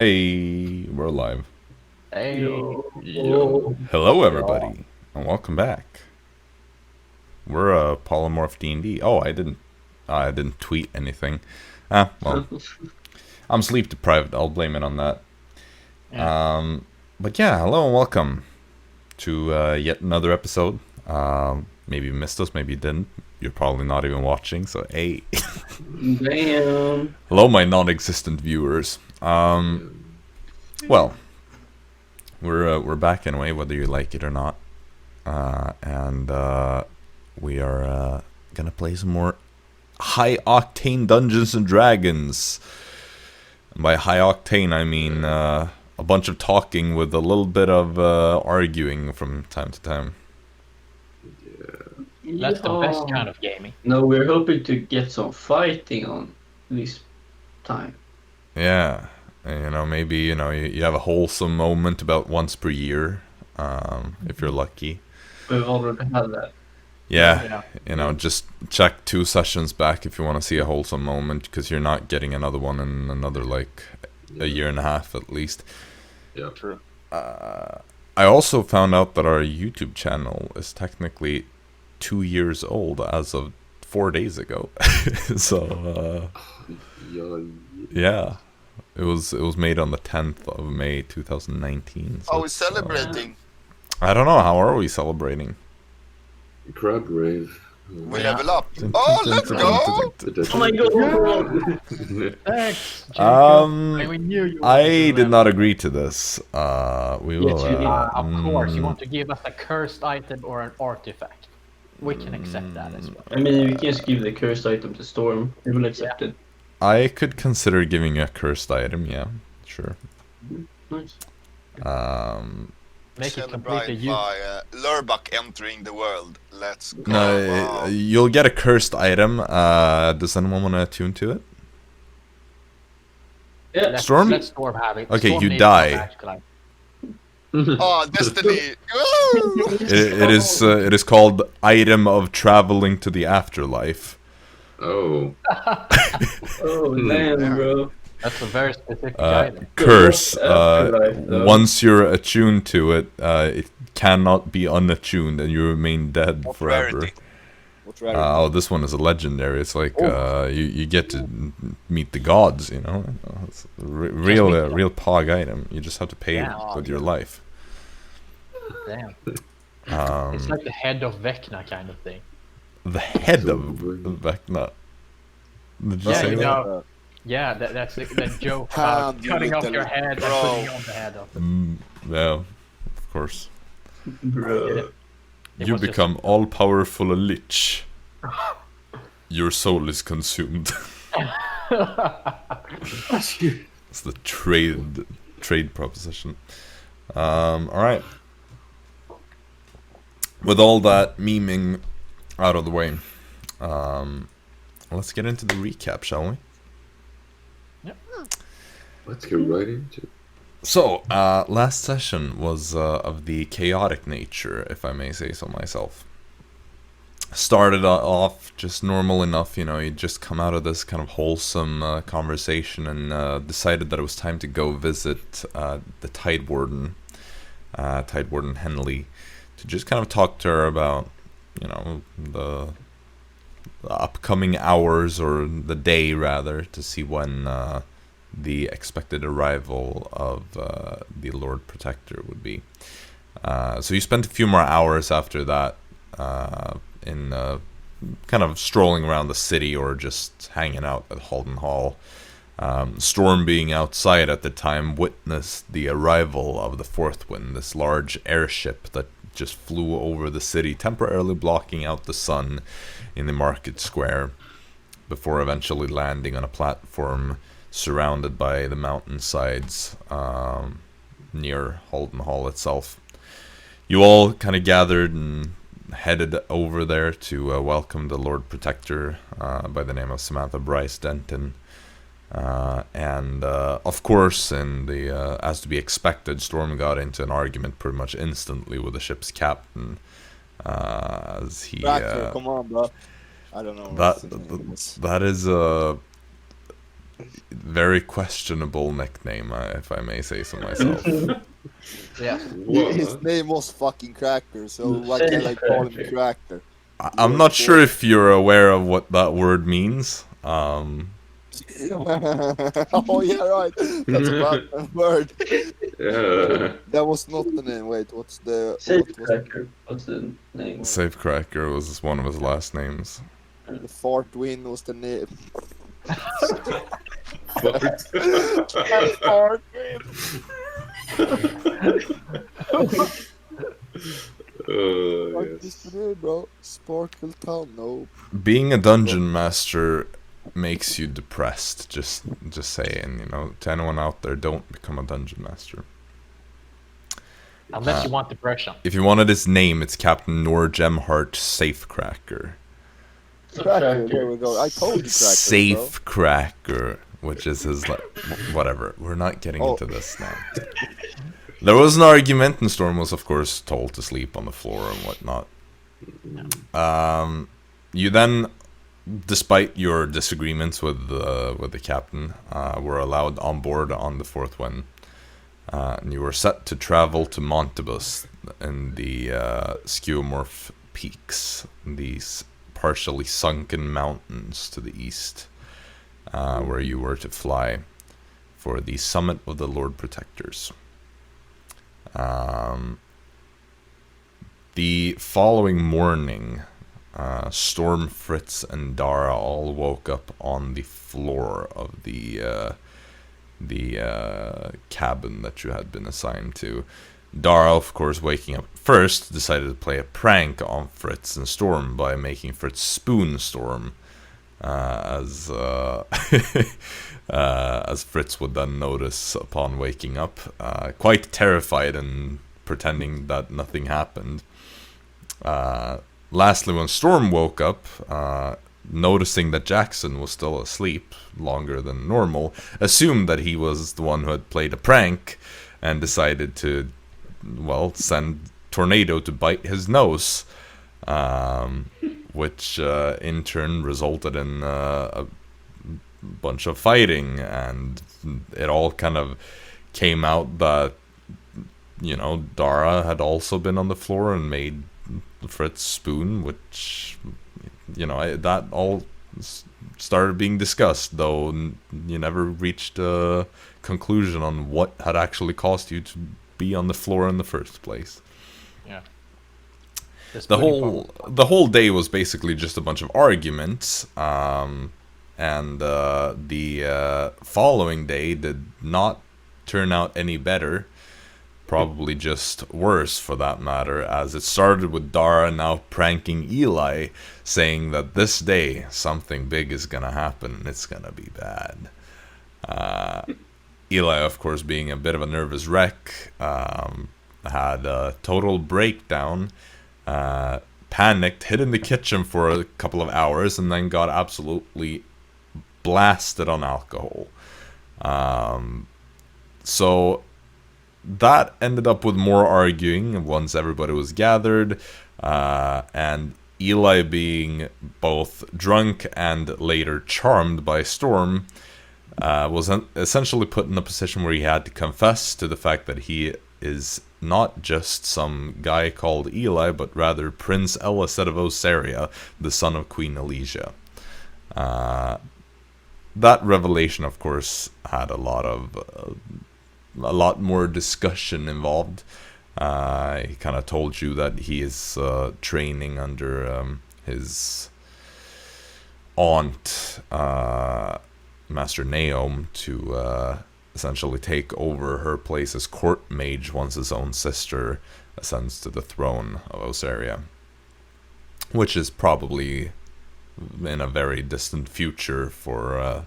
Hey, we're live. Hey. Yo. Hello, everybody, and welcome back. We're Polymorphed D&D. Oh, I didn't tweet anything. Well, I'm sleep deprived. I'll blame it on that. Yeah. But yeah, hello and welcome to yet another episode. Maybe you missed us, maybe you didn't. You're probably not even watching, so hey. Damn. Hello, my non-existent viewers. Well, we're back anyway, whether you like it or not, and we are gonna play some more high-octane Dungeons and Dragons. And by high-octane, I mean a bunch of talking with a little bit of arguing from time to time. That's the best kind of gaming. No, we're hoping to get some fighting on this time. Yeah. And, maybe you have a wholesome moment about once per year, if you're lucky. We've already had that. Yeah, just check 2 sessions back if you want to see a wholesome moment, because you're not getting another one in another a year and a half at least. Yeah, true. I also found out that our YouTube channel is technically 2 years old as of 4 days ago. So yeah. It was made on the 10th of May 2019. So are we celebrating? I don't know. How are we celebrating? Crab rave. We level up. Oh, let's go! Oh my god! Thanks, Jacob. We knew you I did not agree to this. We will. Yes, you did. Of course, you want to give us a cursed item or an artifact. We can accept that as well. I mean, we can just give the cursed item to Storm. He will accept it. I could consider giving you a cursed item. Yeah, sure. Nice. Make it Celebrate completely useful. by Lurbak entering the world. Let's go. No, Wow. you'll get a cursed item. Does anyone want to attune to it? Yeah. Storm? Let Storm have it. Okay, Storm you needs die. a magical item. Oh, Destiny! Woo! It is called Item of Traveling to the Afterlife. Oh. Oh, damn, bro. That's a very specific item. Curse. Afterlife, though. Once you're attuned to it, it cannot be unattuned, and you remain dead What forever. rarity? Oh, this one is a legendary. It's like you get to meet the gods. It's a real pog item. You just have to pay with your life. Damn. It's like the head of Vecna kind of thing. The head of Vecna. Did you Yeah, say you that? know. Yeah, that's the joke about Hand, you cutting off little your head and bro. putting it on the head of it. Yeah, of course. Bro. It You was just- become all-powerful lich. Your soul is consumed. It's the trade proposition. All right. With all that memeing out of the way, let's get into the recap, shall we? Let's get right into it. So, last session was of the chaotic nature, if I may say so myself. Started off just normal enough, you just come out of this kind of wholesome conversation and decided that it was time to go visit the Tide Warden Henley, to just kind of talk to her about, the upcoming hours, or the day rather, to see when the expected arrival of the Lord Protector would be. So you spent a few more hours after that in kind of strolling around the city, or just hanging out at Halden Hall. Storm, being outside at the time, witnessed the arrival of the Fourth Wind, this large airship that just flew over the city, temporarily blocking out the sun in the market square, before eventually landing on a platform surrounded by the mountainsides near Halden Hall itself. You all kind of gathered and headed over there to welcome the Lord Protector by the name of Samantha Bryce Denton. And of course, in the as to be expected, Storm got into an argument pretty much instantly with the ship's captain, as he Come on, bro. I don't know. that is Very questionable nickname, if I may say so myself. Yes. His What? name was fucking Cracker, so why can't I call him Cracker? I'm not sure if you're aware of what that word means. Oh yeah, right. That's about the word. Yeah. That was not the name. Wait, what's the? Safecracker. What's the name? Safecracker was one of his last names. The fart win was the name. Fart. Fart win. What Yes. is the name, bro? Sparkle Town. No. Being a dungeon master makes you depressed. Just saying, to anyone out there, don't become a dungeon master. Unless you want depression. If you wanted his name, it's Captain Norgemhart Safecracker. Cracker, there we go. I told you Cracker, Safecracker, which is his whatever. We're not getting into this now. There was an argument, and Storm was, of course, told to sleep on the floor and whatnot. You then, despite your disagreements with the captain, were allowed on board on the Fourth Wind. And you were set to travel to Montibus in the Skeuomorph Peaks, these partially sunken mountains to the east, where you were to fly for the summit of the Lord Protectors. The following morning, Storm, Fritz, and Dara all woke up on the floor of the cabin that you had been assigned to. Dara, of course, waking up first, decided to play a prank on Fritz and Storm by making Fritz spoon Storm, as Fritz would then notice upon waking up, quite terrified and pretending that nothing happened. Lastly, when Storm woke up, noticing that Jaxson was still asleep longer than normal, assumed that he was the one who had played a prank and decided to, send Tornado to bite his nose, which in turn resulted in a bunch of fighting, and it all kind of came out that, Dara had also been on the floor and made Fritz spoon, which, that all started being discussed, though you never reached a conclusion on what had actually caused you to be on the floor in the first place. Yeah. The whole day was basically just a bunch of arguments, and the following day did not turn out any better. Probably just worse, for that matter, as it started with Dara now pranking Eli, saying that this day something big is gonna happen and it's gonna be bad. Eli, of course, being a bit of a nervous wreck, had a total breakdown, panicked, hid in the kitchen for a couple of hours, and then got absolutely blasted on alcohol. So that ended up with more arguing once everybody was gathered, and Eli, being both drunk and later charmed by Storm, was essentially put in a position where he had to confess to the fact that he is not just some guy called Eli, but rather Prince Elised of Osaria, the son of Queen Elysia. That revelation, of course, had a lot more discussion involved. He kind of told you that he is training under his aunt, Master Naom, to essentially take over her place as court mage once his own sister ascends to the throne of Osaria, which is probably in a very distant future for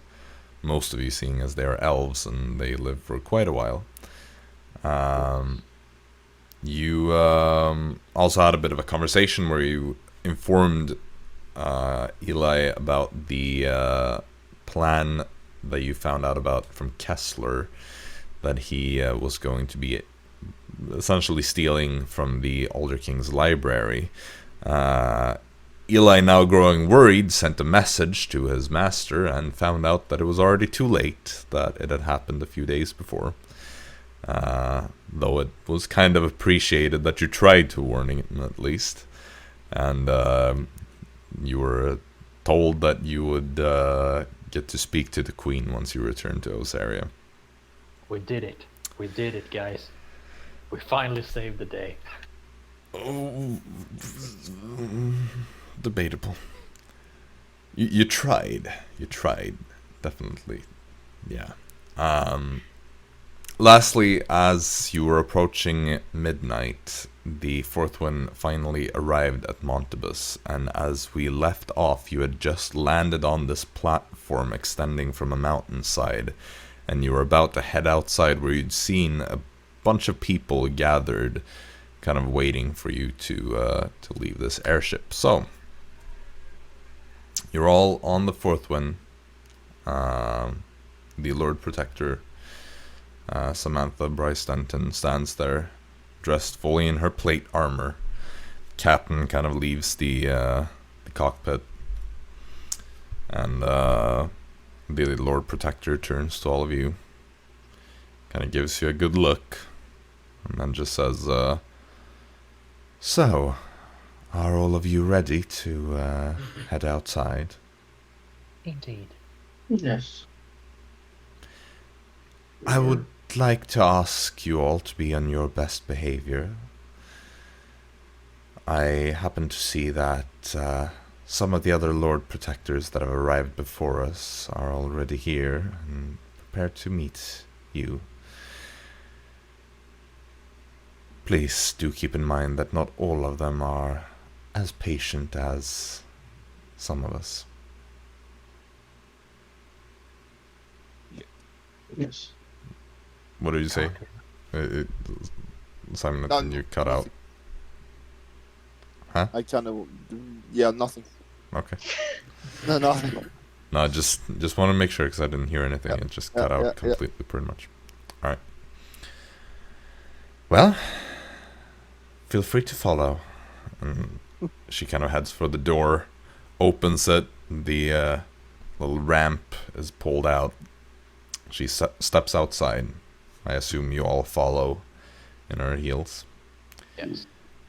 most of you, seeing as they are elves and they live for quite a while. You also had a bit of a conversation where you informed Eli about the plan that you found out about from Kessler, that he was going to be essentially stealing from the Alder King's library. Eli, now growing worried, sent a message to his master and found out that it was already too late, that it had happened a few days before. Though it was kind of appreciated that you tried to warn him at least. And you were told that you would get to speak to the Queen once you returned to Osaria. We did it. We did it, guys. We finally saved the day. Oh, debatable. You tried. You tried. Definitely. Yeah. Lastly, as you were approaching midnight, the fourth one finally arrived at Montibus, and as we left off, you had just landed on this platform extending from a mountainside, and you were about to head outside where you'd seen a bunch of people gathered, kind of waiting for you to leave this airship. So, you're all on the fourth one. The Lord Protector, Samantha Bryce Denton, stands there, dressed fully in her plate armor. Captain kind of leaves the cockpit, and the Lord Protector turns to all of you, kind of gives you a good look, and then just says, "So, are all of you ready to head outside?" Indeed. Yes. I would like to ask you all to be on your best behavior. I happen to see that some of the other Lord Protectors that have arrived before us are already here and prepared to meet you. Please do keep in mind that not all of them are as patient as some of us. Yes. What did you say? Simon, No, you cut out. Huh? I kind of, yeah, nothing. Okay. No, nothing. No, just want to make sure because I didn't hear anything. Yeah. It just cut out completely, pretty much. All right. Well, feel free to follow. And she kind of heads for the door, opens it. The little ramp is pulled out. She steps outside. I assume you all follow in her heels. Yes.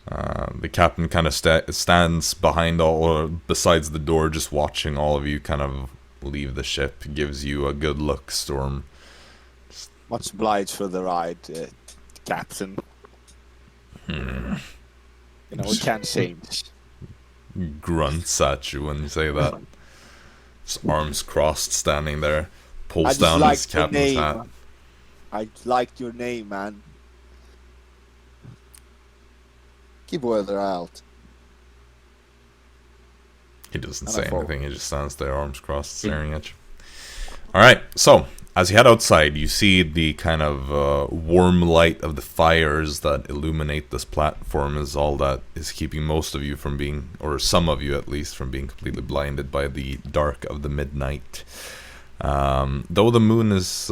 The captain kind of stands behind or besides the door, just watching all of you kind of leave the ship. Gives you a good look, Storm. Much obliged for the ride, Captain. You know, we can't change. Grunts at you when you say that. His arms crossed, standing there. I Pulls just down liked his your captain's name. hat. I liked your name, man. Keep weather out. He doesn't And say I follow. anything. He just stands there, arms crossed, staring at you. Alright, so, as you head outside, you see the kind of warm light of the fires that illuminate this platform is all that is keeping most of you from being, or some of you at least, from being completely blinded by the dark of the midnight. Though the moon is...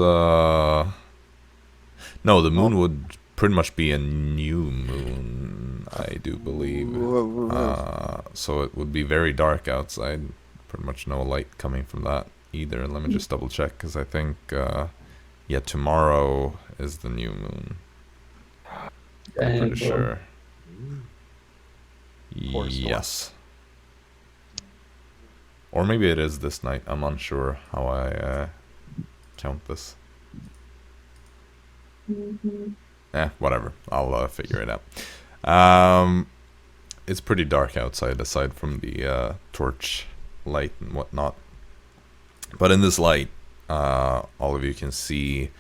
No, the moon would pretty much be a new moon, I do believe. So it would be very dark outside. Pretty much no light coming from that either. Let me just double check, because I think, yeah, tomorrow is the new moon. I'm pretty sure. Yes. Or maybe it is this night. I'm unsure how I count this. Whatever. I'll figure it out. It's pretty dark outside, aside from the torch light and whatnot. But in this light, all of you can see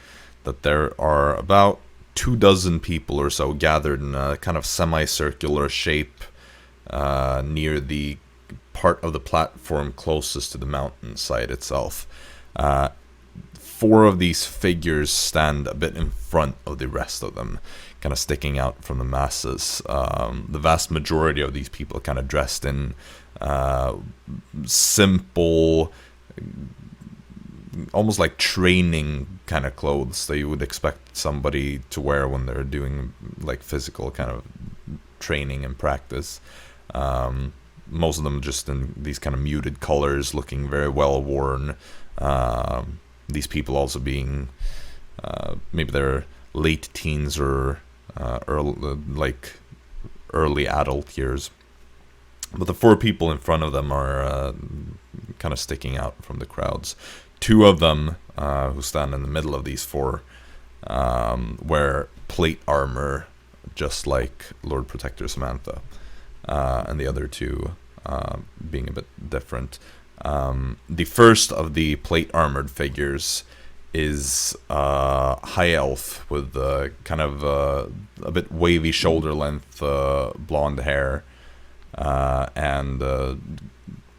that there are about 24 people or so gathered in a kind of semicircular shape near the part of the platform closest to the mountainside itself. 4 of these figures stand a bit in front of the rest of them, kind of sticking out from the masses. The vast majority of these people kind of dressed in simple, almost like training kind of clothes that you would expect somebody to wear when they're doing like physical kind of training and practice. most of them just in these kind of muted colors, looking very well worn. These people also being maybe they're late teens or early adult years. But the 4 people in front of them are kind of sticking out from the crowds. 2 of them, who stand in the middle of these 4, wear plate armor, just like Lord Protector Samantha, and the other 2 being a bit different. The first of the plate armored figures is high elf with kind of a bit wavy shoulder length blonde hair, and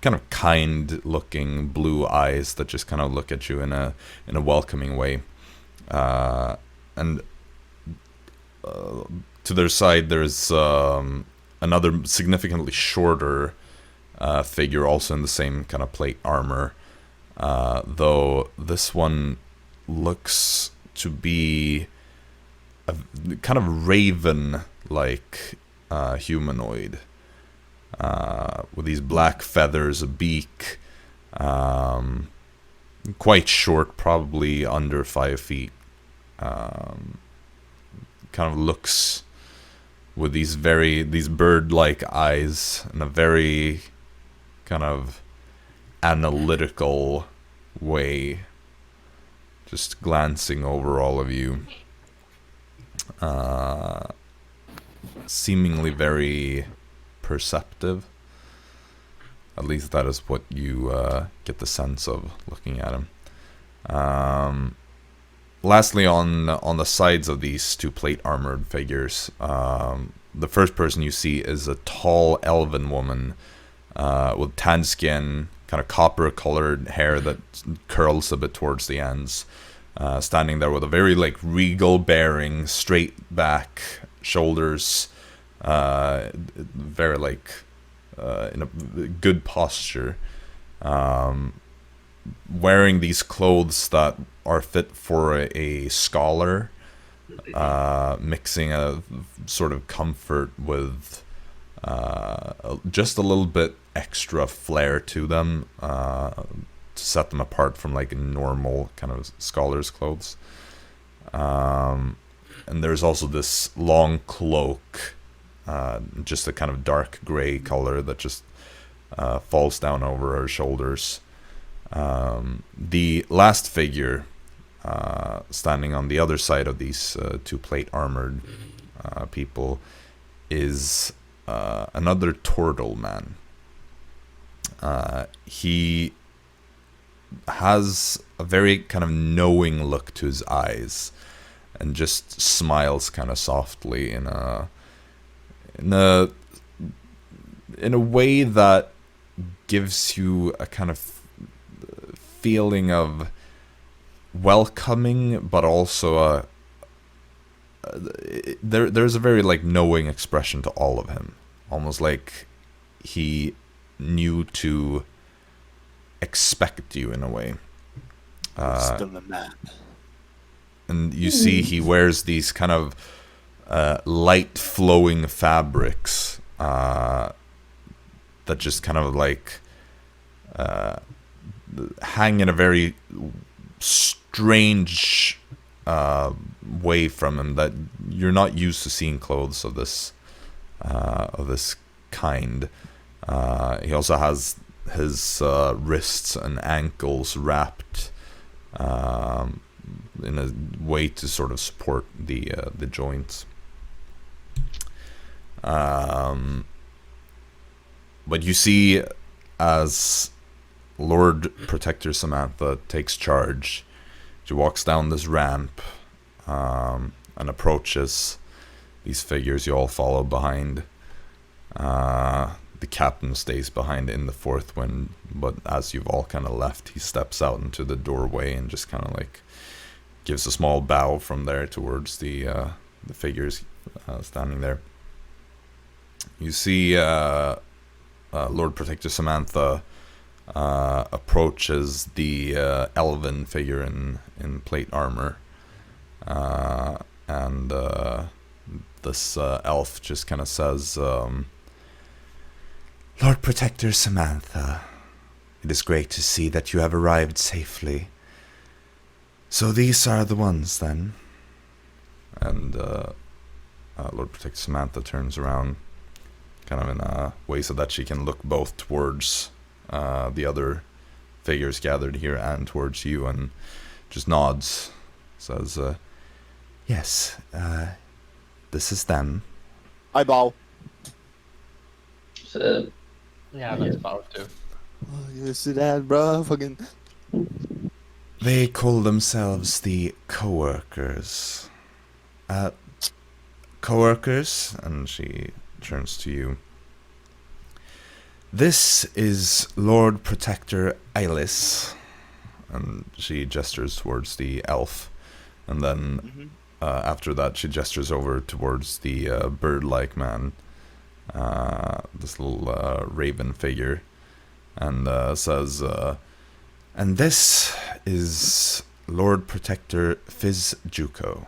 kind of kind looking blue eyes that just kind of look at you in a welcoming way. And to their side there's another significantly shorter figure, also in the same kind of plate armor, though this one looks to be a kind of raven-like humanoid, with these black feathers, a beak, quite short, probably under 5 feet. Kind of looks with these bird-like eyes and a very kind of analytical way, just glancing over all of you, seemingly very perceptive. At least that is what you get the sense of looking at him. Lastly, on the sides of these 2 plate armored figures, the first person you see is a tall elven woman with tan skin, kind of copper colored hair that curls a bit towards the ends, standing there with a very regal bearing, straight back, shoulders, very in a good posture, wearing these clothes that are fit for a scholar, mixing a sort of comfort with just a little bit extra flair to them, to set them apart from normal kind of scholar's clothes. And there's also this long cloak, just a kind of dark gray color that just falls down over her shoulders. The last figure, standing on the other side of these 2 plate armored people, is another turtle man. He has a very kind of knowing look to his eyes, and just smiles kind of softly in a way that gives you a kind of feeling of welcoming, but also there's a very knowing expression to all of him, almost like he knew to expect you in a way. Still the man. And you see he wears these kind of light flowing fabrics that just kind of hang in a very strange way from him, that you're not used to seeing clothes of this kind. He also has his wrists and ankles wrapped in a way to sort of support the joints. But you see, as Lord Protector Samantha takes charge, she walks down this ramp and approaches these figures. You all follow behind. The captain stays behind in the fourth wind, but as you've all kind of left, he steps out into the doorway and just kind of gives a small bow from there towards the figures standing there. You see Lord Protector Samantha approaches the elven figure in plate armor, and this elf just kind of says, Lord Protector Samantha, it is great to see that you have arrived safely. So these are the ones, then? And Lord Protector Samantha turns around, kind of in a way so that she can look both towards the other figures gathered here and towards you, and just nods, says, yes, this is them. I bow. So, Yeah, that's about to. Oh, you see that, bro? Fucking. They call themselves the Co-workers. Co-workers, and she turns to you. This is Lord Protector Eilis, and she gestures towards the elf, and then after that she gestures over towards the bird-like man, this little raven figure, and says, and this is Lord Protector Fizjuko.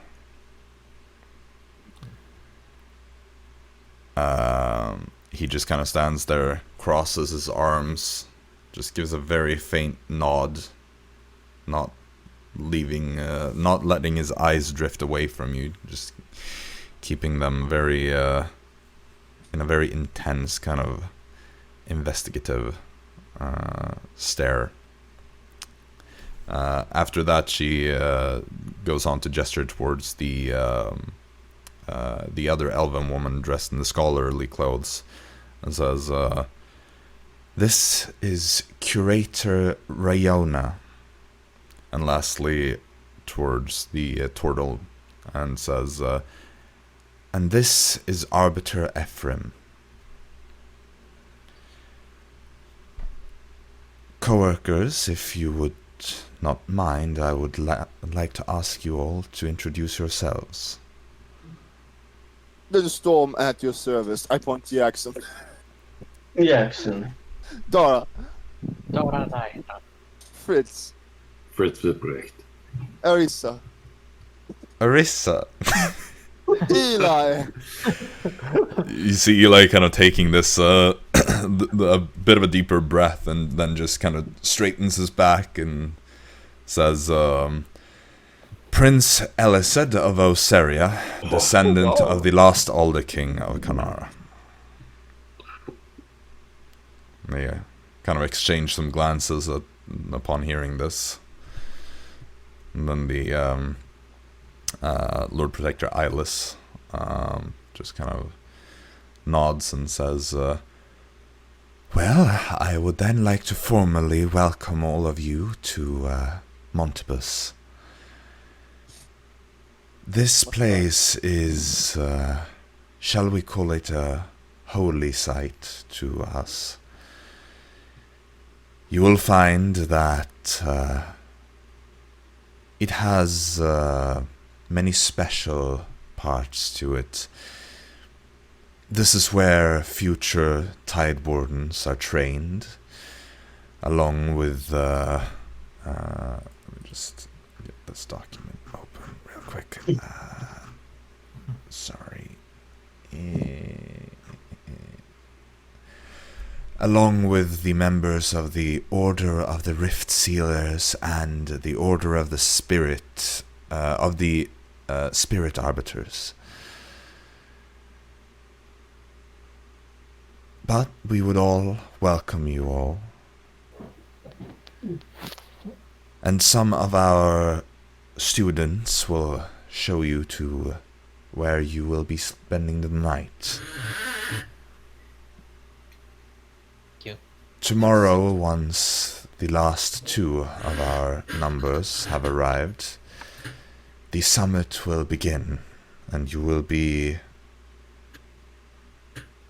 He just kind of stands there, crosses his arms, just gives a very faint nod, not letting his eyes drift away from you, just keeping them very, in a very intense kind of investigative stare. After that, she goes on to gesture towards the other elven woman dressed in the scholarly clothes, and says, this is Curator Rayona. And lastly, towards the turtle, and says, and this is Arbiter Ephraim. Co-workers, if you would not mind, I would like to ask you all to introduce yourselves. The storm at your service. I point to Jackson. Jaxson. Dara. Dara Raethran. Fritz. Fritz Wiprecht. Arisa. Arisa. Eli. You see Eli kind of taking this a bit of a deeper breath, and then just kind of straightens his back and says, Prince Elised of Oseria, descendant of the last Alder King of Kanara. They kind of exchange some glances upon hearing this. And then the Lord Protector Eilis just kind of nods and says, well, I would then like to formally welcome all of you to Montibus. This place is, shall we call it a holy site to us? You will find that it has many special parts to it. This is where future Tide Wardens are trained, along with, let me just get this document open real quick. Sorry. Along with the members of the Order of the Rift Sealers and the Order of the Spirit, Spirit Arbiters. But we would all welcome you all. And some of our students will show you to where you will be spending the night. Tomorrow, once the last two of our numbers have arrived, the summit will begin, and you will be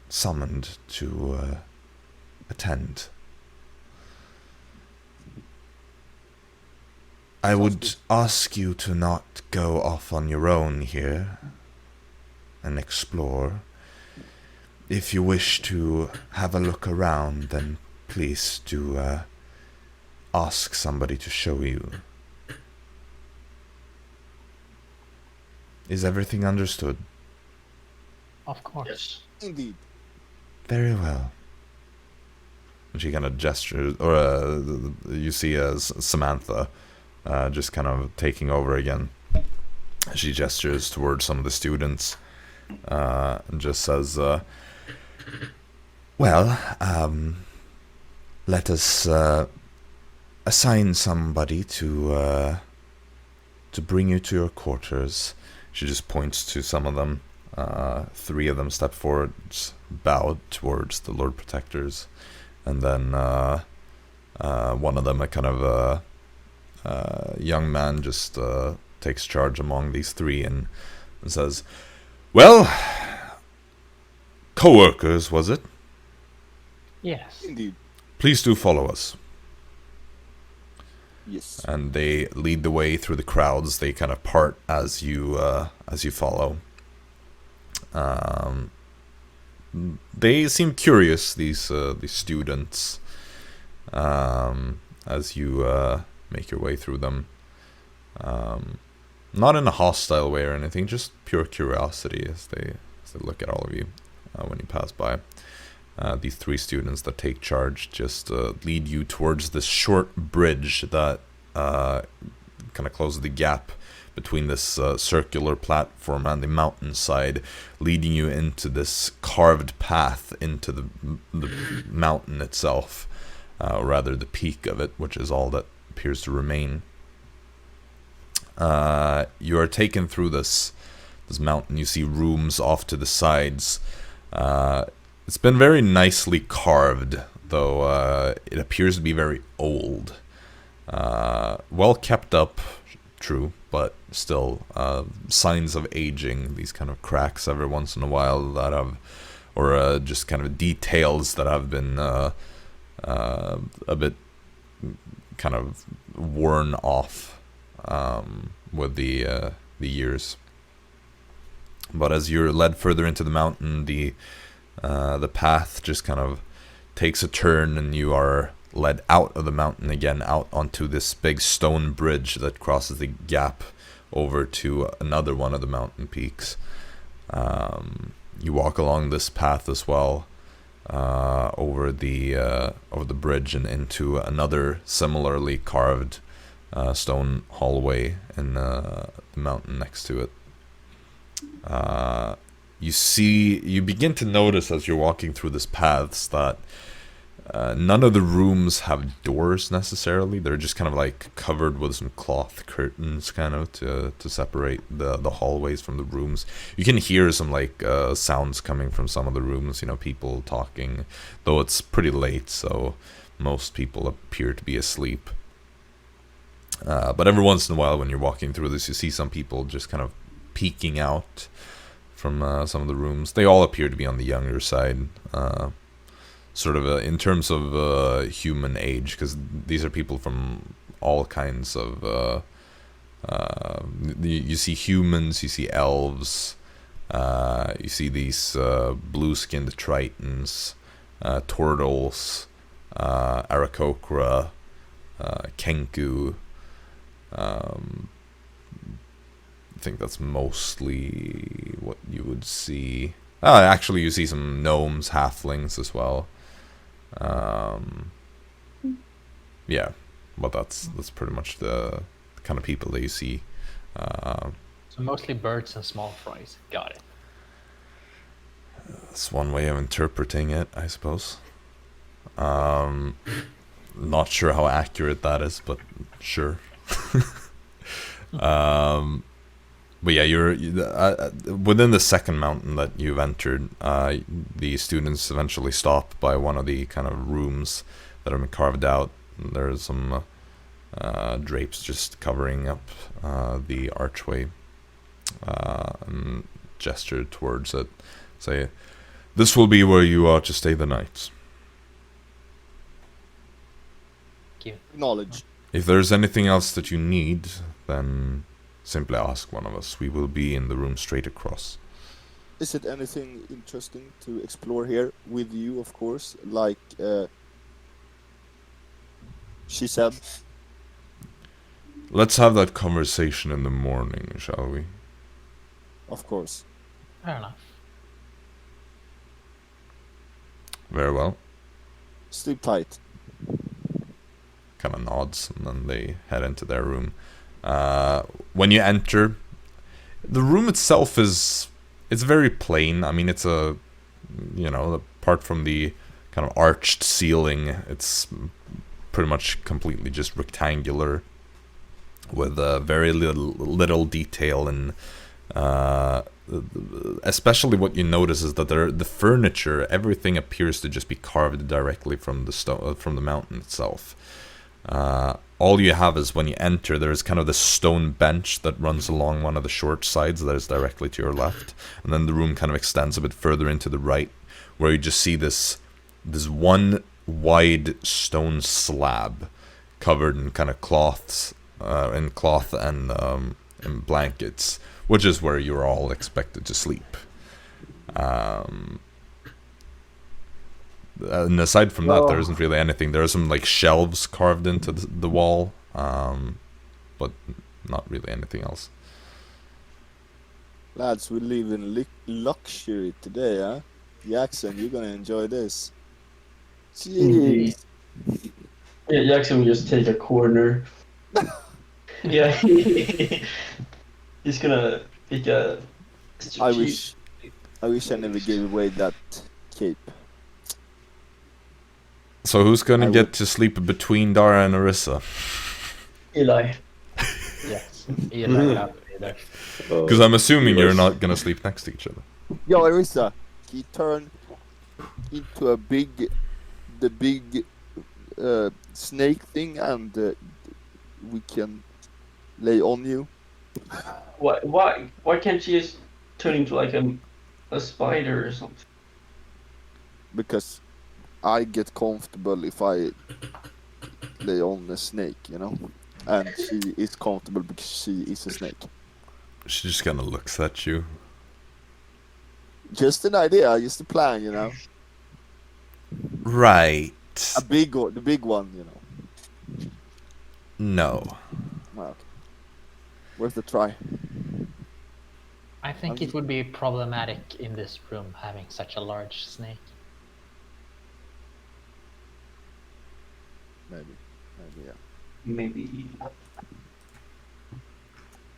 summoned to attend. I would ask you to not go off on your own here and explore. If you wish to have a look around, then please do ask somebody to show you. Is everything understood? Of course. Yes. Indeed. Very well. And she kind of gestures, or you see Samantha just kind of taking over again. She gestures towards some of the students and just says, well, let us assign somebody to bring you to your quarters. She just points to some of them. 3 of them step forward, bow towards the Lord Protectors, and then one of them, a kind of young man, just takes charge among these 3 and says, well, co-workers, was it? Yes. Indeed. Please do follow us. Yes. And they lead the way through the crowds. They kind of part as you follow. They seem curious, these students, as you make your way through them. Not in a hostile way or anything, just pure curiosity as they look at all of you when you pass by. These 3 students that take charge just lead you towards this short bridge that kind of closes the gap between this circular platform and the mountainside, leading you into this carved path into the mountain itself, or rather the peak of it, which is all that appears to remain. You are taken through this mountain. You see rooms off to the sides. It's been very nicely carved, though it appears to be very old. Well kept up, true, but still signs of aging. These kind of cracks every once in a while that have, or just kind of details that have been a bit kind of worn off with the years. But as you're led further into the mountain, the path just kind of takes a turn, and you are led out of the mountain again, out onto this big stone bridge that crosses the gap over to another one of the mountain peaks. You walk along this path as well, over the bridge and into another similarly carved stone hallway in the mountain next to it. You begin to notice as you're walking through this paths that none of the rooms have doors necessarily. They're just kind of like covered with some cloth curtains, kind of to separate the hallways from the rooms. You can hear some like sounds coming from some of the rooms, people talking, though it's pretty late, so most people appear to be asleep. But every once in a while when you're walking through this, you see some people just kind of peeking out from some of the rooms. They all appear to be on the younger side, sort of in terms of human age, because these are people from all kinds of you see humans, you see elves, you see these blue-skinned tritons, turtles, Aarakocra, Kenku. I think that's mostly what you would see. Actually, you see some gnomes, halflings as well. Yeah, but that's pretty much the kind of people that you see. So mostly birds and small fries. Got it. That's one way of interpreting it, I suppose. Not sure how accurate that is, but sure. But yeah, you're within the second mountain that you've entered. The students eventually stop by one of the kind of rooms that have been carved out. There's some drapes just covering up the archway, and gesture towards it. Say, "This will be where you are to stay the night." Thank you. Knowledge. If there's anything else that you need, then simply ask one of us. We will be in the room straight across. Is it anything interesting to explore here with you, of course, like she said? Let's have that conversation in the morning, shall we? Of course. Fair enough. Very well. Sleep tight. Kind of nods, and then they head into their room. When you enter, the room itself it's very plain. I mean, it's apart from the kind of arched ceiling, it's pretty much completely just rectangular, with very little detail, and especially what you notice is that the furniture, everything appears to just be carved directly from the mountain itself. All you have is when you enter, there's kind of this stone bench that runs along one of the short sides that is directly to your left, and then the room kind of extends a bit further into the right, where you just see this one wide stone slab covered in kind of cloth and in blankets, which is where you're all expected to sleep. And aside from that, there isn't really anything. There are some like shelves carved into the wall, but not really anything else. Lads, we live in luxury today, huh? Jaxson, you're gonna enjoy this. Jeez. Yeah, Jaxson will just take a corner. Yeah, he's gonna pick a. I wish I never gave away that cape. So who's gonna get to sleep between Dara and Arisa? Eli. Yes. Eli will have to be there. Because I'm assuming you're not gonna sleep next to each other. Yo, Arisa, he turned into the big snake thing, and we can lay on you. Why can't she just turn into like a spider or something? Because I get comfortable if I lay on a snake, you know? And she is comfortable because she is a snake. She just kind of looks at you. Just an idea, just a plan, you know? Right. The big one, you know? No. Well, okay. Worth a try. I think it would be problematic in this room having such a large snake. Maybe, yeah. Maybe.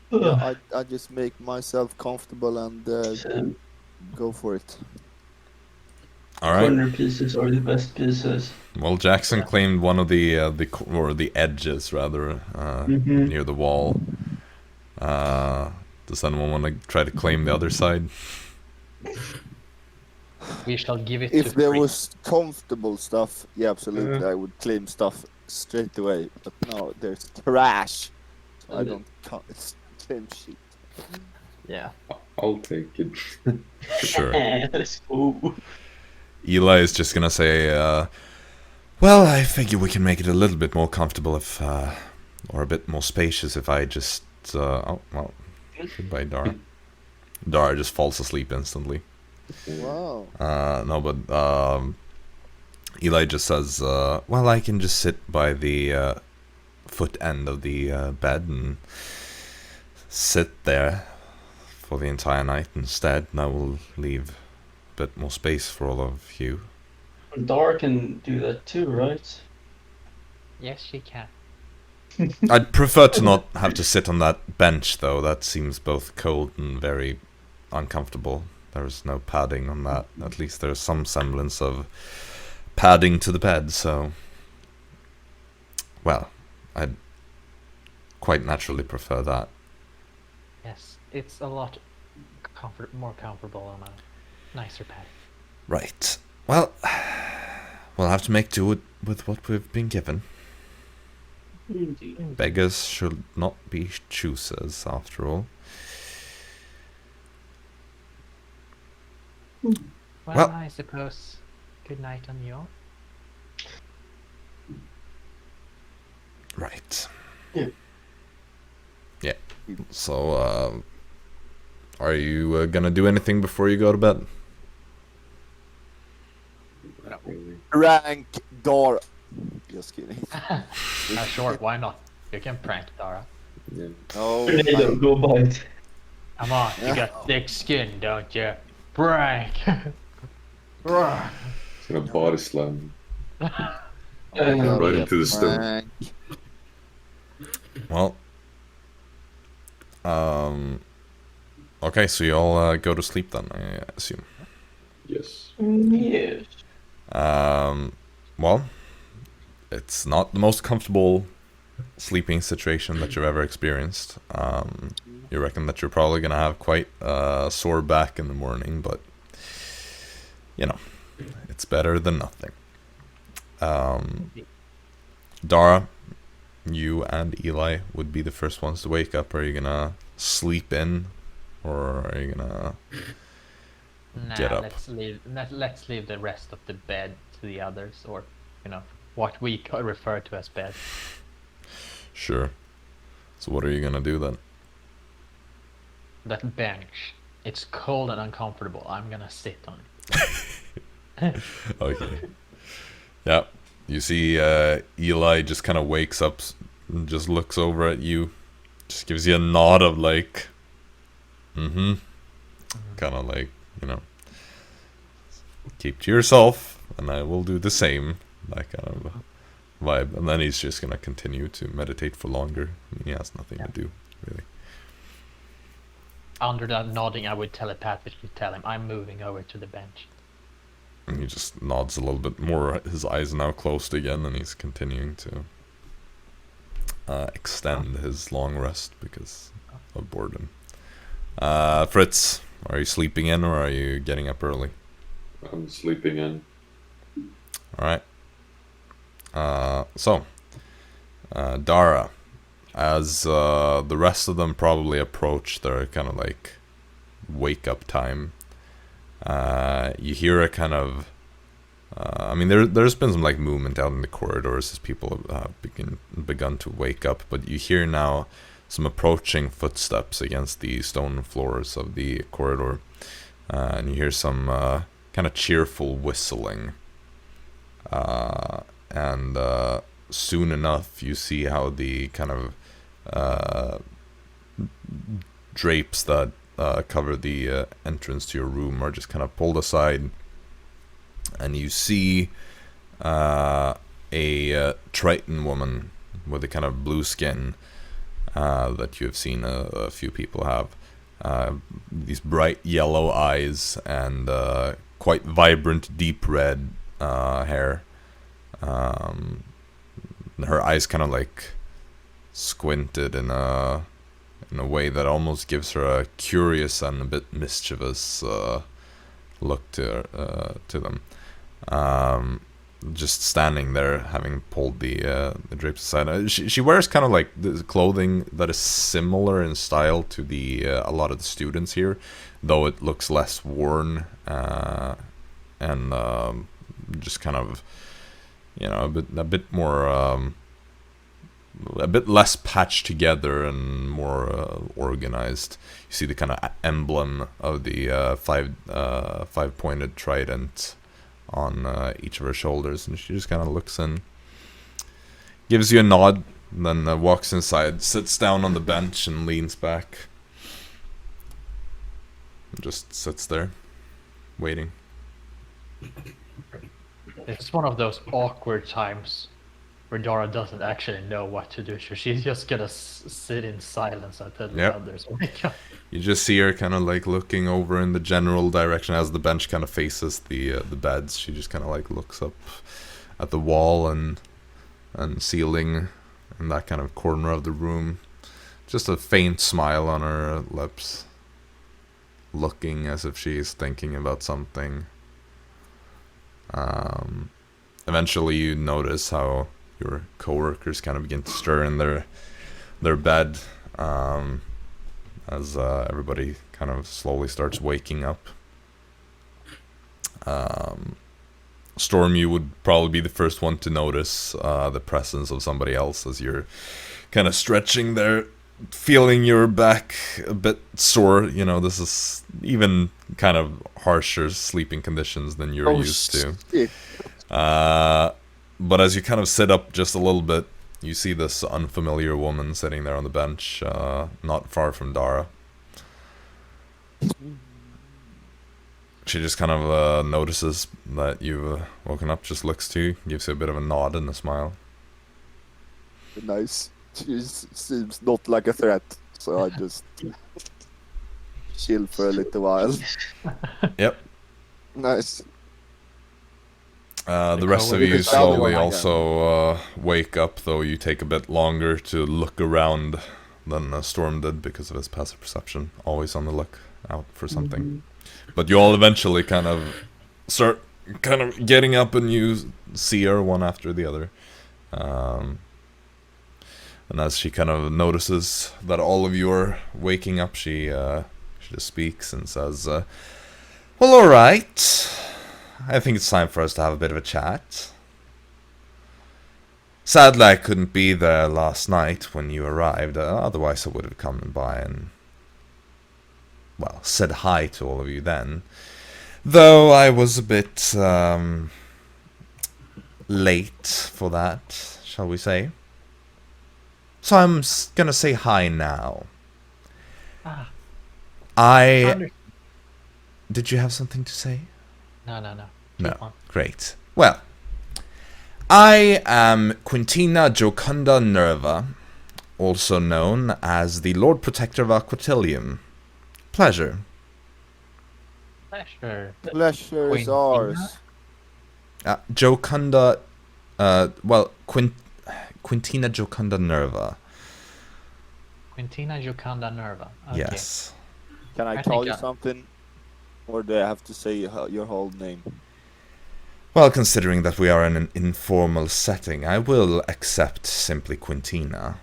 Yeah, I just make myself comfortable and go for it. All right. Corner pieces are the best pieces. Well, Jackson claimed one of the edges rather near the wall. Does anyone want to try to claim the other side? We shall give it to If there Fritz. was comfortable stuff, yeah, absolutely, I would claim stuff straight away. But no, there's trash. So I don't claim shit. Yeah. I'll take it. Sure. Let's go. Eli is just gonna say, well, I figure we can make it a little bit more comfortable if, or a bit more spacious if I just, goodbye, Dara. Dara just falls asleep instantly. Wow. No, but Eli just says, well, I can just sit by the foot end of the bed and sit there for the entire night instead, and I will leave a bit more space for all of you. Dara can do that too, right? Yes, she can. I'd prefer to not have to sit on that bench, though. That seems both cold and very uncomfortable. There's no padding on that. At least there's some semblance of padding to the bed, so... Well, I'd quite naturally prefer that. Yes, it's a lot more comfortable on a nicer pad. Right. Well, we'll have to make do with what we've been given. Indeed. Beggars should not be choosers, after all. Well, I suppose good night on you all. Right. Yeah. Yeah. So, are you gonna do anything before you go to bed? Not really. Rank Dara. Just kidding. Sure, why not? You can prank Dara. Yeah. No, Tornado, go bite. Come on, you got thick skin, don't you? Prank! It's gonna body slam. Right into the stone. Frank. Well, okay, so you all go to sleep then, I assume. Yes. Yes. Well, it's not the most comfortable sleeping situation that you've ever experienced. You reckon that you're probably gonna have quite a sore back in the morning, but you know, it's better than nothing. Dara, you and Eli would be the first ones to wake up. Are you gonna sleep in, or are you gonna get up? Let's leave the rest of the bed to the others, or what we refer to as bed. Sure. So what are you gonna do then? That bench. It's cold and uncomfortable. I'm gonna sit on it. Okay. Yeah. You see Eli just kind of wakes up and just looks over at you. Just gives you a nod of like, kind of like, keep to yourself and I will do the same. That kind of vibe. And then he's just going to continue to meditate for longer. I mean, he has nothing to do, really. Under that nodding, I would telepathically tell him, I'm moving over to the bench. And he just nods a little bit more. His eyes are now closed again, and he's continuing to extend his long rest because of boredom. Fritz, are you sleeping in or are you getting up early? I'm sleeping in. Alright. So, Dara, as the rest of them probably approach their kind of like wake up time, you hear a kind of there's been some like movement out in the corridors as people have begun to wake up, but you hear now some approaching footsteps against the stone floors of the corridor, and you hear some kind of cheerful whistling, and soon enough you see how the kind of drapes that cover the entrance to your room are just kind of pulled aside, and you see a Triton woman with a kind of blue skin that you have seen a few people have. These bright yellow eyes and quite vibrant deep red hair. Her eyes kind of like squinted in a way that almost gives her a curious and a bit mischievous look to them. Just standing there, having pulled the drapes aside. She wears kind of like the clothing that is similar in style to the a lot of the students here, though it looks less worn and just kind of a bit more. A bit less patched together and more organized. You see the kind of emblem of the five-pointed trident on each of her shoulders, and she just kind of looks in, gives you a nod, and then walks inside, sits down on the bench, and leans back. And just sits there, waiting. It's one of those awkward times where Dara doesn't actually know what to do, so she's just gonna sit in silence until the others wake up. You just see her kind of like looking over in the general direction as the bench kind of faces the beds. She just kind of like looks up at the wall and ceiling in that kind of corner of the room. Just a faint smile on her lips, looking as if she's thinking about something. Eventually you notice how your coworkers kind of begin to stir in their bed as everybody kind of slowly starts waking up. Storm, you would probably be the first one to notice the presence of somebody else as you're kind of stretching there, feeling your back a bit sore. This is even kind of harsher sleeping conditions than you're used to. But as you kind of sit up just a little bit, you see this unfamiliar woman sitting there on the bench, not far from Dara. She just kind of notices that you've woken up, just looks to you, gives you a bit of a nod and a smile. Nice. She seems not like a threat, so I just chill for a little while. Yep. Nice. The rest of you slowly also wake up, though you take a bit longer to look around than Storm did because of his passive perception. Always on the lookout for something. But you all eventually kind of start getting up and you see her one after the other. And as she kind of notices that all of you are waking up, she just speaks and says, well, alright. I think it's time for us to have a bit of a chat. Sadly, I couldn't be there last night when you arrived. Otherwise, I would have come by and, well, said hi to all of you then. Though I was a bit late for that, shall we say. So I'm gonna say hi now. Did you have something to say? No. No. Great. Well, I am Quintina Jocunda Nerva, also known as the Lord Protector of Aquatilium. Pleasure. Pleasure is ours. Jocunda, Quintina Jocunda Nerva. Quintina Jocunda Nerva. Okay. Yes. Can I call you something? Or do I have to say your whole name? Well, considering that we are in an informal setting, I will accept simply Quintina.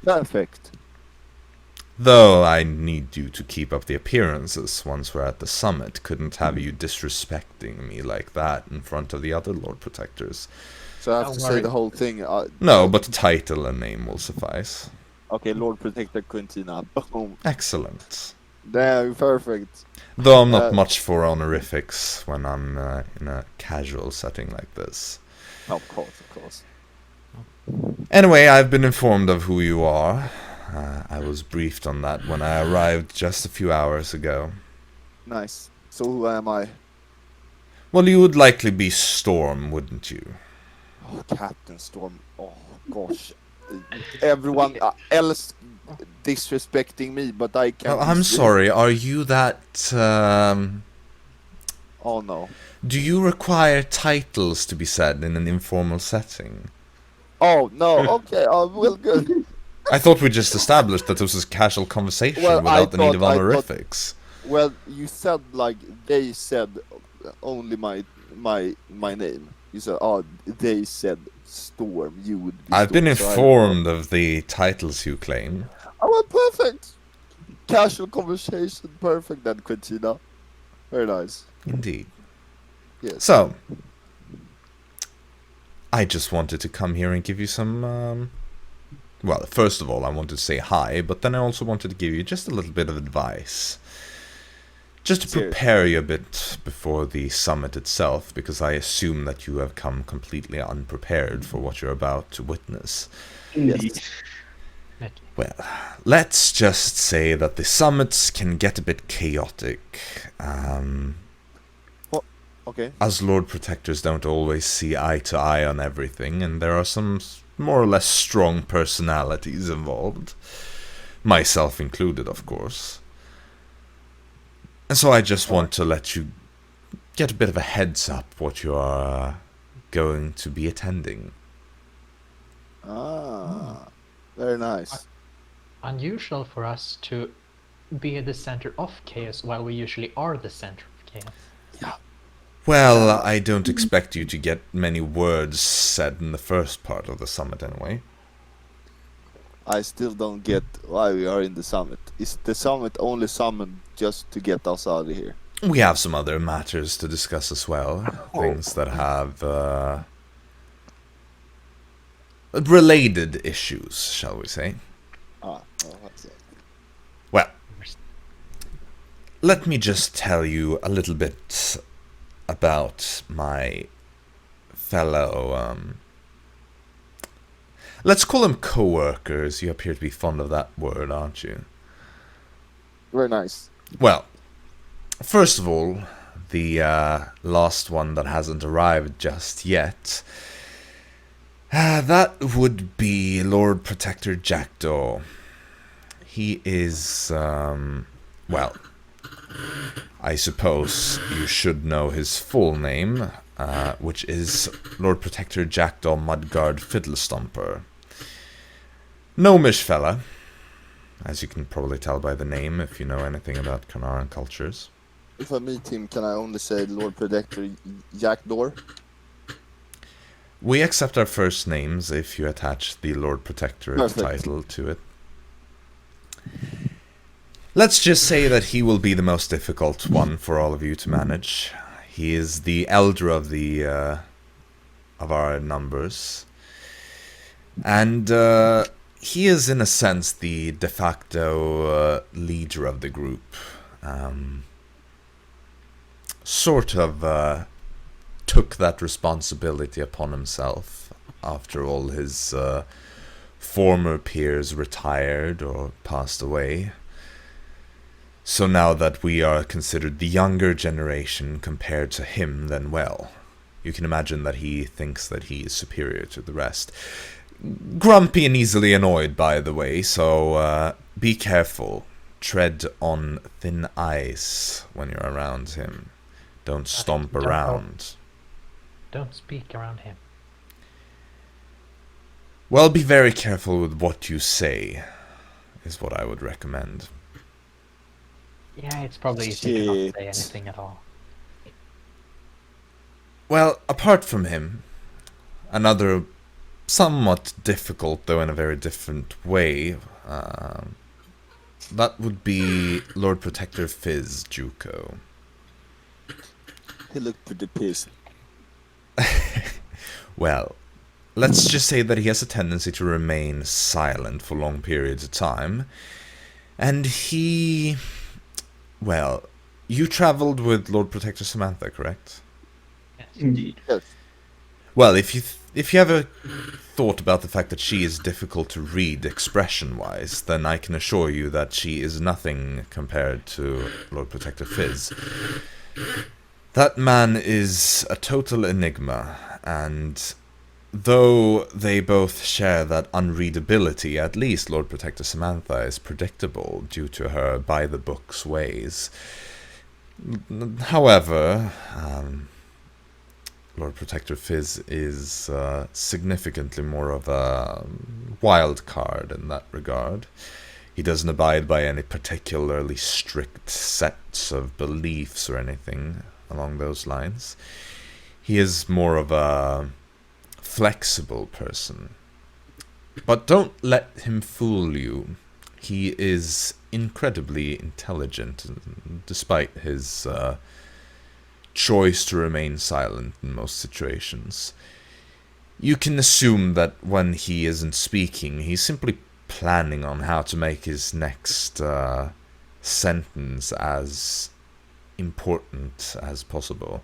Perfect. Though I need you to keep up the appearances once we're at the summit. Couldn't have you disrespecting me like that in front of the other Lord Protectors. So I have to say the whole thing? No, but the title and name will suffice. Okay, Lord Protector Quintina. Boom. Excellent. Damn, perfect. Though I'm not much for honorifics when I'm in a casual setting like this. Of course. Anyway, I've been informed of who you are. I was briefed on that when I arrived just a few hours ago. Nice. So who am I? Well, you would likely be Storm, wouldn't you? Oh, Captain Storm. Oh, gosh. Everyone else disrespecting me, but I can't. Oh, I'm sorry, are you that... Oh, no. Do you require titles to be said in an informal setting? Oh, no, okay, well, good. I thought we just established that this was a casual conversation without the need of honorifics. Well, you said, like, they said only my name. You said, they said Storm, you would be I've Storm, been informed of the titles you claim. Oh, well, perfect. Casual conversation, perfect then, Quintina. Very nice. Indeed. Yes. So, I just wanted to come here and give you some, well, first of all, I wanted to say hi, but then I also wanted to give you just a little bit of advice. Just to prepare you a bit before the summit itself, because I assume that you have come completely unprepared for what you're about to witness. Indeed. Well, let's just say that the summits can get a bit chaotic. Okay. As Lord Protectors don't always see eye to eye on everything, and there are some more or less strong personalities involved. Myself included, of course. And so I just want to let you get a bit of a heads up what you are going to be attending. Very nice. Unusual for us to be at the center of chaos while we usually are the center of chaos. Yeah. Well, I don't expect you to get many words said in the first part of the summit anyway. I still don't get why we are in the summit. Is the summit only summoned just to get us out of here? We have some other matters to discuss as well. Things that have related issues, shall we say. That's it. Well, let me just tell you a little bit about my fellow, let's call them co-workers. You appear to be fond of that word, aren't you? Very nice. Well, first of all, the last one that hasn't arrived just yet. That would be Lord Protector Jackdaw. He is, well, I suppose you should know his full name, which is Lord Protector Jackdaw Mudguard Fiddlestomper. Gnomish fella, as you can probably tell by the name if you know anything about Carnarvon cultures. If I meet him, can I only say Lord Protector Jackdaw? We accept our first names if you attach the Lord Protector title to it. Let's just say that he will be the most difficult one for all of you to manage. He is the elder of the of our numbers, and he is in a sense the de facto leader of the group. Sort of took that responsibility upon himself after all his former peers retired or passed away. So now that we are considered the younger generation compared to him, then well, you can imagine that he thinks that he is superior to the rest. Grumpy and easily annoyed, by the way, so be careful. Tread on thin ice when you're around him. Don't stomp around. Don't speak around him. Well, be very careful with what you say, is what I would recommend. Yeah, it's probably easy to not say anything at all. Well, apart from him, another somewhat difficult, though in a very different way, that would be Lord Protector Fizz Juko. He looked pretty pissed. Well, let's just say that he has a tendency to remain silent for long periods of time. And he... Well, you traveled with Lord Protector Samantha, correct? Indeed. Yes. Well, if you ever thought about the fact that she is difficult to read expression-wise, then I can assure you that she is nothing compared to Lord Protector Fizz. That man is a total enigma, and though they both share that unreadability, at least Lord Protector Samantha is predictable due to her by-the-books ways. However, Lord Protector Fizz is significantly more of a wild card in that regard. He doesn't abide by any particularly strict sets of beliefs or anything along those lines. He is more of a flexible person. But don't let him fool you. He is incredibly intelligent, despite his choice to remain silent in most situations. You can assume that when he isn't speaking, he's simply planning on how to make his next sentence as important as possible.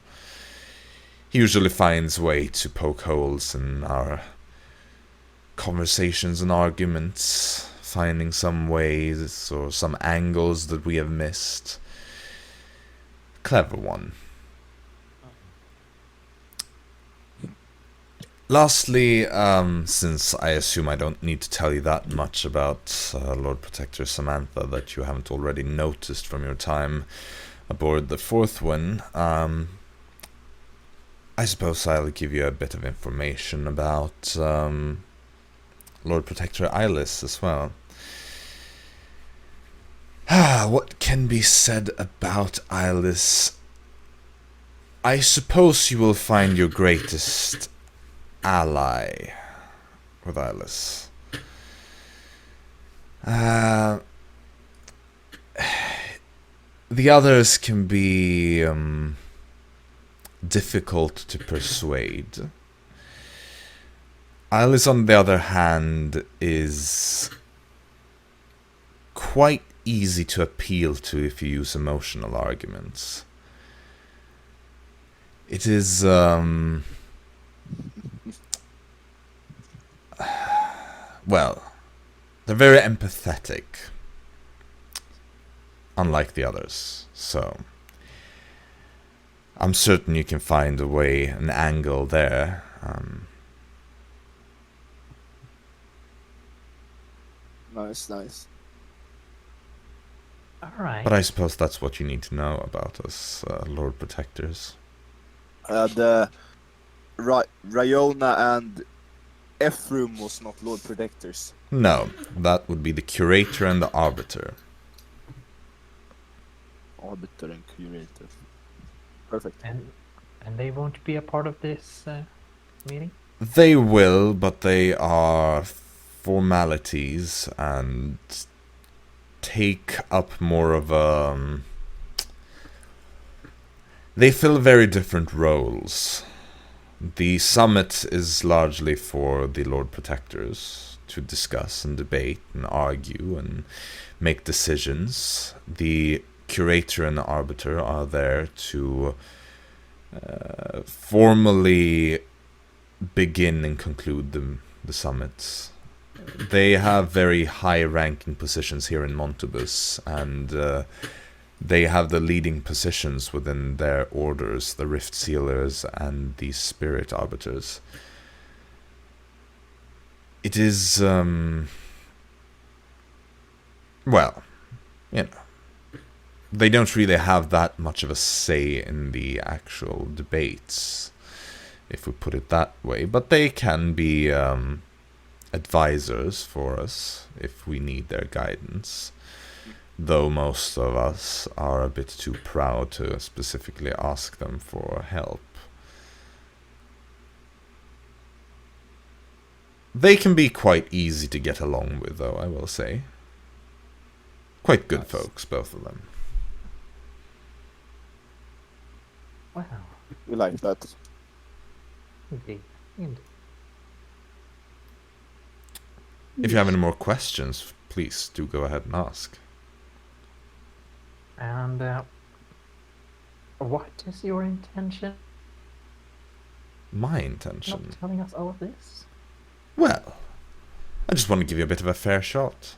He usually finds a way to poke holes in our conversations and arguments, finding some ways or some angles that we have missed. Clever one. Lastly, since I assume I don't need to tell you that much about Lord Protector Samantha that you haven't already noticed from your time aboard the fourth one, I suppose I'll give you a bit of information about Lord Protector Eilis as well. What can be said about Eilis? I suppose you will find your greatest ally with Eilis. The others can be difficult to persuade. Eilis, on the other hand, is quite easy to appeal to if you use emotional arguments. It is, well, they're very empathetic, unlike the others, so I'm certain you can find a way, an angle there. Nice. Alright. But I suppose that's what you need to know about us, Lord Protectors. Rayona and Ephraim was not Lord Protectors. No, that would be the Curator and the Arbiter. Arbiter and Curator. Perfect. And they won't be a part of this meeting? They will, but they are formalities and take up more of a... They fill very different roles. The summit is largely for the Lord Protectors to discuss and debate and argue and make decisions. The Curator and the Arbiter are there to formally begin and conclude the summits. They have very high-ranking positions here in Montebus, and they have the leading positions within their orders, the Rift Sealers and the Spirit Arbiters. It is, well, you know, they don't really have that much of a say in the actual debates, if we put it that way, but they can be advisors for us if we need their guidance, though most of us are a bit too proud to specifically ask them for help. They can be quite easy to get along with, though, I will say. Quite good folks, both of them. Wow. We like that. Indeed. If you have any more questions, please do go ahead and ask. And what is your intention? My intention? Not telling us all of this? Well, I just want to give you a bit of a fair shot.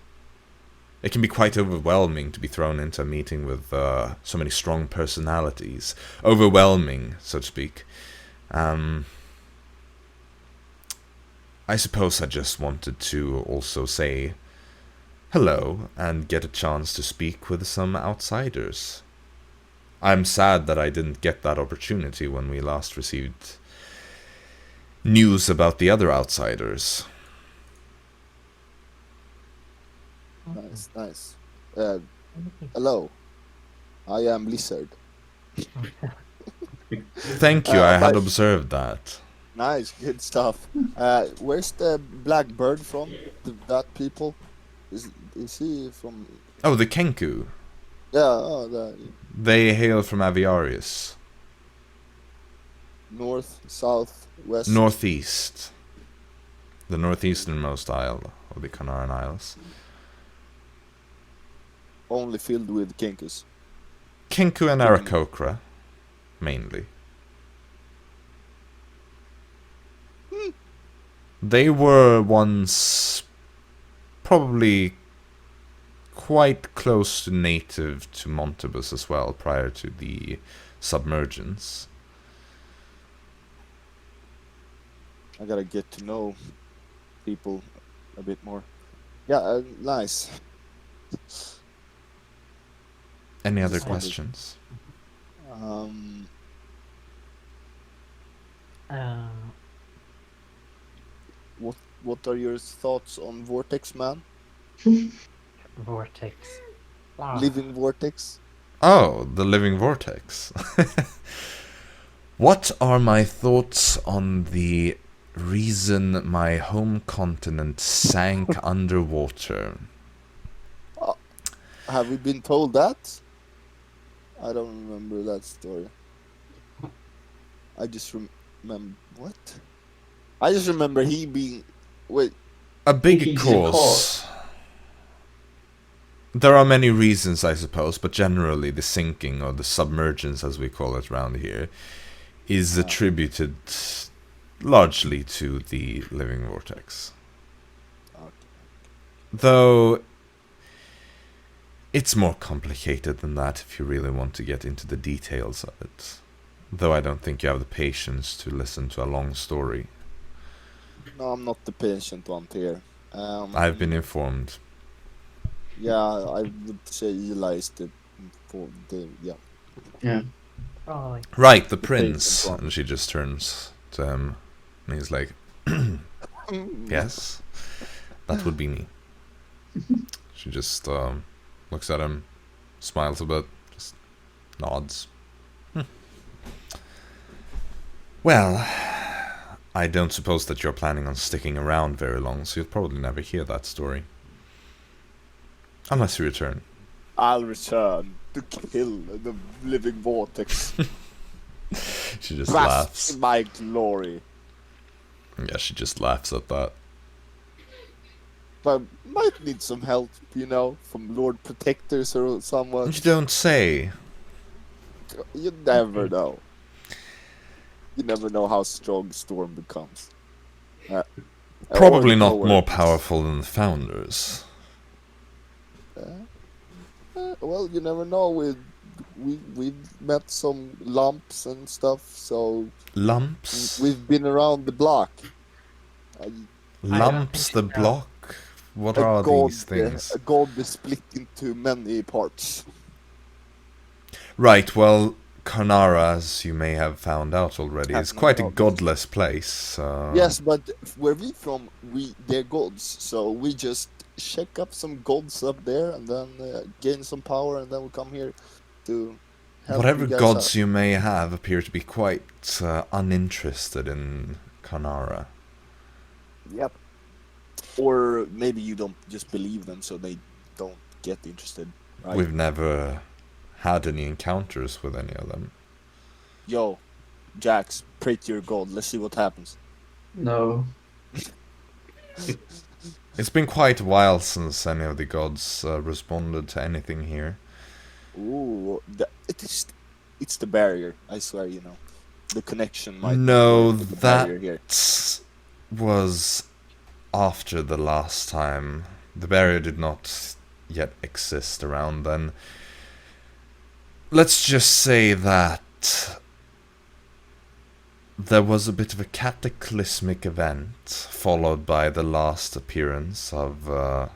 It can be quite overwhelming to be thrown into a meeting with so many strong personalities. Overwhelming, so to speak. I suppose I just wanted to also say hello and get a chance to speak with some outsiders. I'm sad that I didn't get that opportunity when we last received news about the other outsiders. Nice. Hello. I am Lizard. Thank you, I had but- observed that. Nice, good stuff. Where's the black bird from? That people? Is he from? Oh, the Kenku. Yeah, They hail from Aviarius. north, south, west. Northeast. The northeasternmost isle of the Canaran Isles. Only filled with kinkus. Kenku and Aarakocra, mainly. They were once probably quite close to native to Montebus as well, prior to the submergence. I gotta get to know people a bit more. Yeah, nice. Any other Just wondered. questions? What are your thoughts on Vortex, man? Vortex. Living Vortex? Oh, the Living Vortex. What are my thoughts on the reason my home continent sank underwater? Have we been told that? I don't remember that story. I just remember what? I just remember he being wait. A big He's a cause. There are many reasons, I suppose, but generally the sinking, or the submergence as we call it around here, is attributed largely to the Living Vortex. Okay. Though it's more complicated than that if you really want to get into the details of it. Though I don't think you have the patience to listen to a long story. No, I'm not the patient one here. I've been informed. Yeah, I would say Eli is the yeah. Yeah. Probably. Right, the The prince. patient one. And she just turns to him. And he's like, yes, that would be me. She just looks at him, smiles a bit, just nods. Well, I don't suppose that you're planning on sticking around very long, so you'll probably never hear that story. Unless you return. I'll return to kill the living vortex. She just Bask laughs. in my glory. Yeah, she just laughs at that. But might need some help, you know, from Lord Protectors or someone. You don't say. You never know. You never know how strong Storm becomes. Probably Or not nowhere. more powerful than the founders. Well, you never know. We've met some lumps and stuff, so Lumps? we've been around the block. Lumps the block? What are these things? A god is split into many parts. Right, well, Karnara, as you may have found out already, is quite a godless place. Yes, but where we from, they're gods, so we just check up some gods up there and then gain some power, and then we come here to help Whatever you guys gods out. you may have appear to be quite uninterested in Karnara. Yep. Or maybe you don't just believe them, so they don't get interested. Right? We've never had any encounters with any of them. Yo, Jax, pray to your god. Let's see what happens. No. It's been quite a while since any of the gods responded to anything here. Ooh, it's the barrier. I swear, you know, the connection might. No, be the barrier here. that was after the last time. The barrier did not yet exist around then. Let's just say that there was a bit of a cataclysmic event, followed by the last appearance of, well,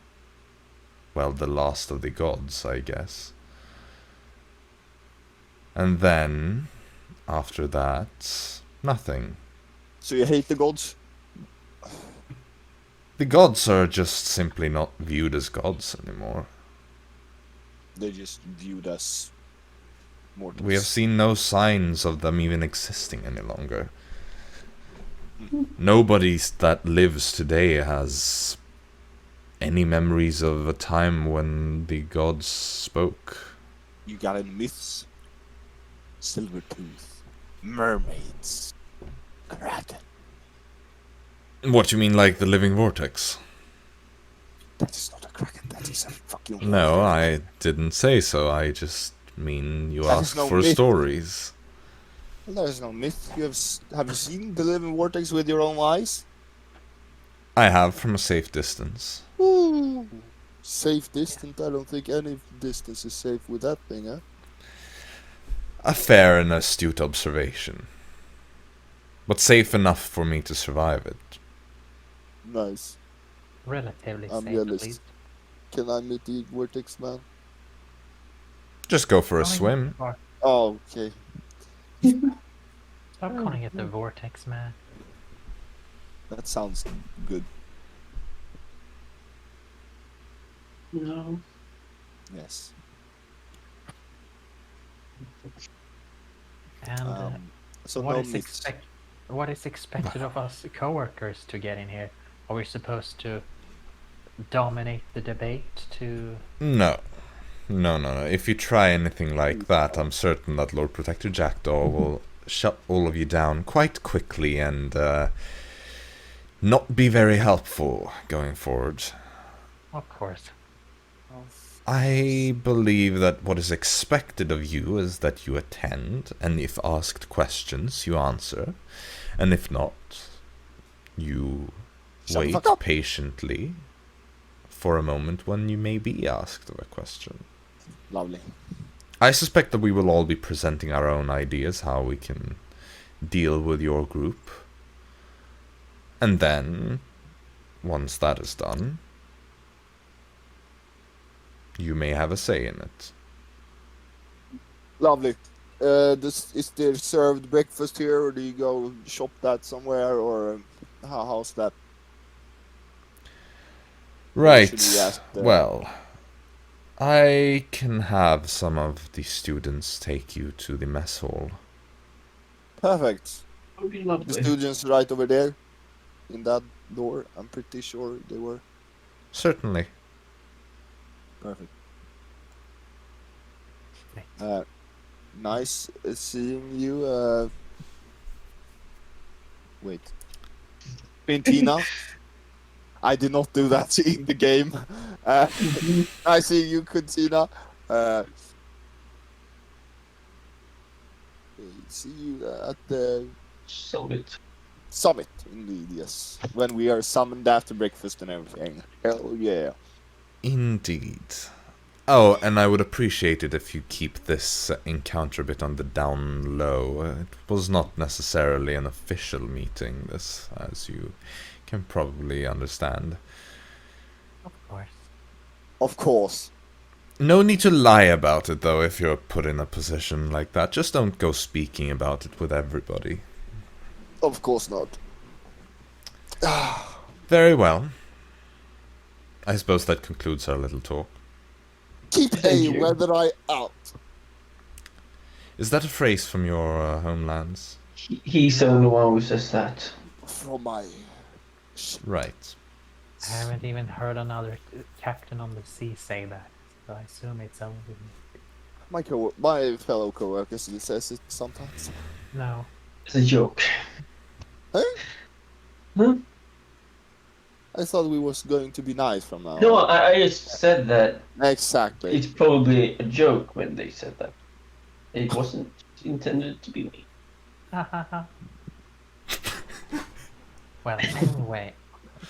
the last of the gods, I guess. And then, after that, nothing. So you hate the gods? The gods are just simply not viewed as gods anymore. They're just viewed as mortals. We have seen no signs of them even existing any longer. Nobody that lives today has any memories of a time when the gods spoke. You got any myths? Silvertooth, mermaids, kraken. What, you mean like the Living Vortex? That is not a kraken. That is a fucking. No, I didn't say so. I just mean you That is asked no for myth. stories. Well, there's no myth. Have you seen the Living Vortex with your own eyes? I have, from a safe distance. Ooh. Safe distance? I don't think any distance is safe with that thing, huh? A fair and astute observation. But safe enough for me to survive it. Nice. Relatively I'm safe, at jealous. least. Can I meet the Vortex man? Just go for a Calling swim. it the Oh, okay. Stop calling it the Vortex, man. That sounds good. No. Yes. And So what no is myths. what is expected of us coworkers to get in here? Are we supposed to dominate the debate? To No. No. If you try anything like that, I'm certain that Lord Protector Jackdaw will shut all of you down quite quickly and not be very helpful going forward. of course. I believe that what is expected of you is that you attend, and if asked questions, you answer, and if not, you Shut the wait fuck up. patiently for a moment when you may be asked of a question. Lovely. I suspect that we will all be presenting our own ideas how we can deal with your group. And then, once that is done, you may have a say in it. Lovely. Is there served breakfast here, or do you go shop that somewhere, or how's that? Right. Should we ask the- Well, I can have some of the students take you to the mess hall. Perfect. Would be The lovely. students right over there, in that door. I'm pretty sure they were. Certainly. Perfect. Nice seeing you. Wait. Quintina. I did not do that in the game. I see you, Quintina. See you at the Summit. summit, indeed, yes. When we are summoned after breakfast and everything. Hell yeah. Indeed. Oh, and I would appreciate it if you keep this encounter a bit on the down low. It was not necessarily an official meeting, this, as you can probably understand. Of course. Of course. No need to lie about it, though, if you're put in a position like that. Just don't go speaking about it with everybody. Of course not. Very well. I suppose that concludes our little talk. Keep Thank a you. weather eye out. Is that a phrase from your homelands? He's the only one who says that. From my... Right. I haven't even heard another captain on the sea say that, so I assume it's only me. My fellow co-worker says it sometimes. No. It's a joke. Huh? Huh? I thought we was going to be nice from now No, on. I just said that Exactly. it's probably a joke when they said that. It wasn't intended to be me. Well,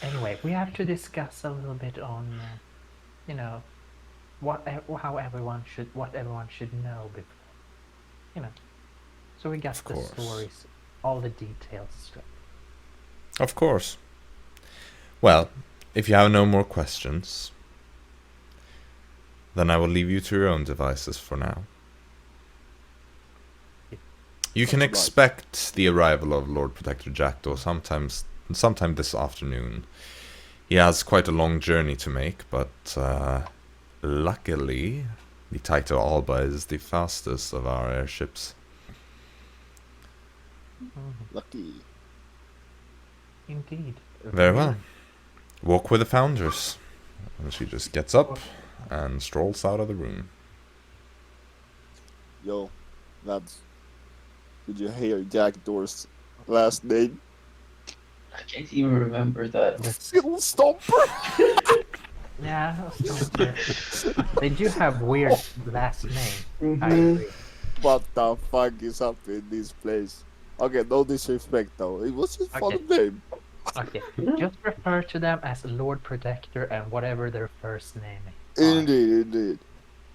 anyway, we have to discuss a little bit on, you know, what everyone should know before, you know. So we got Of the course. stories, all the details straight. Of course. Well, if you have no more questions, then I will leave you to your own devices for now. You can Right. expect the arrival of Lord Protector Jackdaw sometime this afternoon. He has quite a long journey to make, but luckily, the Taito Alba is the fastest of our airships. Lucky. Indeed. Very well. Walk with the founders. And she just gets up and strolls out of the room. Yo, lads. Did you hear Jackdaw's last name? I can't even remember that. Phil Stomper? Yeah, they do have weird last name. I Mhm. agree. What the fuck is up in this place? Okay, no disrespect though. It was just fun Okay. name. Okay, just refer to them as Lord Protector and whatever their first name is. Indeed, indeed.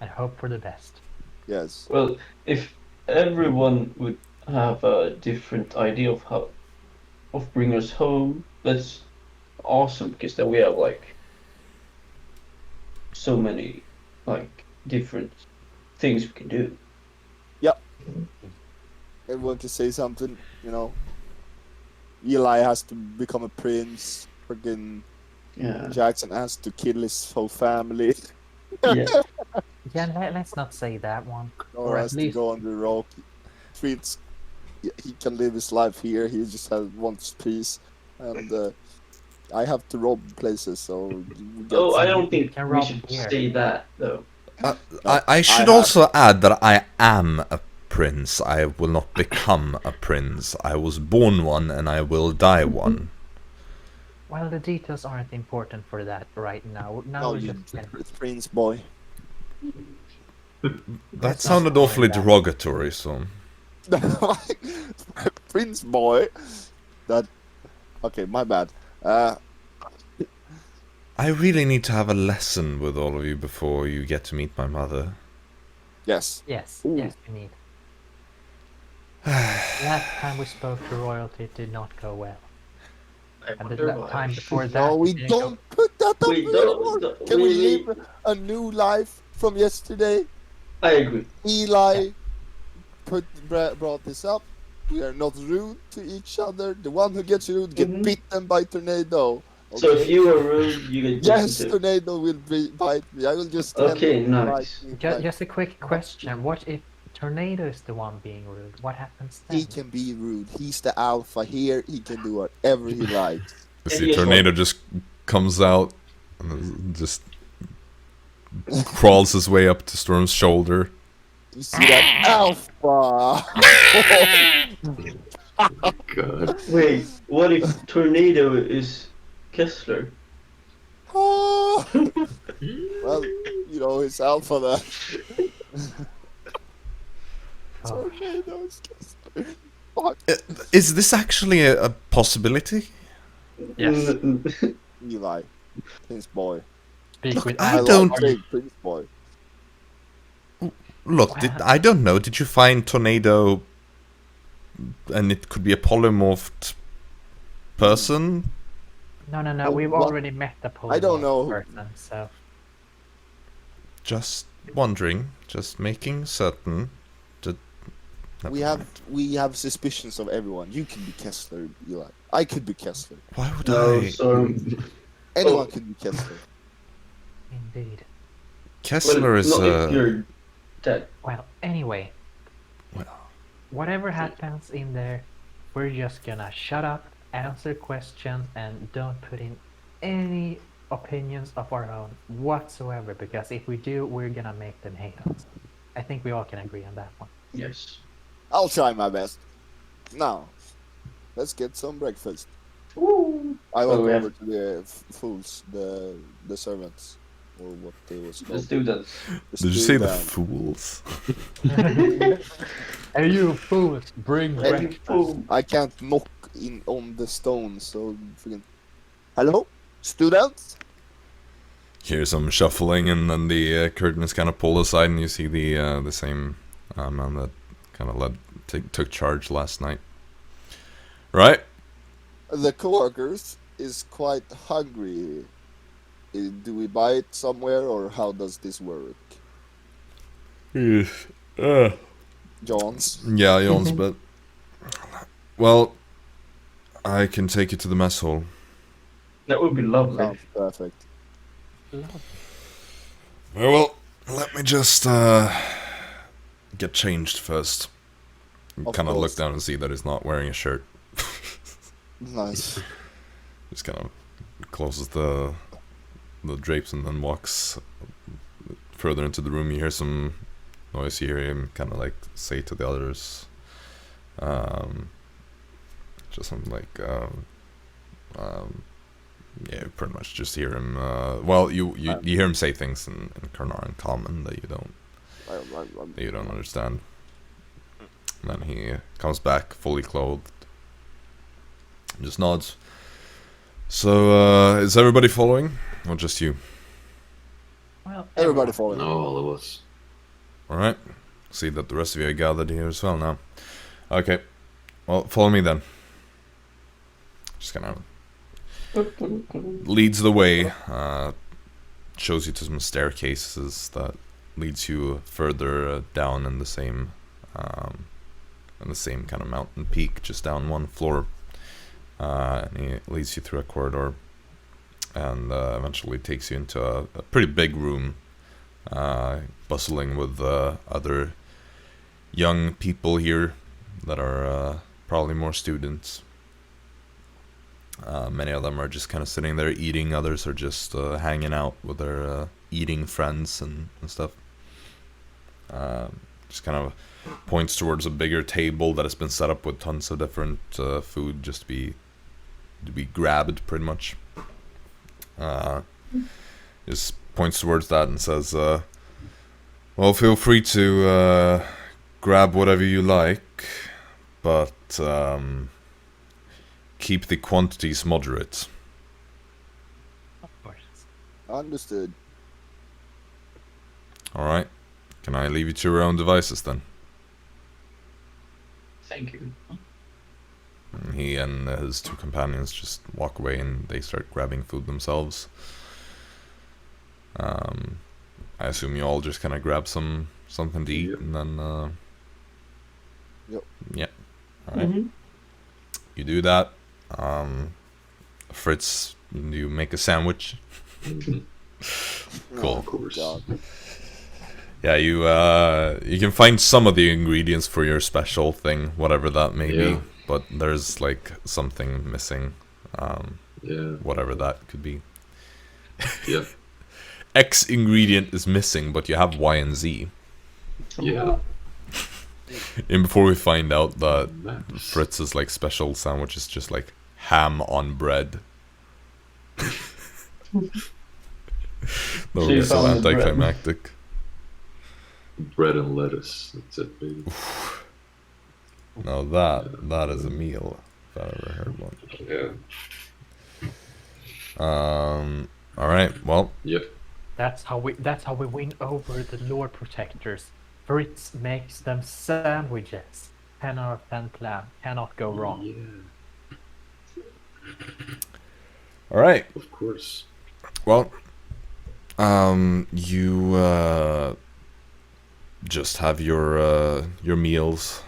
And hope for the best. Yes. Well, if everyone would have a different idea of bringing us home, that's awesome, because then we have like so many like different things we can do. Everyone to say something, you know. Eli has to become a prince. Freaking Yeah. Jackson has to kill his whole family. Yeah. Yeah, let's not say that one. Or Or at has to least- go on the rock. Fritz, he can live his life here. He just wants peace. And I have to rob places, so we get Oh, I some- don't think Can we rob should here. say that though. I should I have- also add that I am a prince. I will not become a prince. I was born one and I will die one. Well, the details aren't important for that right now. Now No, we're you just prince boy. That sounded awfully derogatory, so... Prince boy. That. Okay, my bad. I really need to have a lesson with all of you before you get to meet my mother. Yes. Yes, Ooh. yes, we need. Last time we spoke to royalty, it did not go well. I And the wonder why. time before that, No, we it didn't don't put that up We anymore. don't- Can we we- live a new life from yesterday? I agree. Eli brought this up. We are not rude to each other. The one who gets rude get Mhm. bitten by tornado. So if Okay? you are rude, you get Yes, bitten too. tornado will bite me. I will just tell Okay, him nice. Just a quick question. What if Tornado is the one being rude? What happens then? He can be rude. He's the alpha here. He can do whatever he likes. But And see, here's Tornado what- just comes out and just crawls his way up to Storm's shoulder. You see that alpha? God. Wait, what if Tornado is Kessler? Well, you know, it's alpha then. Oh, Tornadoes. Fuck. Is this actually a possibility? yes. Eli. Prince boy. Speak Look, with I love don't- big Prince boy. Look, I don't know. Did you find Tornado, and it could be a polymorphed person? No. We've What? already met the I don't know. person, so Just wondering, just making certain. Never We have suspicions of everyone. You can be Kessler, Eli. I could be Kessler. Why would No, I? so Anyone could be Kessler. indeed. Kessler is not if you're dead. Well, anyway, well, whatever happens in there, we're just gonna shut up, answer questions, and don't put in any opinions of our own whatsoever, because if we do, we're gonna make them hate us. I think we all can agree on that one. Yes. I'll try my best. Now, let's get some breakfast. Woo. I walk yeah. over to the fools, the servants, or what they was Let's called. do that. The did you say the student. fools? Hey, you fools, bring Hey, you breakfast. fool. I can't knock in on the stone, so freaking. Hello, students. Hear some shuffling, and then the curtain is kind of pulled aside, and you see the same man that kind of took charge last night. Right? The coworkers is quite hungry. Do we buy it somewhere, or how does this work? John's. Yeah, Jons, but well, I can take you to the mess hall. That would be lovely. Sounds perfect. Very well. Let me just get changed first. Of Kind of look course. down and see that he's not wearing a shirt. Nice. Just kind of closes the drapes and then walks further into the room. You hear some noise. You hear him kind of like say to the others, just something like, yeah, pretty much just hear him. Well, you hear him say things in Karnar common that you don't understand. And then he comes back fully clothed, just nods. So, is everybody following, or just you? Well, Everybody following. No, all of us. Alright. See that the rest of you are gathered here as well now. Okay. Well, follow me then. Just kind of leads the way, shows you to some staircases that leads you further down in the same kind of mountain peak, just down one floor. And he leads you through a corridor, and eventually takes you into a pretty big room, bustling with other young people here that are probably more students. Many of them are just kind of sitting there eating, others are just hanging out with their eating friends and stuff. Just kind of points towards a bigger table that has been set up with tons of different food just to be grabbed, pretty much. Just points towards that and says, well, feel free to grab whatever you like, but keep the quantities moderate. of course. Understood. Alright? Can I leave you to your own devices then? Thank you. And he and his two companions just walk away and they start grabbing food themselves. I assume you all just kind of grab something to eat, Yep. and then Yep. Yeah. Alright. You do that. Fritz, you make a sandwich. Mhm. Cool. Oh, Of course. God. Yeah, you can find some of the ingredients for your special thing, whatever that may Yeah. be, but there's like something missing, Yeah. whatever that could be. Yeah. X ingredient is missing, but you have Y and Z. Yeah. And before we find out that Maps. Fritz's like special sandwich is just like ham on bread. That would So you be so found the bread. anticlimactic. Bread and lettuce. That's it, baby. Now that is a meal if I ever heard one. Yeah. Alright, well, Yep. That's how we win over the Lord Protectors. Fritz makes them sandwiches. 10 out of 10 plan. Cannot go wrong. Yeah. alright. Of course. Well, you just have your meals.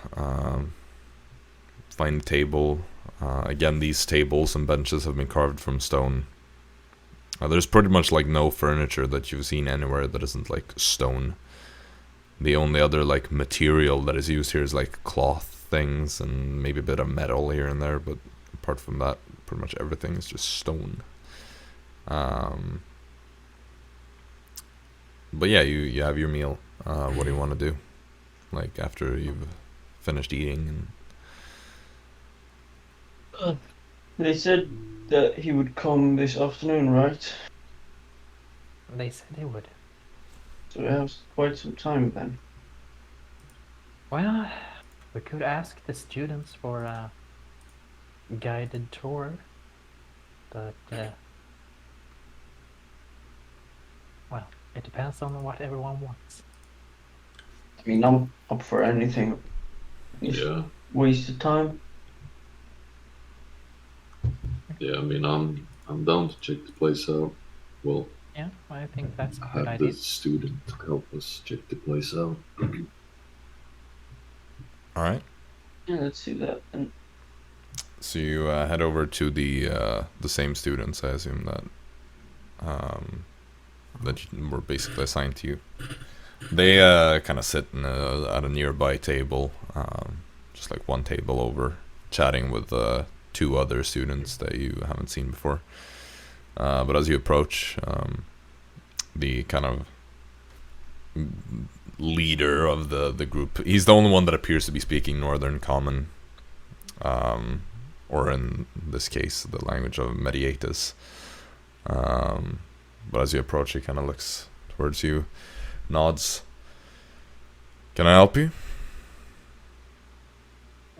Find a table. Again, these tables and benches have been carved from stone. There's pretty much like no furniture that you've seen anywhere that isn't like stone. The only other like material that is used here is like cloth things and maybe a bit of metal here and there, but apart from that, pretty much everything is just stone. But yeah, you have your meal. What do you want to do? Like after you've finished eating and They said that he would come this afternoon, right? They said they would. So we have quite some time then. Well, we could ask the students for a guided tour, but well, it depends on what everyone wants. I mean, I'm up for anything. It's Yeah. waste of time. Yeah. I mean, I'm down to check the place out. Well, Yeah, I think that's a I good have idea. the student help us check the place out. alright. Yeah, let's do that. And So you head over to the same students, I assume that you were basically assigned to you. They kind of sit at a nearby table, just like one table over, chatting with two other students that you haven't seen before. But as you approach, the kind of leader of the group, he's the only one that appears to be speaking Northern Common, or in this case, the language of Mediatus. But as you approach, he kind of looks towards you, nods. Can I help you?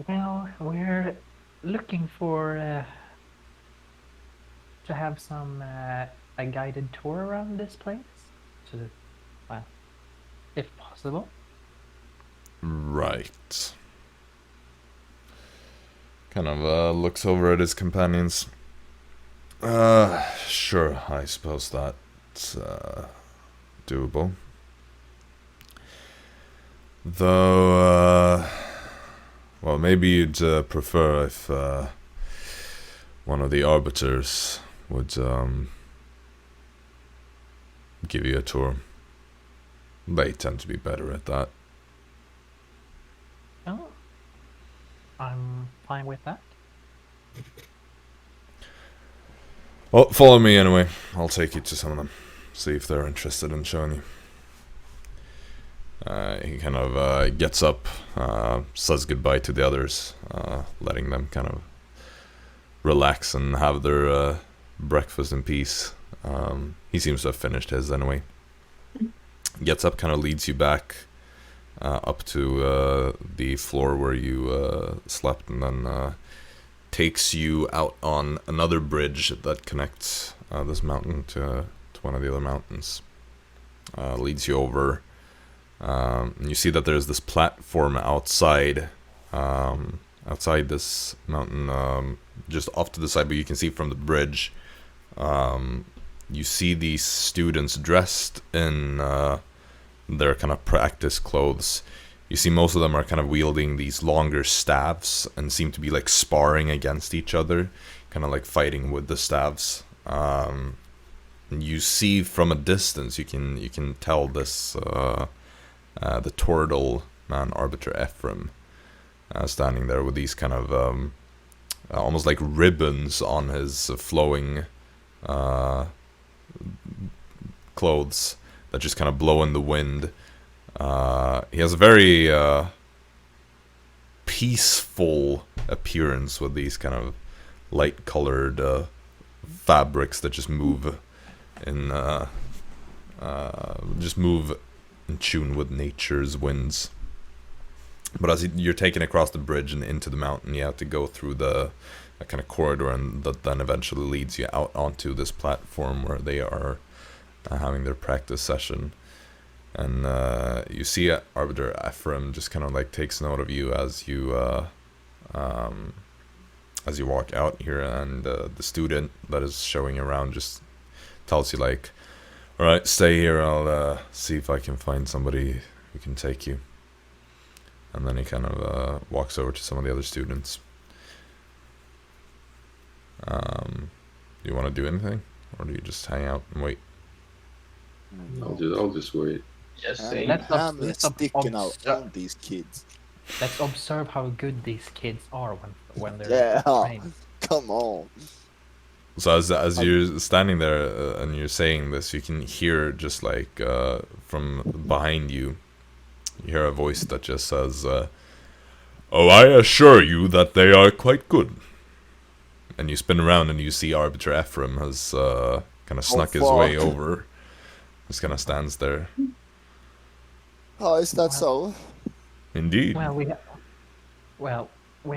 Well, we're looking for to have some a guided tour around this place. Well, if possible. Right. Kind of looks over at his companions. Sure, I suppose that's doable. Though, well, maybe you'd prefer if one of the arbiters would give you a tour. They tend to be better at that. Oh, I'm fine with that. Well, follow me anyway. I'll take you to some of them. See if they're interested in showing you. He kind of gets up, says goodbye to the others, letting them kind of relax and have their breakfast in peace. He seems to have finished his anyway. Gets up, kind of leads you back up to the floor where you slept, and then takes you out on another bridge that connects this mountain to one of the other mountains. Leads you over And you see that there's this platform outside this mountain, just off to the side, but you can see from the bridge. You see these students dressed in their kind of practice clothes. You see most of them are kind of wielding these longer staffs and seem to be like sparring against each other, kind of like fighting with the staffs. You see from a distance, you can tell this the turtle man, Arbiter Ephraim, standing there with these kind of almost like ribbons on his flowing clothes that just kind of blow in the wind. He has a very peaceful appearance with these kind of light-colored fabrics that just move in tune with nature's winds. But as you're taken across the bridge and into the mountain, you have to go through a kind of corridor, and that then eventually leads you out onto this platform where they are having their practice session. And you see Arbiter Ephraim just kind of like takes note of you as you walk out here, and the student that is showing you around just tells you like, "All right, stay here. I'll see if I can find somebody who can take you." And then he kind of walks over to some of the other students. Do you want to do anything, or do you just hang out and wait? I'll just wait. Yes, I'm same. hammer sticking out on these kids. Let's observe how good these kids are when they're Yeah, trained. come on. So as you're standing there and you're saying this, you can hear just like from behind you, you hear a voice that just says, "Oh, I assure you that they are quite good." And you spin around and you see Arbiter Ephraim has kind of snuck his way over. Just kind of stands there. How is that so? Indeed. Well, we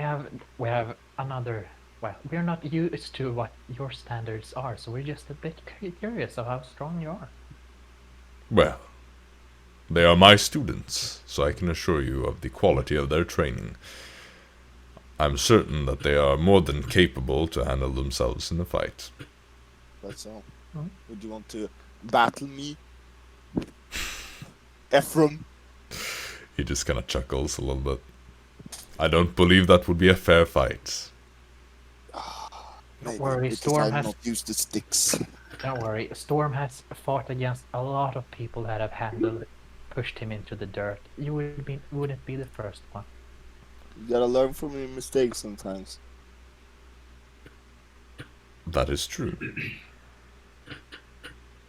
have another. Well, we're not used to what your standards are, so we're just a bit curious of how strong you are. Well, they are my students, so I can assure you of the quality of their training. I'm certain that they are more than capable to handle themselves in a fight. That's all. Hmm? Would you want to battle me? Ephraim? He just kind of chuckles a little bit. I don't believe that would be a fair fight. Maybe worry, because Storm I'm has- not used to sticks. Don't worry, Storm has fought against a lot of people that have pushed him into the dirt. You wouldn't be the first one. You gotta learn from your mistakes sometimes. That is true.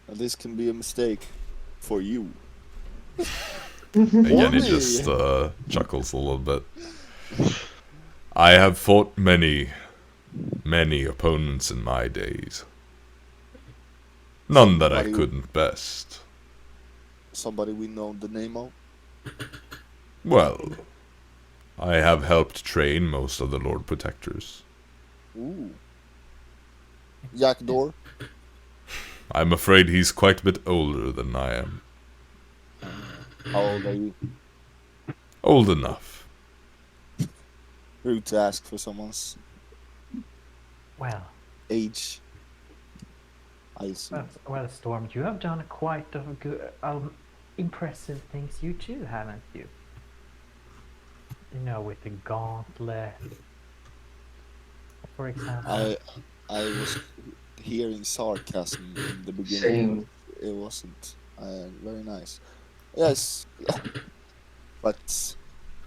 And this can be a mistake for you. Again, he Only. just chuckles a little bit. I have fought many opponents in my days. None that I Somebody- couldn't best. Somebody we know the name of? Well, I have helped train most of the Lord Protectors. Ooh. Jackdaw? I'm afraid he's quite a bit older than I am. How old are you? Old enough. Rude to ask for someone's Well, age. I assume. well, Storm, you have done quite a good, impressive things you too, haven't you? You know, with the gauntlet, for example. I was hearing sarcasm in the beginning. Same. But it wasn't very nice. Yes, but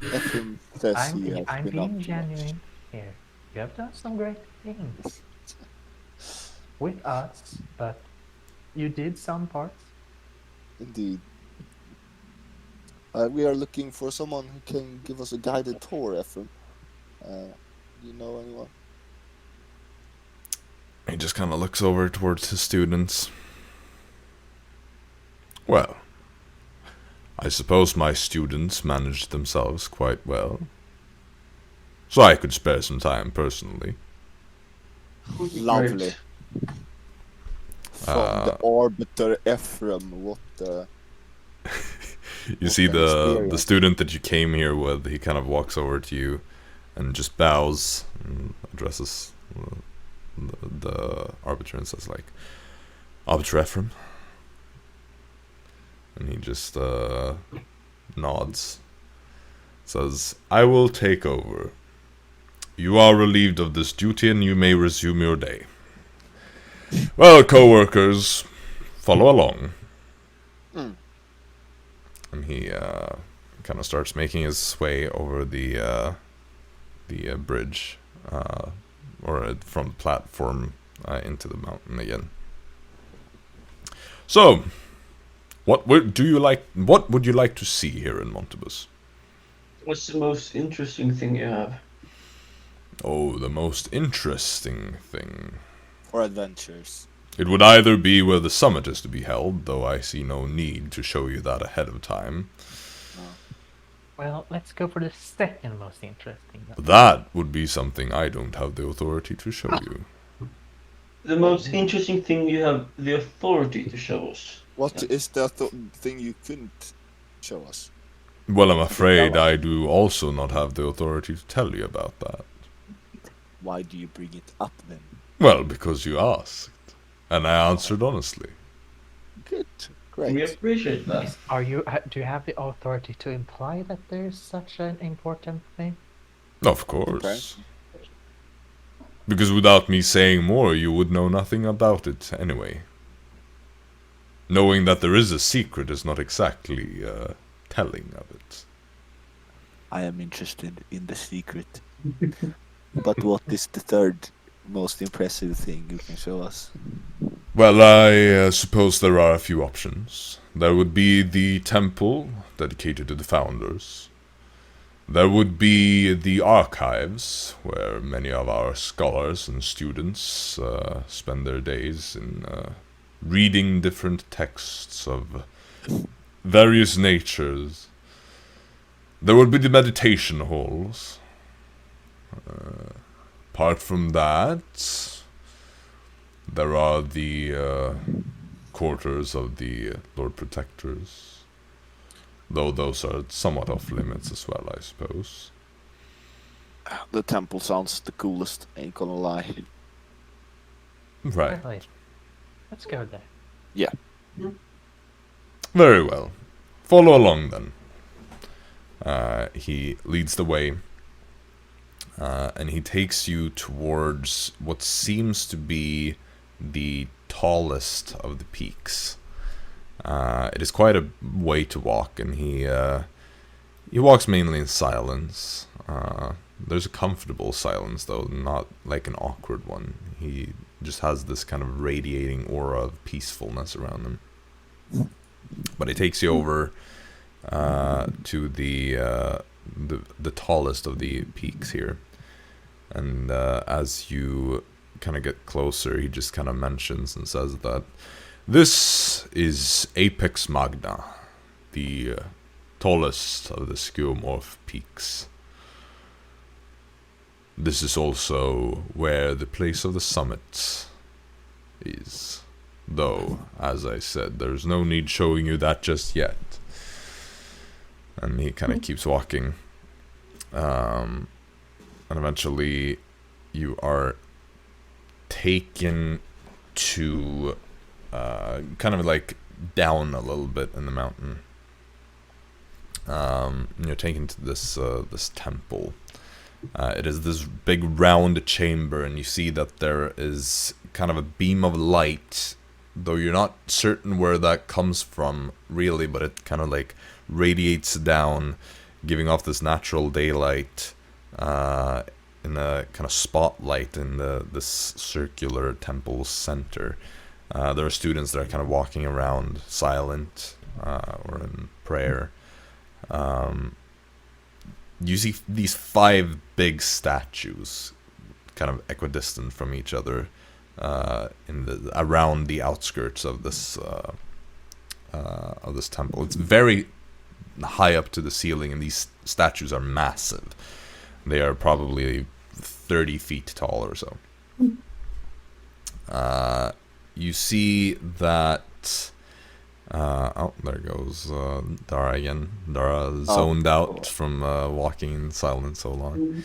Ephraim says he has I'm been up being to much. genuine here. You have done some great things with us, but you did some parts. Indeed. We are looking for someone who can give us a guided tour, Ephraim. Do you know anyone? He just kind of looks over towards his students. Well, I suppose my students managed themselves quite well. So I could spare some time personally. Lovely. From the Arbiter Ephraim, what the... You see an the experience. student that you came here with. He kind of walks over to you and just bows and addresses the arbiter and says like, "Arbiter Raethran." And he just nods. Says, "I will take over. You are relieved of this duty and you may resume your day. Well, co-workers, follow along." And he kind of starts making his way over the bridge, or from the platform into the mountain again. So, what would you like to see here in Montibus? What's the most interesting thing you have? Oh, the most interesting thing. Or adventures. It would either be where the summit is to be held, though I see no need to show you that ahead of time. Well, let's go for the second most interesting. That would be something I don't have the authority to show you. The most interesting thing you have the authority to show us. What is the thing you couldn't show us? Well, I'm afraid I do also not have the authority to tell you about that. Why do you bring it up then? Well, because you asked. And I answered honestly. Good. Great. We appreciate that. Do you have the authority to imply that there's such an important thing? Of course. Because without me saying more, you would know nothing about it anyway. Knowing that there is a secret is not exactly telling of it. I am interested in the secret. But what is the third most impressive thing you can show us? Well, I suppose there are a few options. There would be the temple, dedicated to the founders. There would be the archives, where many of our scholars and students spend their days in reading different texts of various natures. There would be the meditation halls. Apart from that, there are the quarters of the Lord Protectors. Though those are somewhat off limits as well, I suppose. The temple sounds the coolest, ain't gonna lie. Right. Really? Let's go there. Yeah. Very well. Follow along then. He leads the way. And he takes you towards what seems to be the tallest of the peaks. It is quite a way to walk, and he walks mainly in silence. There's a comfortable silence, though, not like an awkward one. He just has this kind of radiating aura of peacefulness around him. But it takes you over to the tallest of the peaks here. And as you kind of get closer, he just kind of mentions and says that this is Apex Magna, the tallest of the Skeuomorph peaks. This is also where the place of the summit is. Though, as I said, there's no need showing you that just yet. And he kind of keeps walking. And eventually you are taken to kind of like down a little bit in the mountain. You're taken to this temple. It is this big round chamber, and you see that there is kind of a beam of light, though you're not certain where that comes from really, but it kind of like radiates down, giving off this natural daylight in a kind of spotlight in this circular temple center. There are students that are kind of walking around silent or in prayer. You see these 5 big statues kind of equidistant from each other around the outskirts of this temple. It's very high up to the ceiling, and these statues are massive. They are probably 30 feet tall or so. You see that Oh, there goes Dara again. Dara zoned out from walking in silence so long.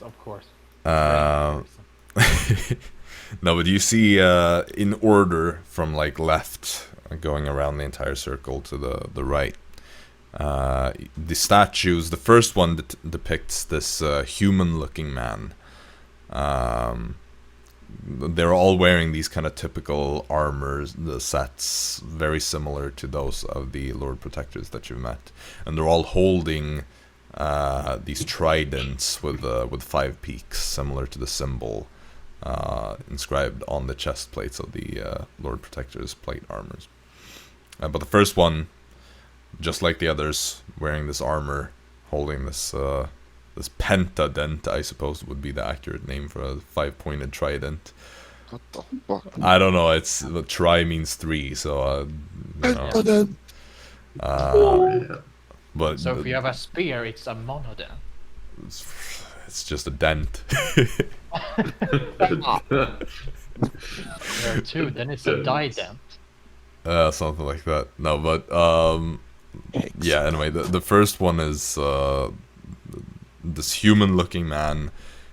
Of course. Uh, no, but you see in order from like left, going around the entire circle to the right. The statues, the first one depicts this human-looking man. They're all wearing these kind of typical armors, the sets, very similar to those of the Lord Protectors that you've met. And they're all holding these tridents with 5 peaks, similar to the symbol inscribed on the chest plates of the Lord Protectors' plate armors. But the first one, just like the others, wearing this armor, holding this this pentadent, I suppose would be the accurate name for a 5-pointed trident. What the fuck? I don't know. It's the tri means 3, so you know. Pentadent. Yeah. But So if you have a spear, it's a monodent. it's just a dent. There are 2, then it's a dident. Something like that. No, but yeah. Anyway, the first one is this human-looking man,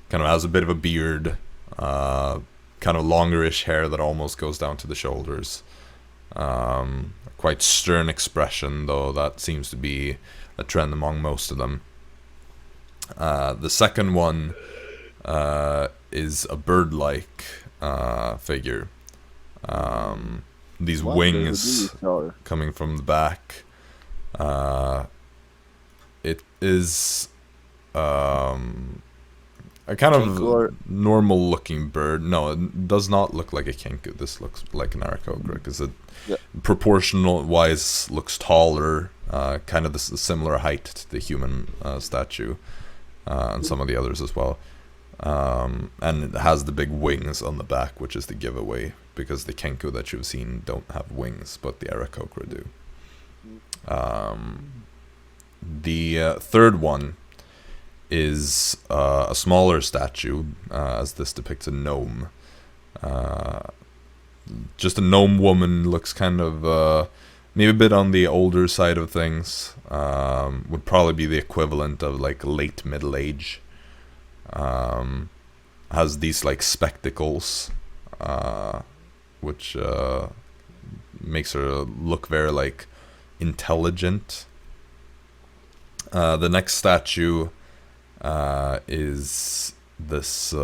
kind of has a bit of a beard, kind of longerish hair that almost goes down to the shoulders. Quite stern expression, though that seems to be a trend among most of them. The second one is a bird-like figure. These wings coming from the back. It is a kind of normal-looking bird. No, it does not look like a kenku. This looks like an aarakocra, because it, proportional-wise, looks taller, kind of the similar height to the human statue, and some of the others as well. And it has the big wings on the back, which is the giveaway, because the kenku that you've seen don't have wings, but the aarakocra do. The third one is a smaller statue, as this depicts a gnome. Just a gnome woman, looks kind of maybe a bit on the older side of things. Would probably be the equivalent of like late middle age. Has these like spectacles, which makes her look very like intelligent. The next statue is this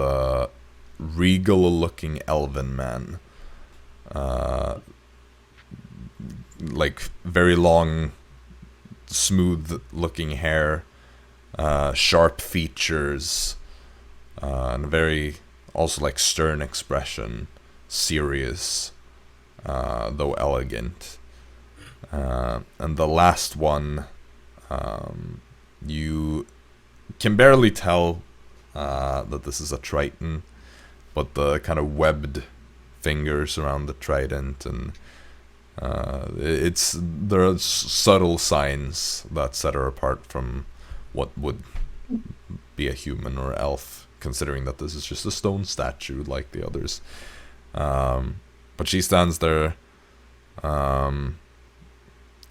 regal-looking elven man. Like very long, smooth-looking hair, sharp features, and a very also like stern expression, serious, though elegant. And the last one, you can barely tell that this is a triton, but the kind of webbed fingers around the trident, and there are subtle signs that set her apart from what would be a human or elf, considering that this is just a stone statue like the others. But she stands there,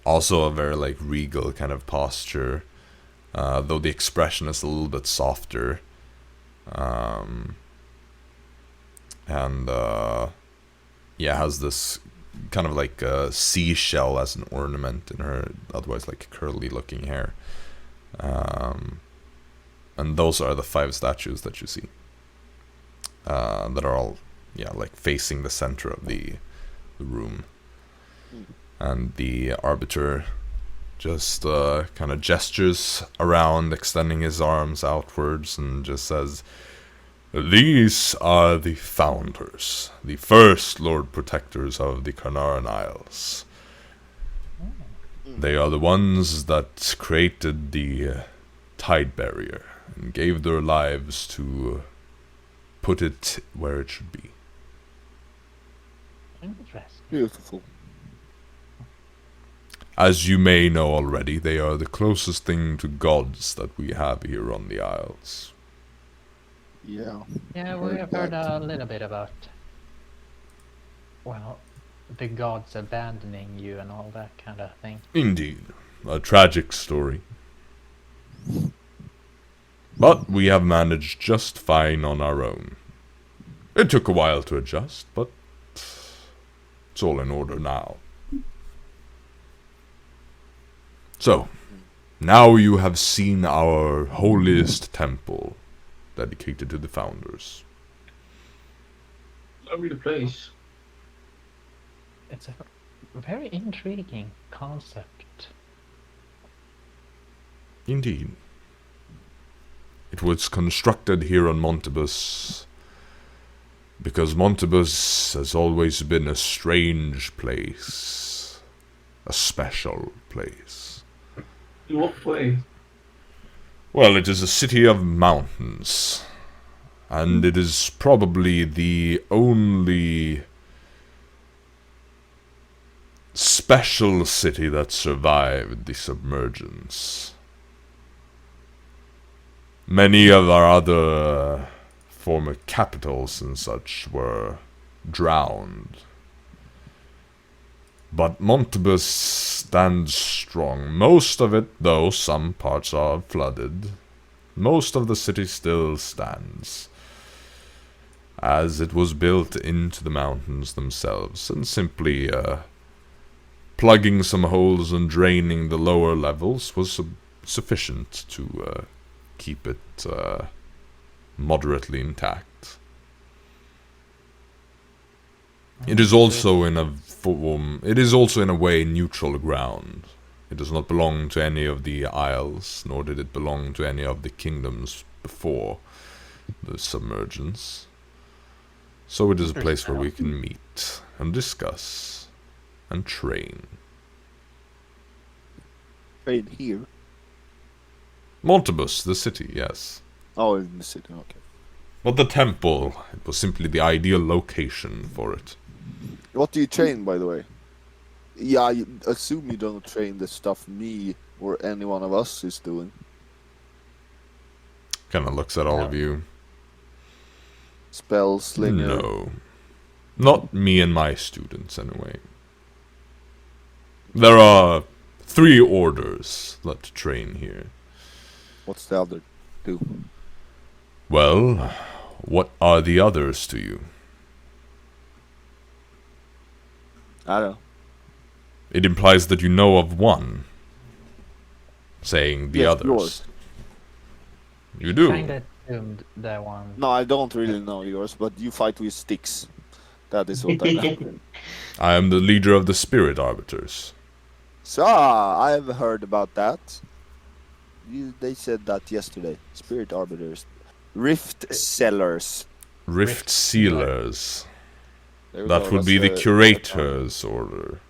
also a very like regal kind of posture, though the expression is a little bit softer, and has this kind of like a seashell as an ornament in her otherwise like curly looking hair. And those are the 5 statues that you see, that are all like facing the center of the room. And the arbiter just kind of gestures around, extending his arms outwards, and just says, "These are the founders, the first Lord Protectors of the Carnarvon Isles. They are the ones that created the tide barrier and gave their lives to put it where it should be." Interesting. Beautiful. As you may know already, they are the closest thing to gods that we have here on the Isles. Yeah. Yeah, we have heard a little bit about, well, the gods abandoning you and all that kind of thing. Indeed, a tragic story. But we have managed just fine on our own. It took a while to adjust, but it's all in order now. So, now you have seen our holiest temple, dedicated to the founders. Lovely place. It's a very intriguing concept. Indeed. It was constructed here on Montibus because Montibus has always been a strange place, a special place. In what way? Well, it is a city of mountains, and it is probably the only special city that survived the submergence. Many of our other former capitals and such were drowned. But Montibus stands strong. Most of it, though some parts are flooded, most of the city still stands, as it was built into the mountains themselves, and simply plugging some holes and draining the lower levels was sufficient to keep it moderately intact. It is also in a form. It is also in a way neutral ground. It does not belong to any of the isles, nor did it belong to any of the kingdoms before the submergence. So it is a place where we can meet and discuss and train. Train here. Montibus, the city, yes. Oh, in the city, okay. But the temple, it was simply the ideal location for it. What do you train, by the way? Yeah, I assume you don't train the stuff me or any one of us is doing. Kinda looks at all No. of you. Spell, slinger. No. Not me and my students, anyway. There are 3 orders that train here. What's the other two? Well, what are the others to you? I don't know. It implies that you know of one, saying the Yes, others. yours. You do. Kinda assumed that one. No, I don't really know yours, but you fight with sticks. That is what I know. I am the leader of the Spirit Arbiters. So, I have heard about that. They said that yesterday. Spirit Arbiters. Rift Sellers. Rift Sealers. There we That go, would be the that's, Curator's order.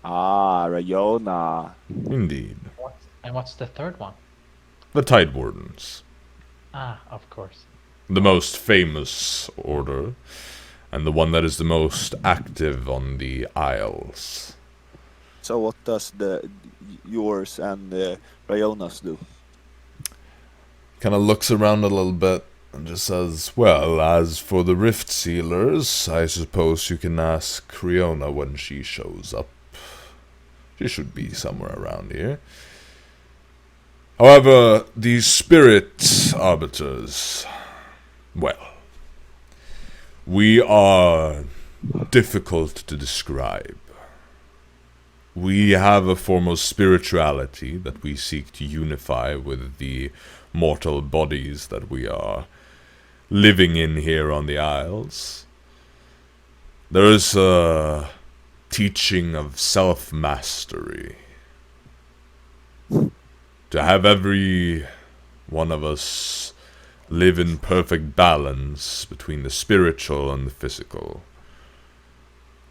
Ah, Rayona. Indeed. What's the third one? The Tide Wardens. Ah, of course. The most famous order, and the one that is the most active on the Isles. So what does yours and Rayona's do? Kinda looks around a little bit and just says, well, as for the Rift Sealers, I suppose you can ask Riona when she shows up. She should be somewhere around here. However, the Spirit Arbiters, well, we are difficult to describe. We have a form of spirituality that we seek to unify with the mortal bodies that we are living in here on the Isles. There is a teaching of self-mastery. To have every one of us live in perfect balance between the spiritual and the physical.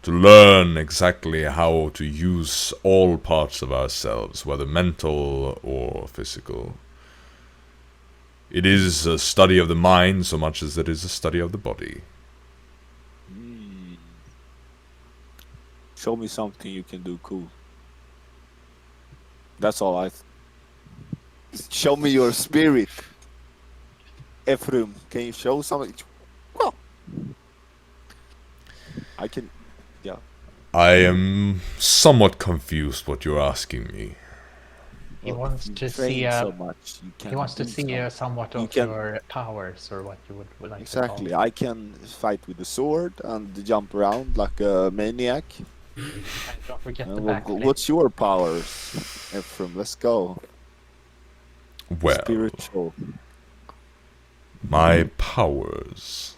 To learn exactly how to use all parts of ourselves, whether mental or physical. It is a study of the mind so much as it is a study of the body. Show me something you can do cool. That's all show me your spirit. Ephraim, can you show something? Well, I can, yeah. I am somewhat confused what you're asking me. He Well, wants if you to train see. so much, you He can wants to do see something. somewhat You of can- your powers, or what you would like Exactly. to call. I can fight with the sword and jump around like a maniac. And don't forget the And backflip. what's your powers, Ephraim? Let's go. Well, Spiritual. my powers.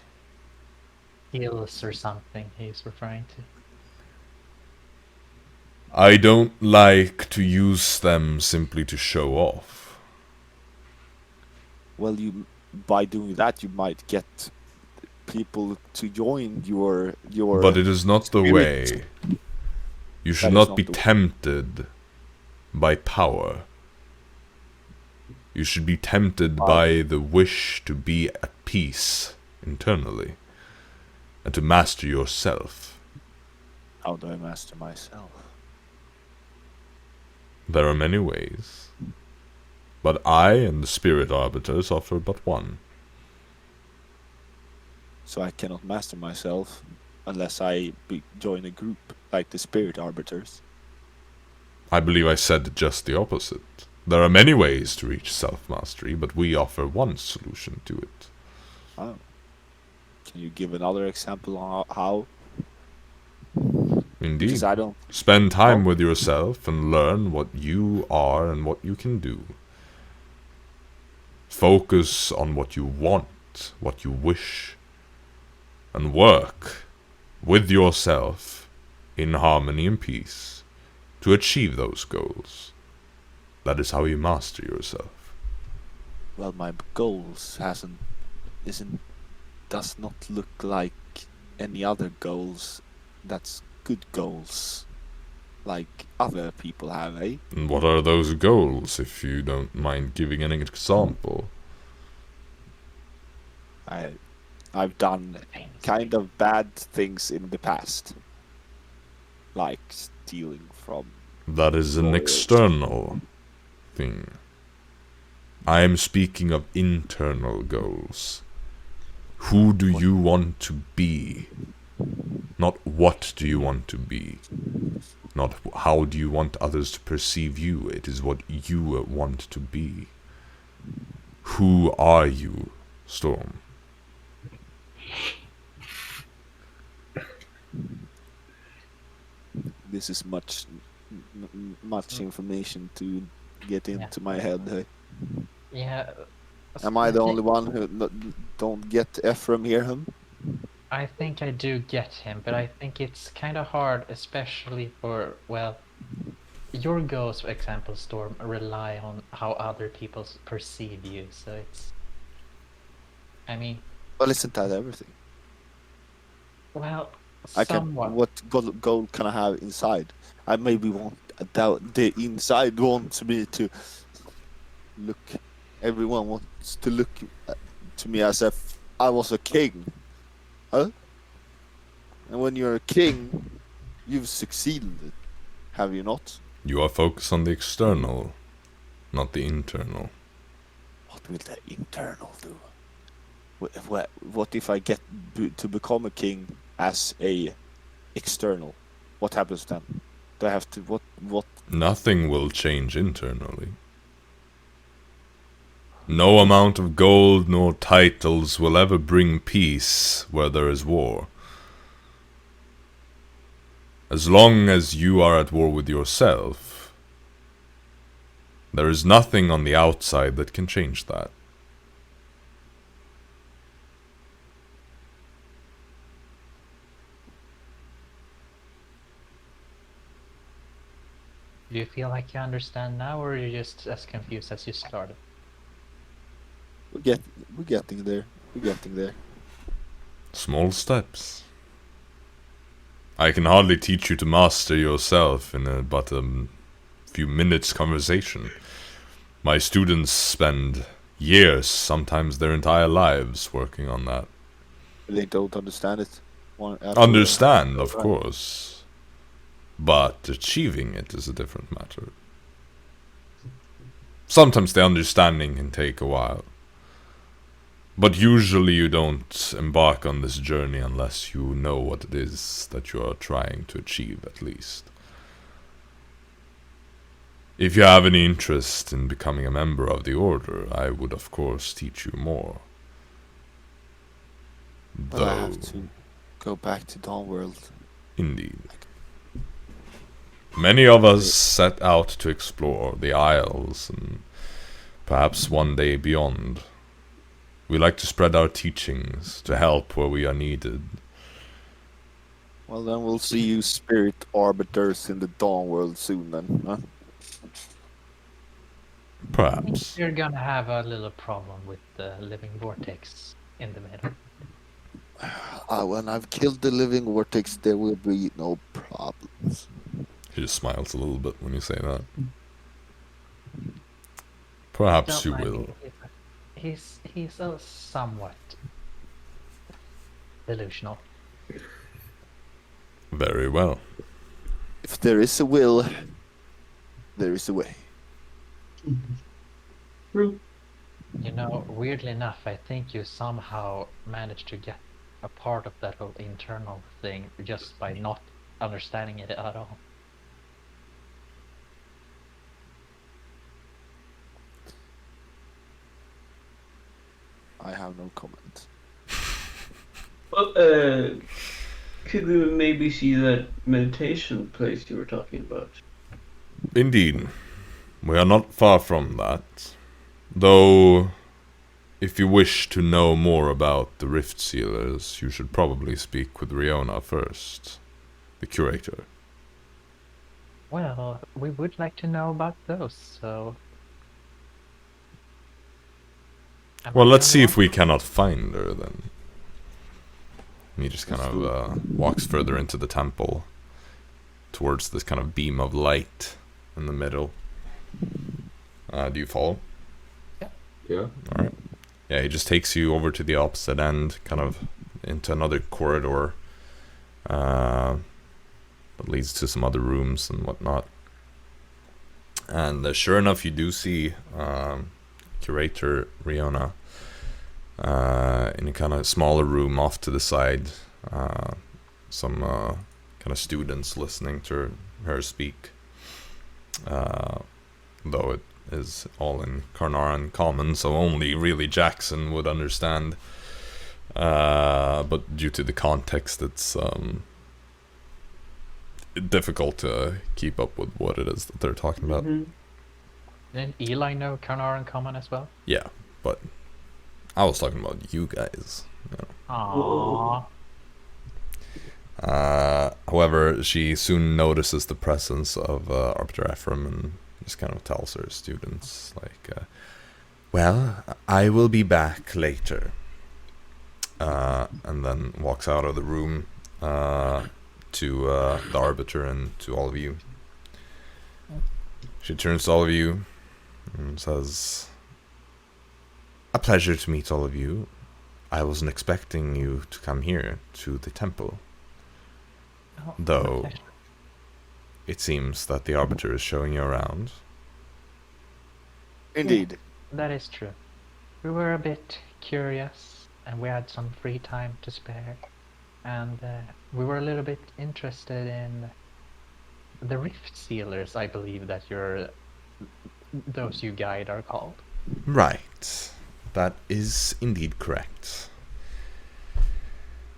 Heals or something he's referring to. I don't like to use them simply to show off. Well, you by doing that, you might get people to join your. But it is not the spirit. way. You should That is not not be the way. tempted by power. You should be tempted by the wish to be at peace internally and to master yourself. How do I master myself? There are many ways, but I and the spirit arbiters offer but one. So I cannot master myself unless I join a group like the spirit arbiters. I believe I said just the opposite. There are many ways to reach self-mastery, but we offer one solution to it. Oh. Can you give another example on how? Indeed. Because I don't. Spend time with yourself and learn what you are and what you can do. Focus on what you want, what you wish, and work with yourself in harmony and peace to achieve those goals. That is how you master yourself. Well, my goals does not look like any other goals. That's good goals, like other people have, eh? And what are those goals, if you don't mind giving an example? I've done kind of bad things in the past, like stealing from. That is an Warriors. external thing. I am speaking of internal goals. Who do you want to be? Not what do you want to be. Not how do you want others to perceive you. It is what you want to be. Who are you, Storm? This is much information to get into my head. Eh? Yeah. Am I the only one who don't get Ephraim here? I think I do get him, but I think it's kind of hard, especially for, well, your goals, for example, Storm, rely on how other people perceive you, so it's... I mean... Well, isn't that everything? Well, I somewhat. can. What goal can I have inside? I maybe want the inside wants me to look. Everyone wants to look to me as if I was a king, huh? And when you're a king, you've succeeded, have you not? You are focused on the external, not the internal. What will the internal do? What if I get to become a king as a external? What happens then? Do I have to what? Nothing will change internally. No amount of gold nor titles will ever bring peace where there is war. As long as you are at war with yourself, there is nothing on the outside that can change that. Do you feel like you understand now, or are you just as confused as you started? We're getting there. We're getting there. Small steps. I can hardly teach you to master yourself in but a few minutes conversation. My students spend years, sometimes their entire lives, working on that. They don't understand it. Understand, of course. But achieving it is a different matter. Sometimes the understanding can take a while. But usually you don't embark on this journey unless you know what it is that you are trying to achieve, at least. If you have any interest in becoming a member of the Order, I would of course teach you more. But I have to go back to Dawnworld. Indeed. Many of us set out to explore the Isles and perhaps one day beyond. We like to spread our teachings to help where we are needed. Well, then we'll see you spirit arbiters in the Dawnworld soon then, huh? Perhaps. You're gonna have a little problem with the Living Vortex in the middle. When I've killed the Living Vortex, there will be no problems. He just smiles a little bit when you say that. Perhaps you Don't mind will. me. He's a somewhat delusional. Very well. If there is a will, there is a way. True. You know, weirdly enough, I think you somehow managed to get a part of that whole internal thing just by not understanding it at all. I have no comment. Well, could we maybe see that meditation place you were talking about? Indeed. We are not far from that. Though, if you wish to know more about the Rift Sealers, you should probably speak with Riona first, the curator. Well, we would like to know about those, so... Well, let's see if we cannot find her then. And he just kind of walks further into the temple, towards this kind of beam of light in the middle. Do you follow? Yeah. Alright. Yeah, he just takes you over to the opposite end, kind of into another corridor that leads to some other rooms and whatnot. And sure enough, you do see Curator Riona in a kind of smaller room off to the side. Some kind of students listening to her speak. Though it is all in Carnarvon Common, so only really Jaxson would understand. But due to the context, it's difficult to keep up with what it is that they're talking about. Mm-hmm. Didn't Eli know Carnarvon Common as well? Yeah, but I was talking about you guys. You know. Aww. However, she soon notices the presence of Arbiter Ephraim and just kind of tells her students, like, well, I will be back later. And then walks out of the room to the Arbiter and to all of you. She turns to all of you and says, a pleasure to meet all of you. I wasn't expecting you to come here to the temple. Oh, Though, my pleasure. it seems that the Arbiter is showing you around. Indeed. That is true. We were a bit curious, and we had some free time to spare. And we were a little bit interested in the Rift Sealers, I believe that those you guide are called. Right. That is indeed correct.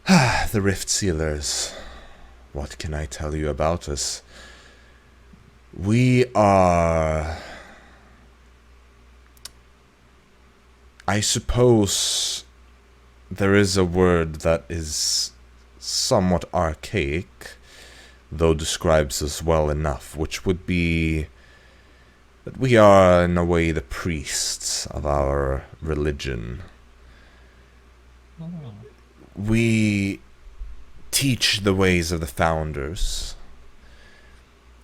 The Rift Sealers. What can I tell you about us? We are... I suppose there is a word that is somewhat archaic, though describes us well enough, which would be that we are, in a way, the priests of our religion. We teach the ways of the founders,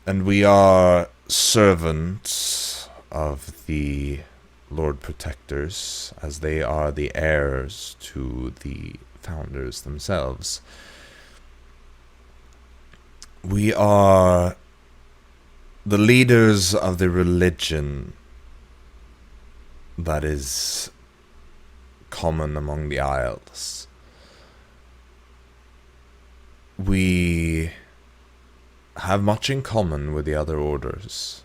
and we are servants of the Lord Protectors, as they are the heirs to the founders themselves. We are the leaders of the religion that is common among the Isles. We have much in common with the other orders,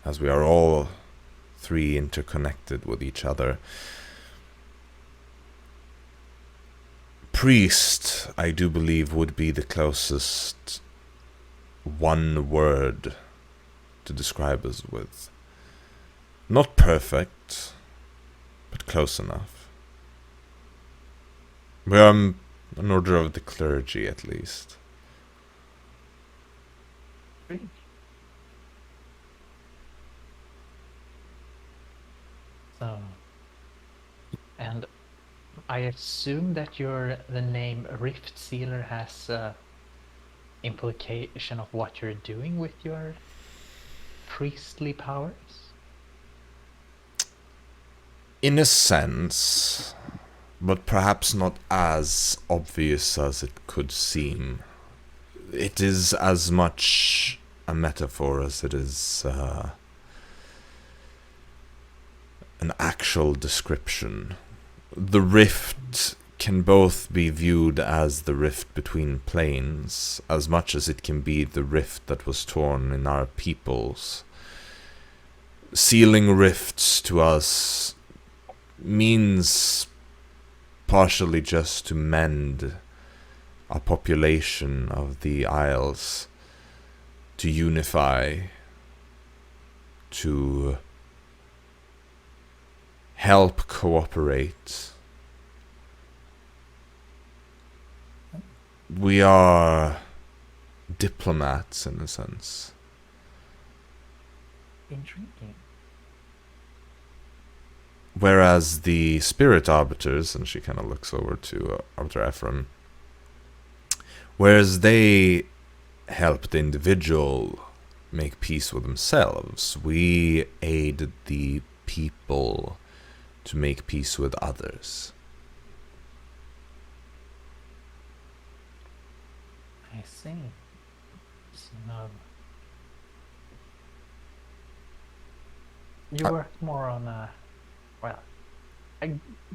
as we are all three interconnected with each other. Priest, I do believe, would be the closest one word to describe us with. Not perfect, but close enough. We are an order of the clergy, at least. So, and I assume that the name Rift Sealer has implication of what you're doing with your priestly powers? In a sense, but perhaps not as obvious as it could seem. It is as much a metaphor as it is an actual description. The rift can both be viewed as the rift between planes, as much as it can be the rift that was torn in our peoples. Sealing rifts to us means partially just to mend a population of the Isles, to unify, to help cooperate. We are diplomats in a sense. Intriguing. Whereas the spirit arbiters, and she kind of looks over to Arbiter Raethran, whereas they help the individual make peace with themselves, we aid the people to make peace with others. I see. So, you work more on a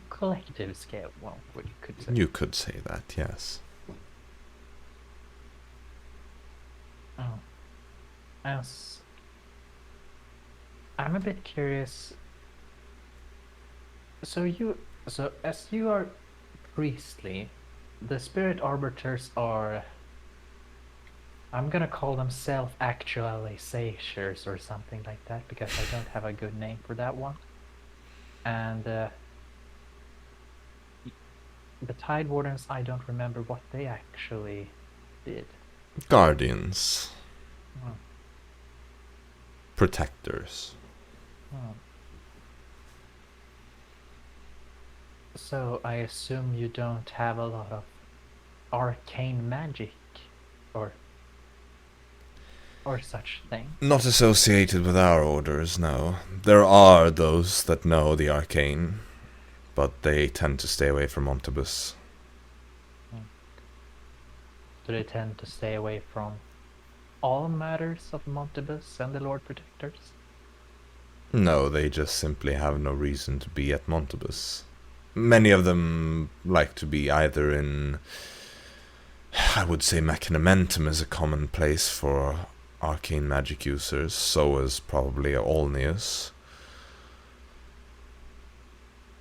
collective scale, well, what you could say. You could say that, yes. Oh. I'm a bit curious. So as you are priestly, the spirit arbiters are, I'm gonna call them self-actualizers or something like that, because I don't have a good name for that one. And the Tide Wardens, I don't remember what they actually did. Guardians. Oh. Protectors. Oh. So I assume you don't have a lot of arcane magic or such thing. Not associated with our orders, no. There are those that know the arcane, but they tend to stay away from Montibus. Do they tend to stay away from all matters of Montibus and the Lord Protectors? No, they just simply have no reason to be at Montibus. Many of them like to be either in, I would say Machinamentum is a common place for arcane magic users, so is probably Olneus.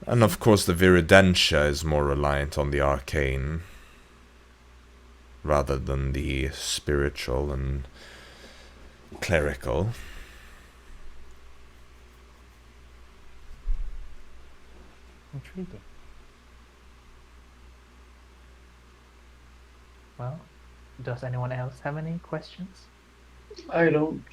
And of course the Viridentia is more reliant on the arcane rather than the spiritual and clerical. Intriguing. Well, does anyone else have any questions? I don't.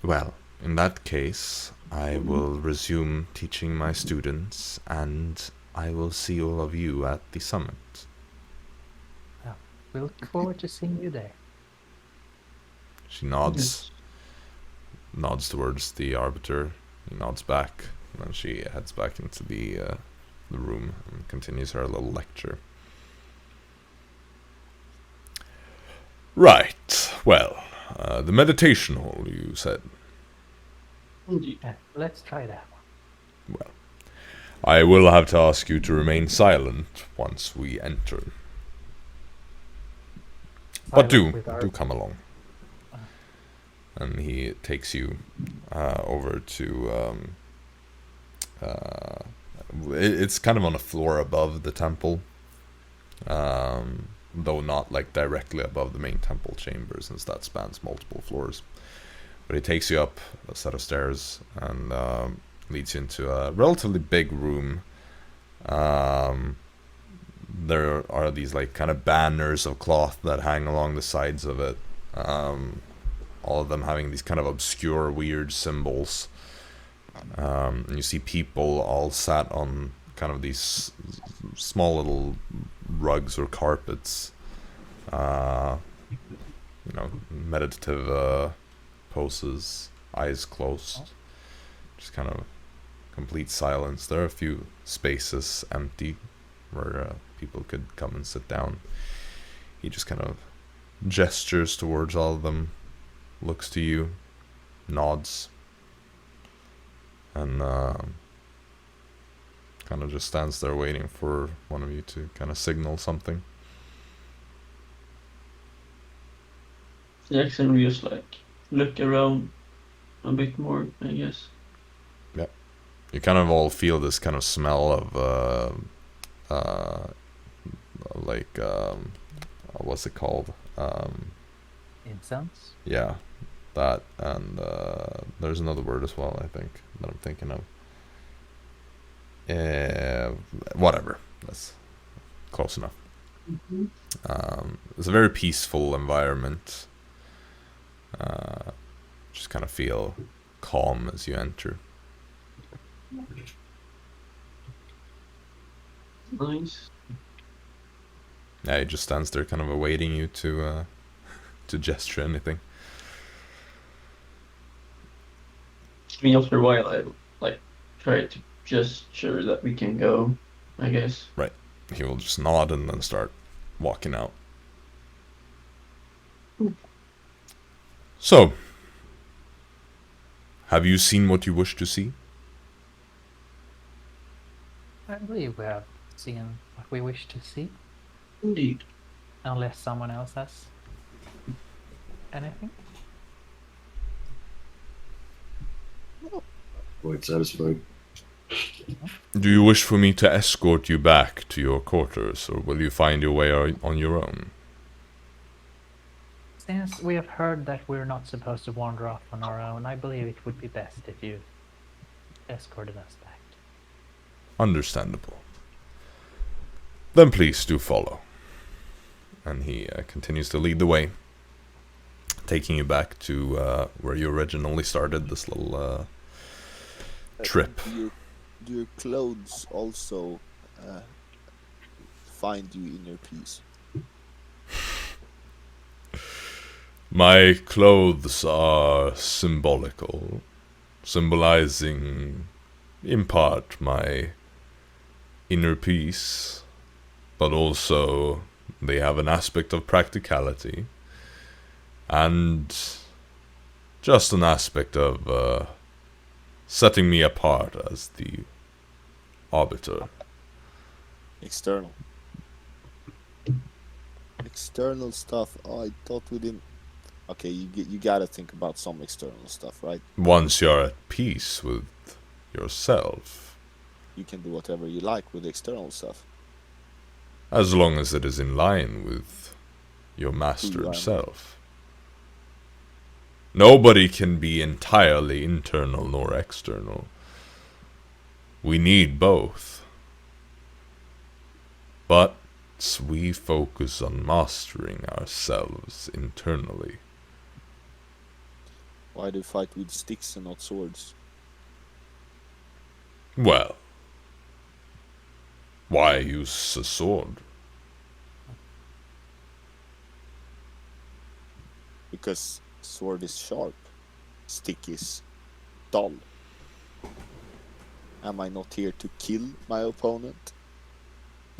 Well, in that case, I will resume teaching my students, and I will see all of you at the summit. Well, we look forward to seeing you there. She nods towards the Arbiter. He nods back, and then she heads back into the room and continues her little lecture. Right, well, the meditation hall, you said. Indeed. Let's try that one. Well, I will have to ask you to remain silent once we enter. But do come along. And he takes you over to... it's kind of on a floor above the temple. Though not like directly above the main temple chamber, since that spans multiple floors. But he takes you up a set of stairs and leads you into a relatively big room. There are these like kind of banners of cloth that hang along the sides of it. All of them having these kind of obscure, weird symbols. And you see people all sat on kind of these small little rugs or carpets. Meditative poses, eyes closed. Just kind of complete silence. There are a few spaces empty where people could come and sit down. He just kind of gestures towards all of them, looks to you, nods, and kind of just stands there waiting for one of you to kind of signal something. Jackson will just like look around a bit more, I guess. Yeah. You kind of all feel this kind of smell of what's it called? Incense? Yeah, that, and there's another word as well, I think, that I'm thinking of. Whatever, that's close enough. Mm-hmm. It's a very peaceful environment. Just kind of feel calm as you enter. Nice. Yeah, he just stands there kind of awaiting you to gesture anything. I mean, after a while, I like try to gesture that we can go, I guess. Right. He will just nod and then start walking out. So, have you seen what you wish to see? I believe we have seen what we wish to see, Indeed. unless someone else has anything. Quite satisfied. Do you wish for me to escort you back to your quarters, or will you find your way on your own? Since we have heard that we're not supposed to wander off on our own, I believe it would be best if you escorted us back. Understandable. Then please do follow. And he continues to lead the way, taking you back to where you originally started this little trip. Do your clothes also find you inner peace? My clothes are symbolical, symbolizing, in part, my inner peace, but also they have an aspect of practicality, and just an aspect of setting me apart as the arbiter. External stuff. Oh, I thought we didn't. Okay, you gotta think about some external stuff, right? Once you're at peace with yourself, You can do whatever you like with external stuff. as long as it is in line with your master Who you are. self. Nobody can be entirely internal nor external. We need both. But we focus on mastering ourselves internally. Why do you fight with sticks and not swords? Well, why use a sword? Because sword is sharp, stick is dull. Am I not here to kill my opponent?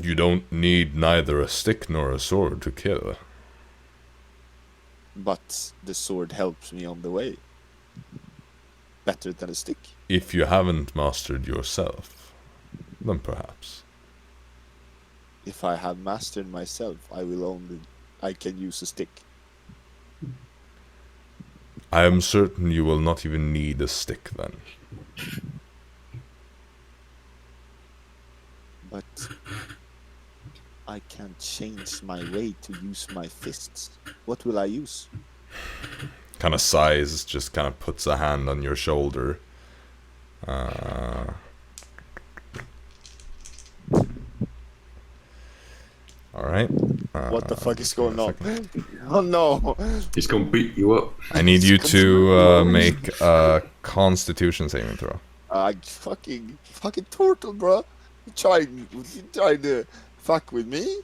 You don't need neither a stick nor a sword to kill. But the sword helps me on the way. better than a stick. If you haven't mastered yourself, then perhaps. If I have mastered myself, I can use a stick. I am certain you will not even need a stick then. But I can't change my way to use my fists. What will I use? Kind of sighs, just kind of puts a hand on your shoulder. Alright. What the fuck is going on? Oh no! He's gonna beat you up. I need you to make a Constitution saving throw. Fucking turtle, bro. You trying to fuck with me?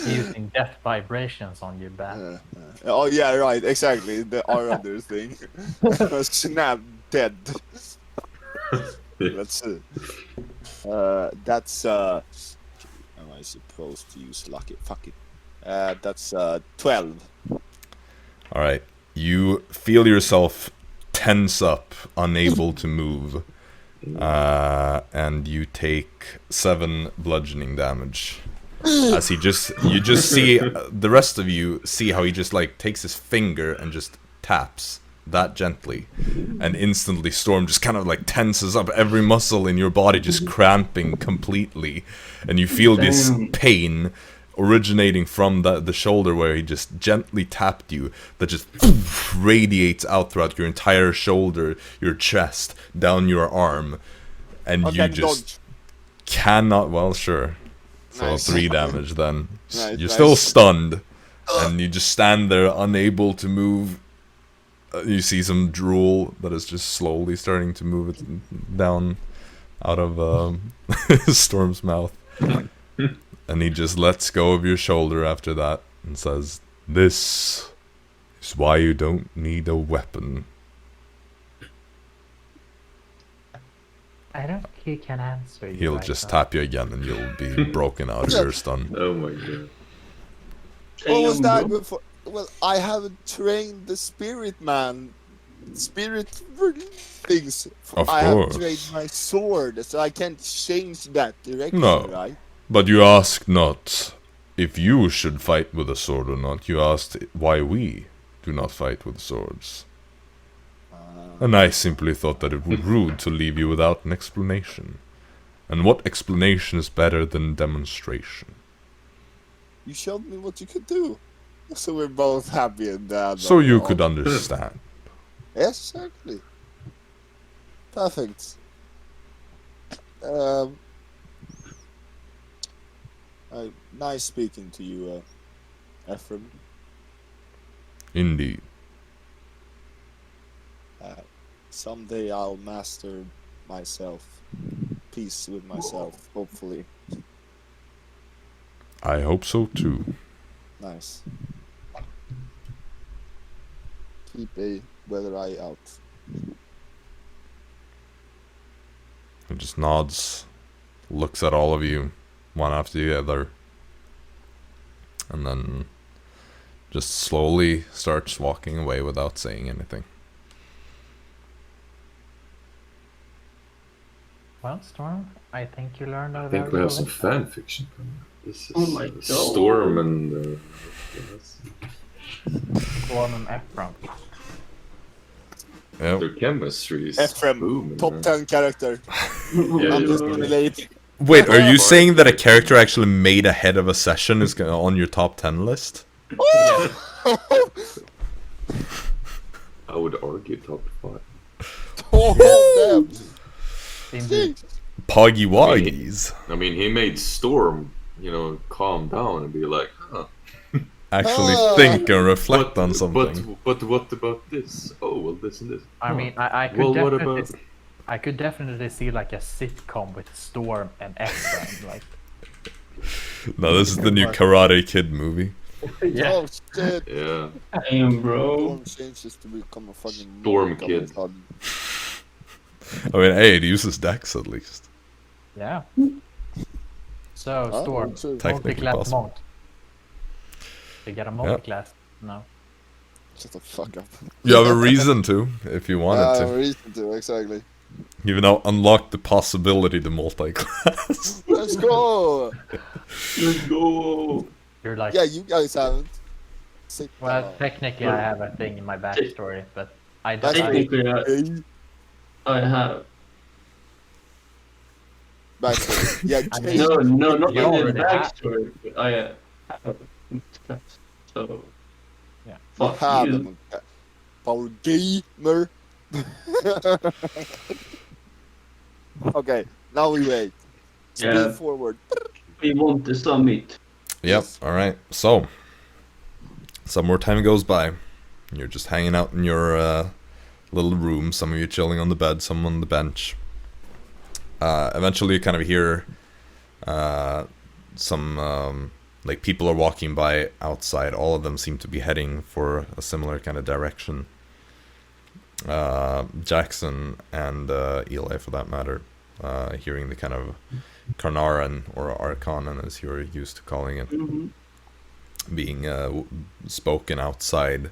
Using death vibrations on your back. Oh yeah, right, exactly. The R thing. Snap dead. Let's see. That's am I supposed to use lucky? Fuck it. That's 12. Alright. You feel yourself tense up, unable to move. And you take 7 bludgeoning damage. As you just see, the rest of you see how he just like takes his finger and just taps that gently, and instantly Storm just kind of like tenses up, every muscle in your body just cramping completely, and you feel this pain originating from the shoulder where he just gently tapped you, that just radiates out throughout your entire shoulder, your chest, down your arm, and you just cannot. Well, sure. So Nice. 3 damage then. Nice, You're nice. still stunned, and you just stand there unable to move. You see some drool that is just slowly starting to move it down out of Storm's mouth. And he just lets go of your shoulder after that and says, "This is why you don't need a weapon." I don't think he can answer you. He'll right just now. tap you again and you'll be broken out of your stun. Oh my god. What was Damn, that bro. before? Well, I haven't trained the spirit man. Spirit things. Of I have course. trained my sword, so I can't change that direction, No. right? But you asked not if you should fight with a sword or not. You asked why we do not fight with swords. And I simply thought that it would be rude to leave you without an explanation. And what explanation is better than demonstration? You showed me what you could do, so we're both happy and So you could understand. Yes, exactly. Perfect. Nice speaking to you, Ephraim. Indeed. Someday I'll master myself. Peace with myself, hopefully. I hope so too. Nice. Keep a weather eye out. He just nods, looks at all of you, one after the other, and then just slowly starts walking away without saying anything. Well, Storm, I think you learned a I think very we have some good fan fiction coming up. This is Oh my God. Storm and Storm and Ephraim. Yep. their chemistry is Ephraim, booming. top man. 10 character. Yeah, I'm yeah, just yeah. relate. Wait, are you saying that a character actually made ahead of a session is on your top 10 list? I would argue top 5. Oh, damn. Indeed. Poggy Woggies. I mean, he made Storm, calm down and be like, huh. Actually think and reflect on something. But what about this? Oh, well, this and this. I mean, I could Well, what definitely, about... I could definitely see like a sitcom with Storm and Ephraim. Like, No, this is the new Karate Kid movie. yeah, Oh, shit. Yeah. Damn, bro. Storm changes to become a fucking Storm monk all kid. of a sudden. I mean, hey, it uses Dex at least. yeah. So Ah, Storm, true. Technically multi-class possible. monk. You get a multi-class now. Shut the fuck up. You have a reason to, if you wanted to. Reason to, exactly. You've now unlocked the possibility to multi-class. Let's go! Let's go. You're like, Yeah, you guys haven't. Sit well, down. technically I have a thing in my backstory, but I don't. Technically, Hey, I have. backstory. Yeah, I Jay. No, not You in the already have. backstory. But I have. So. Yeah. Fuck have you. them. Power gamer. Okay, now we wait. Speed Yeah. forward. We want the summit. Yep, alright. So, some more time goes by. You're just hanging out in your little room. Some of you chilling on the bed, some on the bench. Eventually you kind of hear some like people are walking by outside. All of them seem to be heading for a similar kind of direction. Jaxson and Eli, for that matter, hearing the kind of Carnarvon or Arcanon, as you're used to calling it, Mm-hmm. being spoken outside.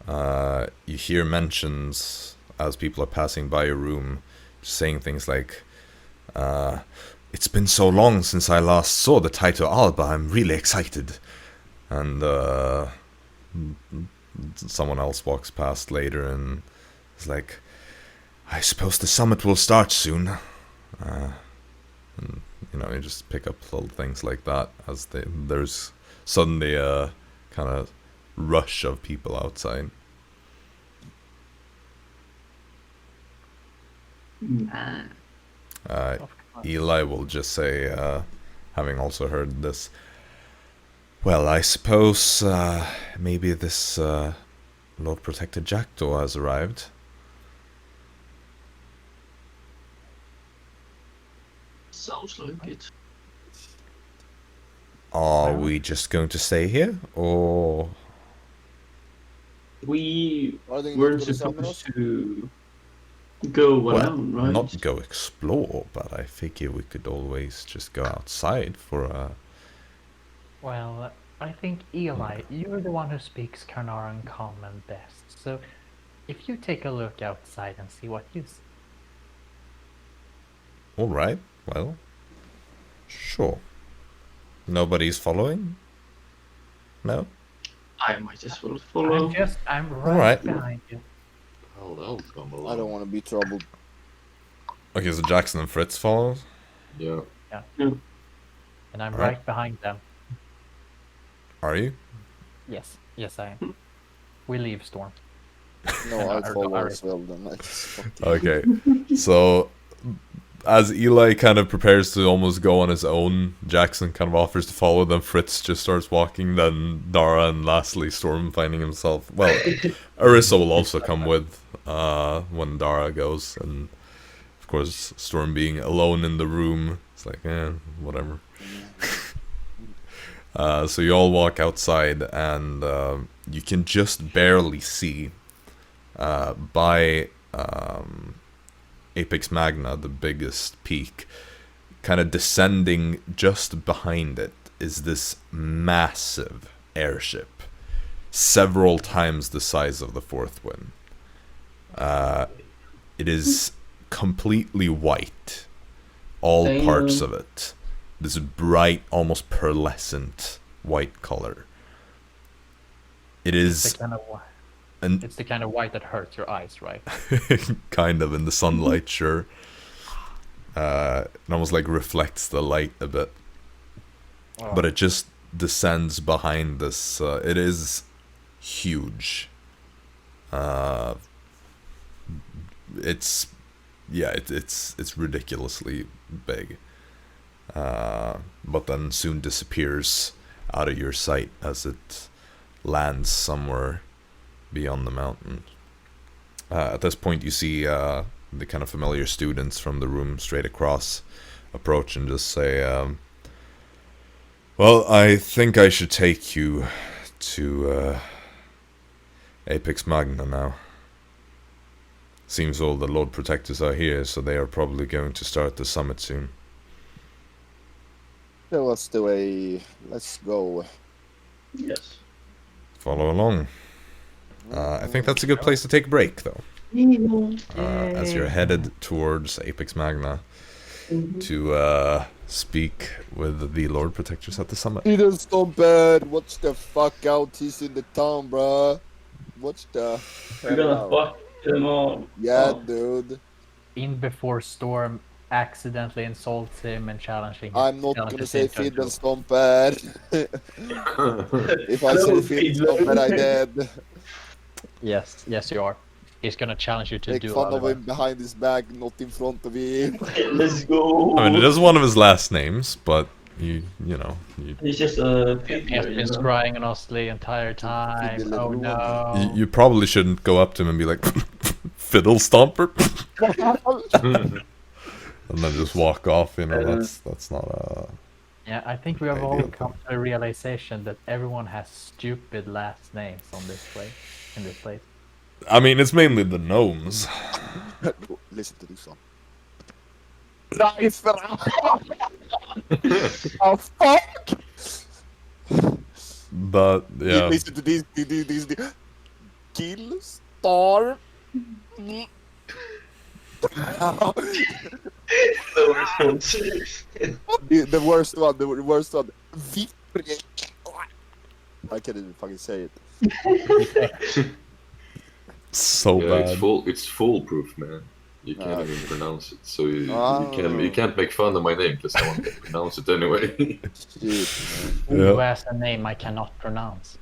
You hear mentions as people are passing by your room, saying things like, "It's been so long since I last saw the Taito Alba. I'm really excited." And someone else walks past later and is like, "I suppose the summit will start soon." And you know, you just pick up little things like that as there's suddenly a kind of rush of people outside. Eli will just say, having also heard this, "Well, I suppose maybe this Lord Protector Jackdaw has arrived." Sounds like it. Are we just going to stay here, or We Are they weren't not gonna summon us? supposed to go around, right? not go explore? But I figure we could always just go outside for a. Well, I think Eli, you're the one who speaks Carnarvon common best. So, if you take a look outside and see what you see. All right. Well, sure. Nobody's following? No? I might as well follow. I'm right, Alright. behind you. Hell, they'll come along. I don't want to be troubled. Okay, so Jackson and Fritz follow? Yeah. And I'm Alright. right behind them. Are you? Yes, I am. We leave Storm. No, And I Ar- follow Ar- as well then. I just fucking... Okay. So, as Eli kind of prepares to almost go on his own, Jackson kind of offers to follow, then Fritz just starts walking, then Dara, and lastly Storm finding himself. Well, Arisa will also come with when Dara goes, and of course, Storm being alone in the room, it's like, whatever. So you all walk outside, and you can just barely see by Apex Magna, the biggest peak, kind of descending just behind it is this massive airship, several times the size of the Fourth Wind. It is completely white, all Damn. parts of it. This bright, almost pearlescent white color. It It's is the kind of it's the kind of white that hurts your eyes, right? kind of in the sunlight, sure. It almost like reflects the light a bit. Oh, But it just descends behind this. It is huge. It's ridiculously big. But then soon disappears out of your sight as it lands somewhere beyond the mountain. At this point, you see the kind of familiar students from the room straight across approach and just say, "Well, I think I should take you to Apex Magna now. Seems all the Lord Protectors are here, so they are probably going to start the summit soon." Show us the way. Let's go. Yes. Follow along. I think that's a good place to take a break, though. As you're headed towards Apex Magna to speak with the Lord Protectors at the summit. He doesn't so bad. Watch the fuck out. He's in the town, bruh. Watch the. We're gonna fuck them all. Yeah, dude. In before Storm accidentally insults him and challenging him. I'm not gonna challenges say him to a fiddle duel. stomper. If I say fiddle stomper, I dead. Yes, you are. He's gonna challenge you to Make do fun of him behind his back, not in front of him. Okay, let's go. I mean, it is one of his last names, but you know. He's just a He has figure, been scrying on us the entire time. Fiddle Oh everyone. no. You probably shouldn't go up to him and be like, fiddle stomper, and then just walk off. You know, that's not a. Yeah, I think we have all Ideal. come to a realization that everyone has stupid last names on this place. In this place. I mean, it's mainly the gnomes. Listen to this song. Oh fuck! But yeah, Listen to this. Gillstar. The worst one. Wiprecht. I can't even fucking say it. so Yeah, bad. it's foolproof, man. You can't even pronounce it, so you Oh. can't make fun of my name because I want to pronounce it anyway. Shit, Who has a name I cannot pronounce?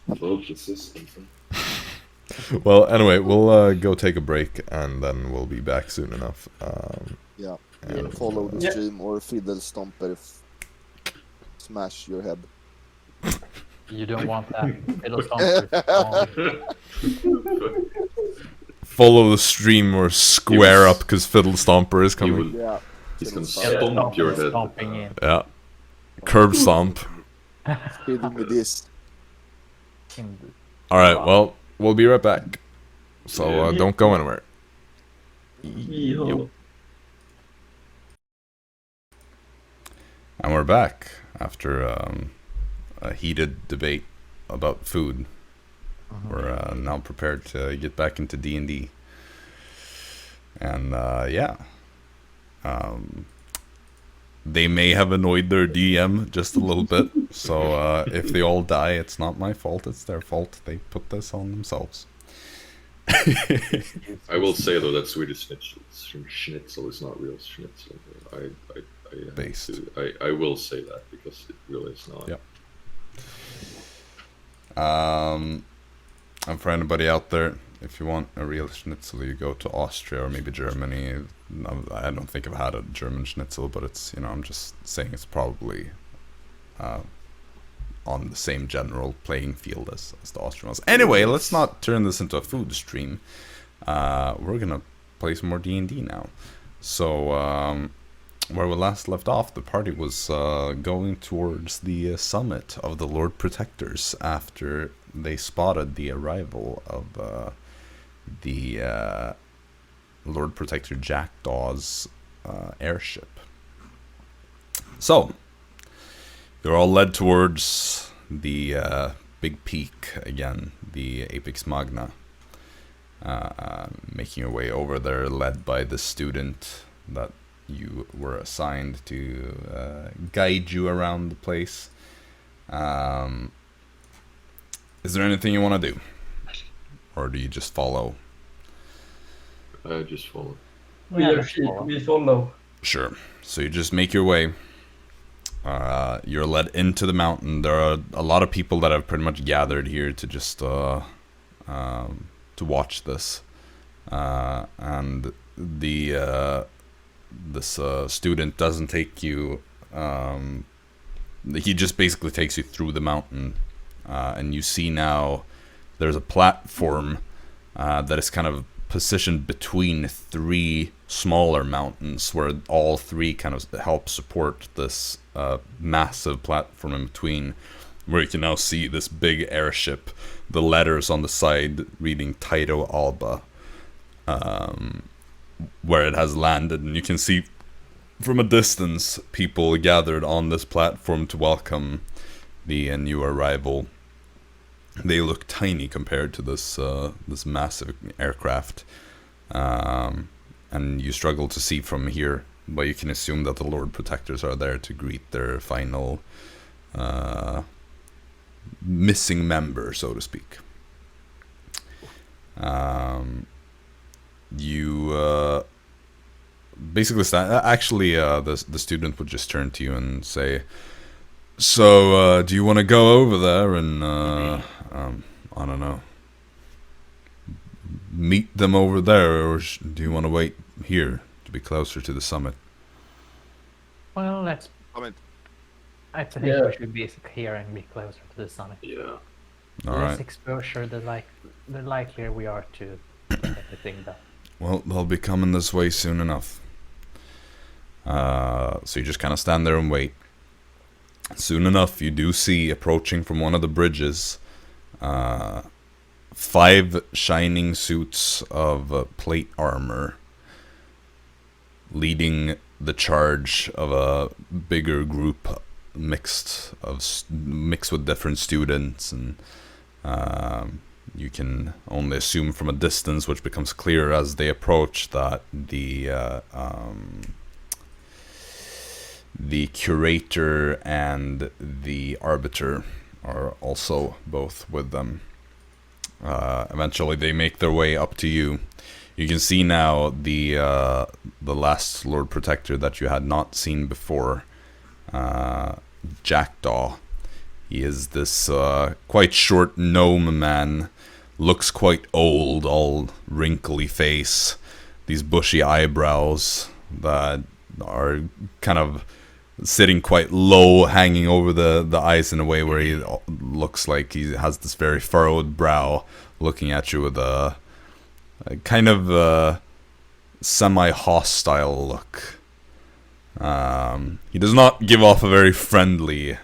Well, consistent. Well, anyway, we'll go take a break, and then we'll be back soon enough. Yeah. And, Follow the Yeah. stream or fiddle stomper. Smash your head. You don't want that. It'll stomp follow the stream or square up because Fiddle Stomper is He coming. will, Yeah. he's gonna Fiddle stomp your head. Stomping in. Yeah, curb stomp. Fiddle with this. in All right, well, we'll be right back. So Yeah. don't go anywhere. Yeehaw. And we're back after a heated debate about food. We're now prepared to get back into D&D. And yeah. They may have annoyed their DM just a little bit. So if they all die, it's not my fault. It's their fault. They put this on themselves. I will say though that Swedish schnitzel is not real schnitzel. Based. I will say that because it really is not. Yep. And for anybody out there, if you want a real schnitzel, you go to Austria or maybe Germany. No, I don't think I've had a German schnitzel, but it's, I'm just saying it's probably on the same general playing field as the Austrian ones. Anyway, let's not turn this into a food stream. We're gonna play some more D&D now. So, where we last left off, the party was going towards the summit of the Lord Protectors after they spotted the arrival of the Lord Protector Jackdaw's airship. So, they're all led towards the big peak again, the Apex Magna, making your way over there, led by the student that you were assigned to guide you around the place. Is there anything you want to do? Or do you just follow? I just follow. We are sheep, we follow. Sure. So you just make your way. You're led into the mountain. There are a lot of people that have pretty much gathered here to just to watch this. And this student doesn't take you. He just basically takes you through the mountain, and you see now there's a platform that is kind of positioned between three smaller mountains, where all three kind of help support this massive platform in between, where you can now see this big airship, the letters on the side reading Taito Alba, where it has landed, and you can see from a distance people gathered on this platform to welcome the new arrival. they look tiny compared to this massive aircraft, and you struggle to see from here, but you can assume that the Lord Protectors are there to greet their final missing member, so to speak. You basically actually the student would just turn to you and say, so do you want to go over there and I don't know, meet them over there, or do you want to wait here to be closer to the summit? Well, let's. I think Yeah. we should be here and be closer to the summit. Yeah. All Less right. exposure, the likelier we are to get everything done. Well, they'll be coming this way soon enough. So you just kind of stand there and wait. Soon enough, you do see approaching from one of the bridges 5 shining suits of plate armor, leading the charge of a bigger group mixed with different students, and you can only assume from a distance, which becomes clearer as they approach, that the curator and the arbiter are also both with them. Eventually they make their way up to you. You can see now the last Lord Protector that you had not seen before, Jackdaw. He is this quite short gnome man, looks quite old, all wrinkly face, these bushy eyebrows that are kind of sitting quite low, hanging over the eyes in a way where he looks like he has this very furrowed brow, looking at you with a kind of semi-hostile look. He does not give off a very friendly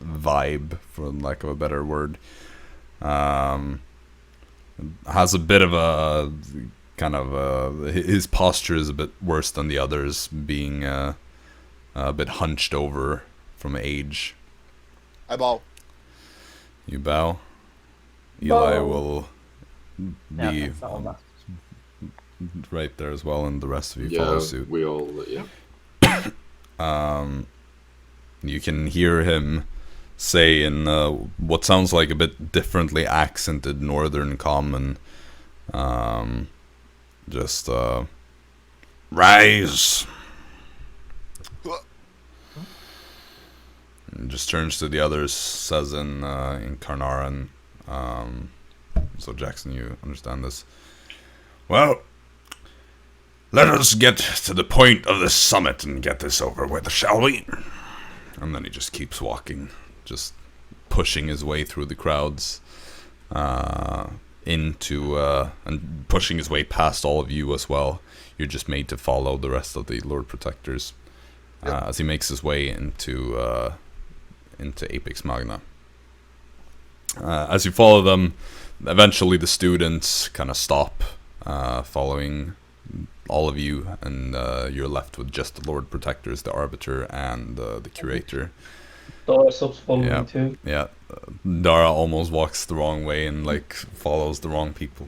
vibe, for lack of a better word. Has a bit of a kind of his posture is a bit worse than the others, being a bit hunched over from age. I bow. You bow. Eli Bow. will Yeah, be that's all of us. right there as well, and the rest of you follow Yeah, suit. we all, yeah. You can hear him say in what sounds like a bit differently accented Northern Common, just rise. And just turns to the others, says in Carnarvon. So Jackson, you understand this. Well, let us get to the point of this summit and get this over with, shall we? And then he just keeps walking, just pushing his way through the crowds, into and pushing his way past all of you as well. You're just made to follow the rest of the Lord Protectors as he makes his way into Apex Magna. As you follow them, eventually the students kind of stop following all of you, and you're left with just the Lord Protectors, the Arbiter, and the Curator. Dara stops following too. Yeah, Dara almost walks the wrong way and follows the wrong people.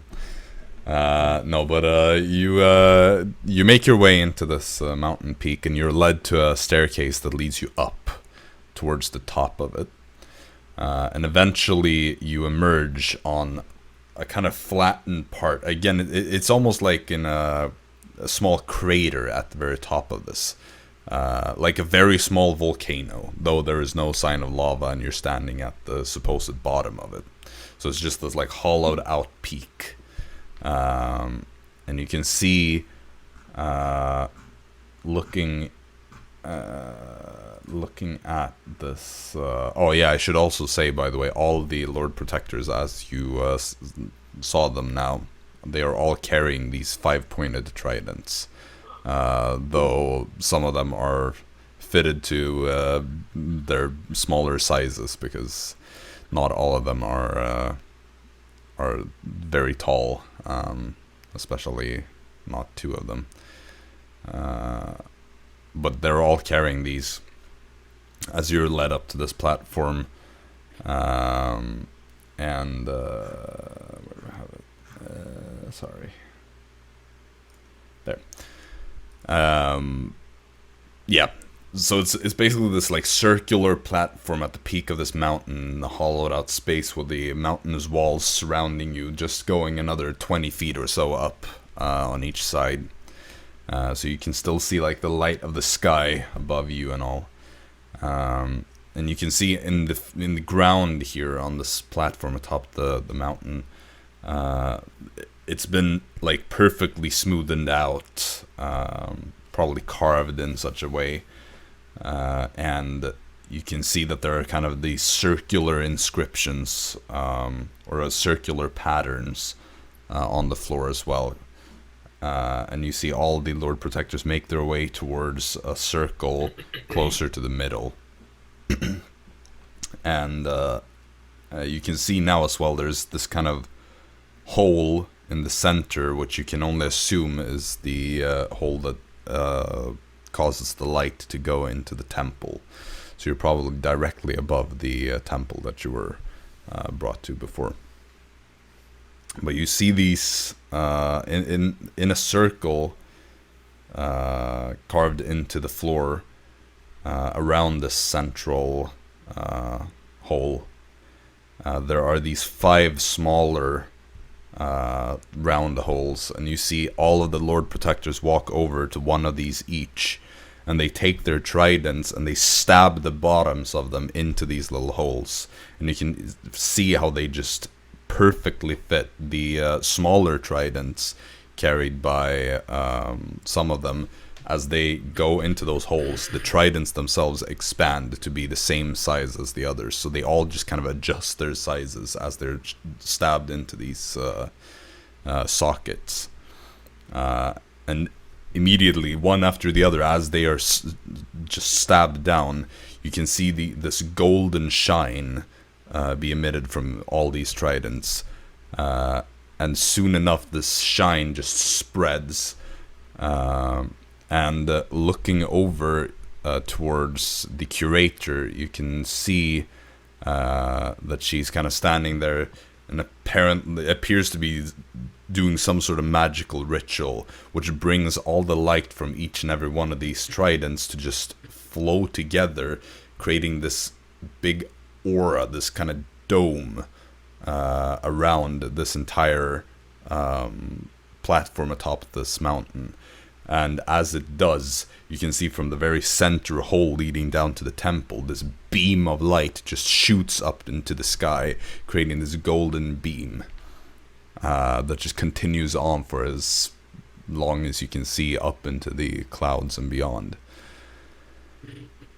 You make your way into this mountain peak, and you're led to a staircase that leads you up towards the top of it. And eventually you emerge on a kind of flattened part. Again, it's almost like in a small crater at the very top of this. Like a very small volcano, though there is no sign of lava, and you're standing at the supposed bottom of it. So it's just this hollowed out peak. And you can see, looking at this. I should also say, by the way, all the Lord Protectors, as you saw them now, they are all carrying these 5-pointed tridents. Though some of them are fitted to their smaller sizes, because not all of them are very tall, especially not 2 of them. But they're all carrying these. as you're led up to this platform, and where do I have it? Sorry. There. Yeah. So it's basically this like circular platform at the peak of this mountain, the hollowed out space with the mountainous walls surrounding you, just going another 20 feet or so up on each side. So you can still see like the light of the sky above you and all. And you can see in the ground here on this platform atop the mountain, it's been like perfectly smoothened out, probably carved in such a way. And you can see that there are kind of these circular inscriptions, or circular patterns on the floor as well. And you see all the Lord Protectors make their way towards a circle closer to the middle. And you can see now as well there's this kind of hole in the center, which you can only assume is the hole that causes the light to go into the temple. So you're probably directly above the temple that you were brought to before. But you see these in a circle carved into the floor around this central hole. There are these 5 smaller round holes, and you see all of the Lord Protectors walk over to one of these each, and they take their tridents and they stab the bottoms of them into these little holes, and you can see how they just perfectly fit. The smaller tridents carried by some of them, as they go into those holes, the tridents themselves expand to be the same size as the others, so they all just kind of adjust their sizes as they're stabbed into these sockets. And immediately, one after the other, as they are just stabbed down, you can see this golden shine be emitted from all these tridents. And soon enough, this shine just spreads. And looking over towards the curator, you can see that she's kind of standing there and apparently appears to be doing some sort of magical ritual, which brings all the light from each and every one of these tridents to just flow together, creating this big aura, this kind of dome around this entire platform atop this mountain. And as it does, you can see from the very center hole leading down to the temple, this beam of light just shoots up into the sky, creating this golden beam that just continues on for as long as you can see up into the clouds and beyond.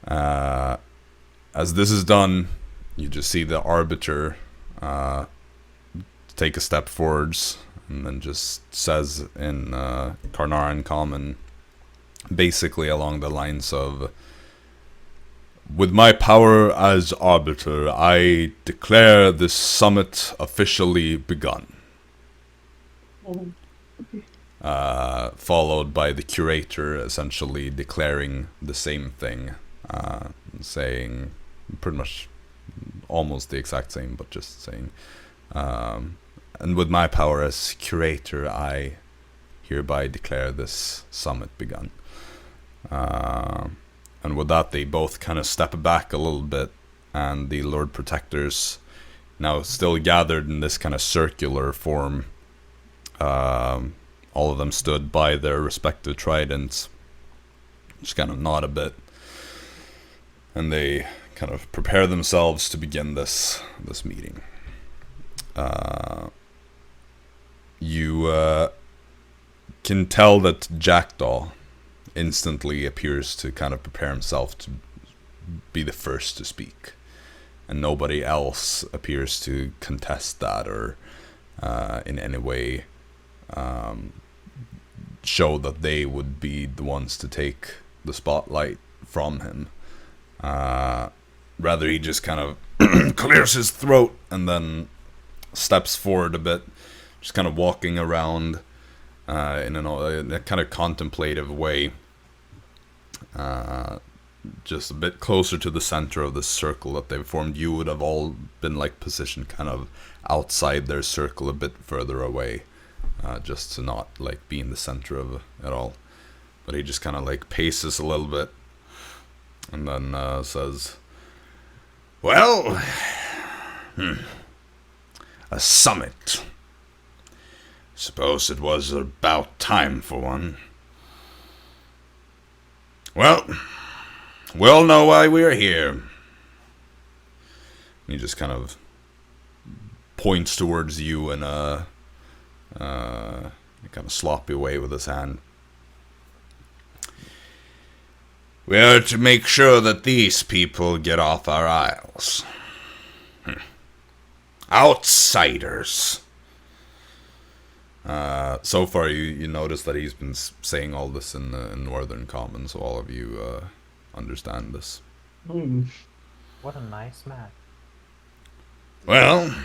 As this is done, you just see the Arbiter take a step forwards, and then just says in Carnarvon Common, basically along the lines of, "With my power as Arbiter, I declare this summit officially begun." Followed by the curator essentially declaring the same thing, saying pretty much almost the exact same, but just saying, "And with my power as curator, I hereby declare this summit begun." And with that, they both kind of step back a little bit, and the Lord Protectors, now still gathered in this kind of circular form, all of them stood by their respective tridents, just kind of nod a bit, and they kind of prepare themselves to begin this meeting. You can tell that Jackdaw instantly appears to kind of prepare himself to be the first to speak, and nobody else appears to contest that or in any way show that they would be the ones to take the spotlight from him. Rather, he just kind of clears his throat and then steps forward a bit, just kind of walking around in a kind of contemplative way, just a bit closer to the center of this circle that they've formed. You would have all been like positioned kind of outside their circle, a bit further away, just to not like be in the center of it all. But he just kind of like paces a little bit, and then says, "Well, a summit. Suppose it was about time for one. Well, we all know why we are here." And he just kind of points towards you in a kind of sloppy way with his hand. "We are to make sure that these people get off our isles. Outsiders." So far, you notice that he's been saying all this in Northern Common, so all of you understand this. What a nice man. Well,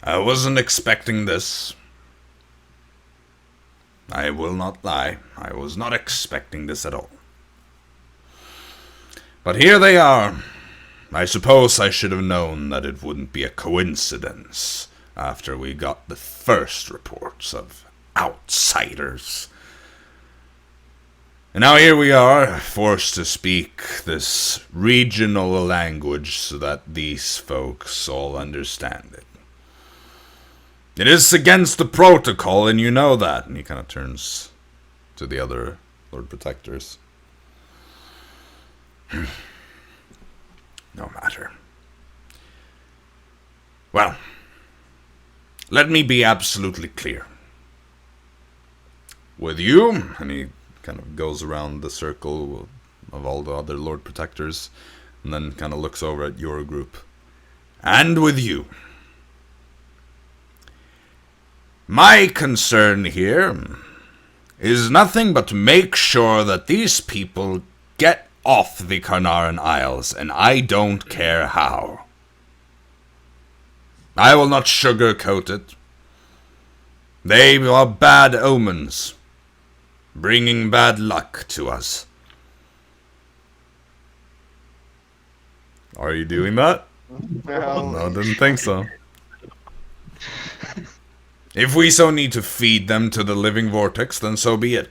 I wasn't expecting this. I will not lie. I was not expecting this at all. But here they are. I suppose I should have known that it wouldn't be a coincidence after we got the first reports of outsiders. And now here we are, forced to speak this regional language so that these folks all understand it. It is against the protocol, and you know that. And he kind of turns to the other Lord Protectors. No matter. Well, let me be absolutely clear. With you, and he kind of goes around the circle of all the other Lord Protectors, and then kind of looks over at your group. And with you. My concern here is nothing but to make sure that these people get off the Carnarvon Isles, and I don't care how. I will not sugarcoat it. They are bad omens, bringing bad luck to us. Are you doing that? No, I didn't think so. If we so need to feed them to the Living Vortex, then so be it.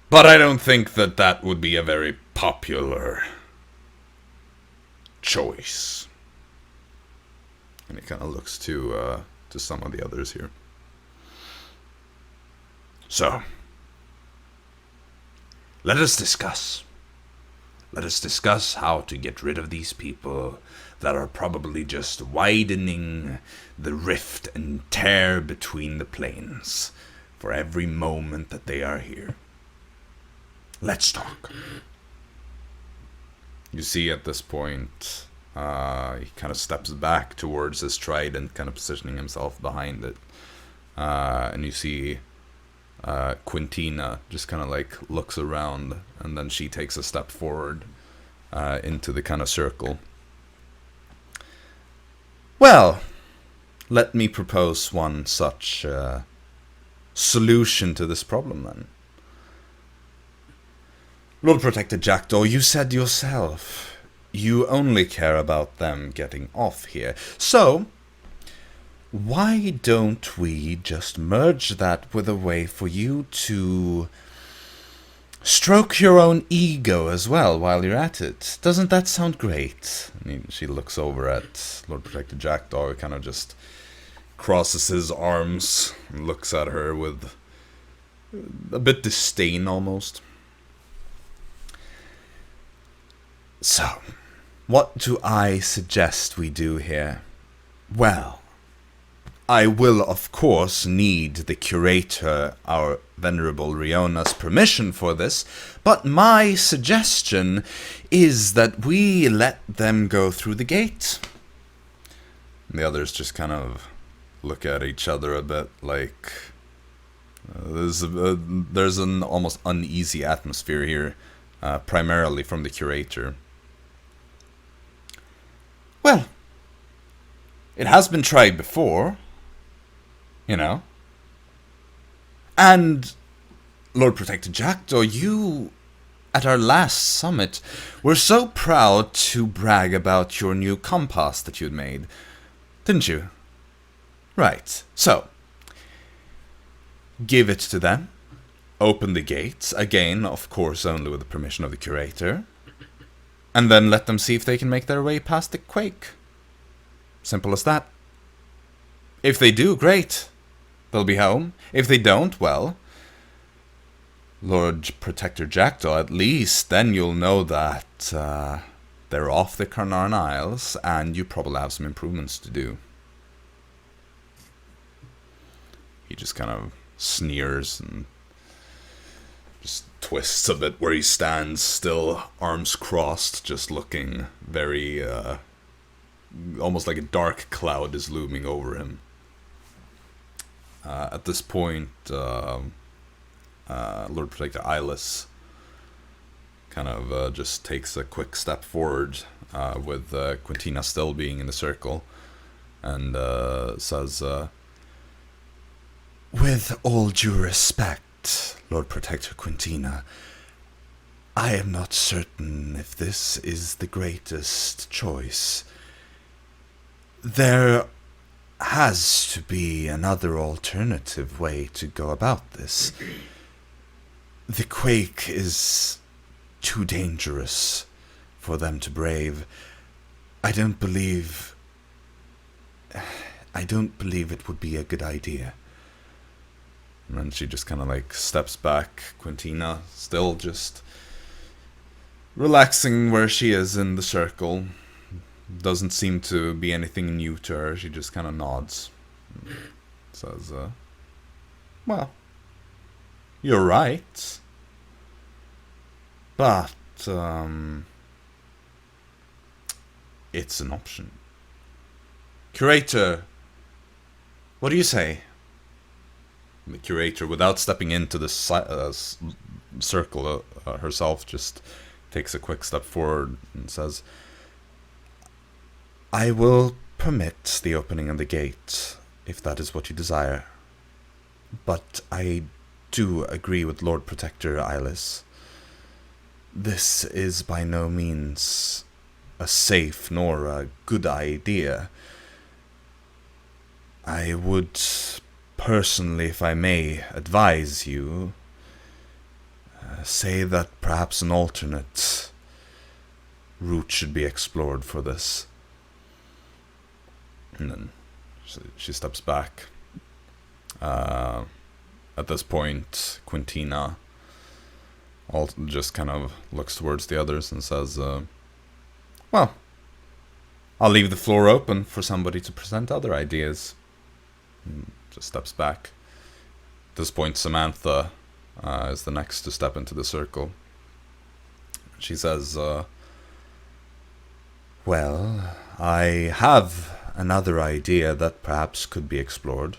But I don't think that that would be a very popular choice. And he kind of looks to some of the others here. So, let us discuss. Let us discuss how to get rid of these people that are probably just widening the rift and tear between the planes for every moment that they are here. Let's talk. You see at this point, he kind of steps back towards his trident, kind of positioning himself behind it. And you see Quintina just kind of like looks around, and then she takes a step forward into the kind of circle. Well, let me propose one such solution to this problem then. Lord Protector Jackdaw, you said yourself, you only care about them getting off here. So, why don't we just merge that with a way for you to stroke your own ego as well while you're at it? Doesn't that sound great? She looks over at Lord Protector Jackdaw, who kind of just crosses his arms and looks at her with a bit disdain almost. So, what do I suggest we do here? Well, I will, of course, need the curator, our venerable Riona's permission for this, but my suggestion is that we let them go through the gate. And the others just kind of look at each other a bit like... there's an almost uneasy atmosphere here, primarily from the curator. Well, it has been tried before, you know. And Lord Protector Jackdaw, you, at our last summit, were so proud to brag about your new compass that you'd made, didn't you? Right, so, give it to them, open the gates, again, of course, only with the permission of the curator, and then let them see if they can make their way past the quake. Simple as that. If they do, great. They'll be home. If they don't, well, Lord Protector Jackdaw, at least then you'll know that they're off the Carnarvon Isles, and you probably have some improvements to do. He just kind of sneers and just twists a bit where he stands, still arms crossed, just looking very, almost like a dark cloud is looming over him. At this point, Lord Protector Eyeless kind of just takes a quick step forward, with Quintina still being in the circle, and says, with all due respect, Lord Protector Quintina, I am not certain if this is the greatest choice. There has to be another alternative way to go about this. The quake is too dangerous for them to brave. I don't believe it would be a good idea. And then she just kind of like steps back. Quintina still just relaxing where she is in the circle. Doesn't seem to be anything new to her. She just kind of nods. Says, well, you're right. But, it's an option. Curator, what do you say? The curator, without stepping into the circle herself, just takes a quick step forward and says, I will permit the opening of the gate, if that is what you desire. But I do agree with Lord Protector Eyeless. This is by no means a safe nor a good idea. I would personally, if I may advise you, say that perhaps an alternate route should be explored for this. And then she steps back. At this point, Quintina just kind of looks towards the others and says, well, I'll leave the floor open for somebody to present other ideas. And just steps back. At this point, Samantha is the next to step into the circle. She says, well, I have another idea that perhaps could be explored.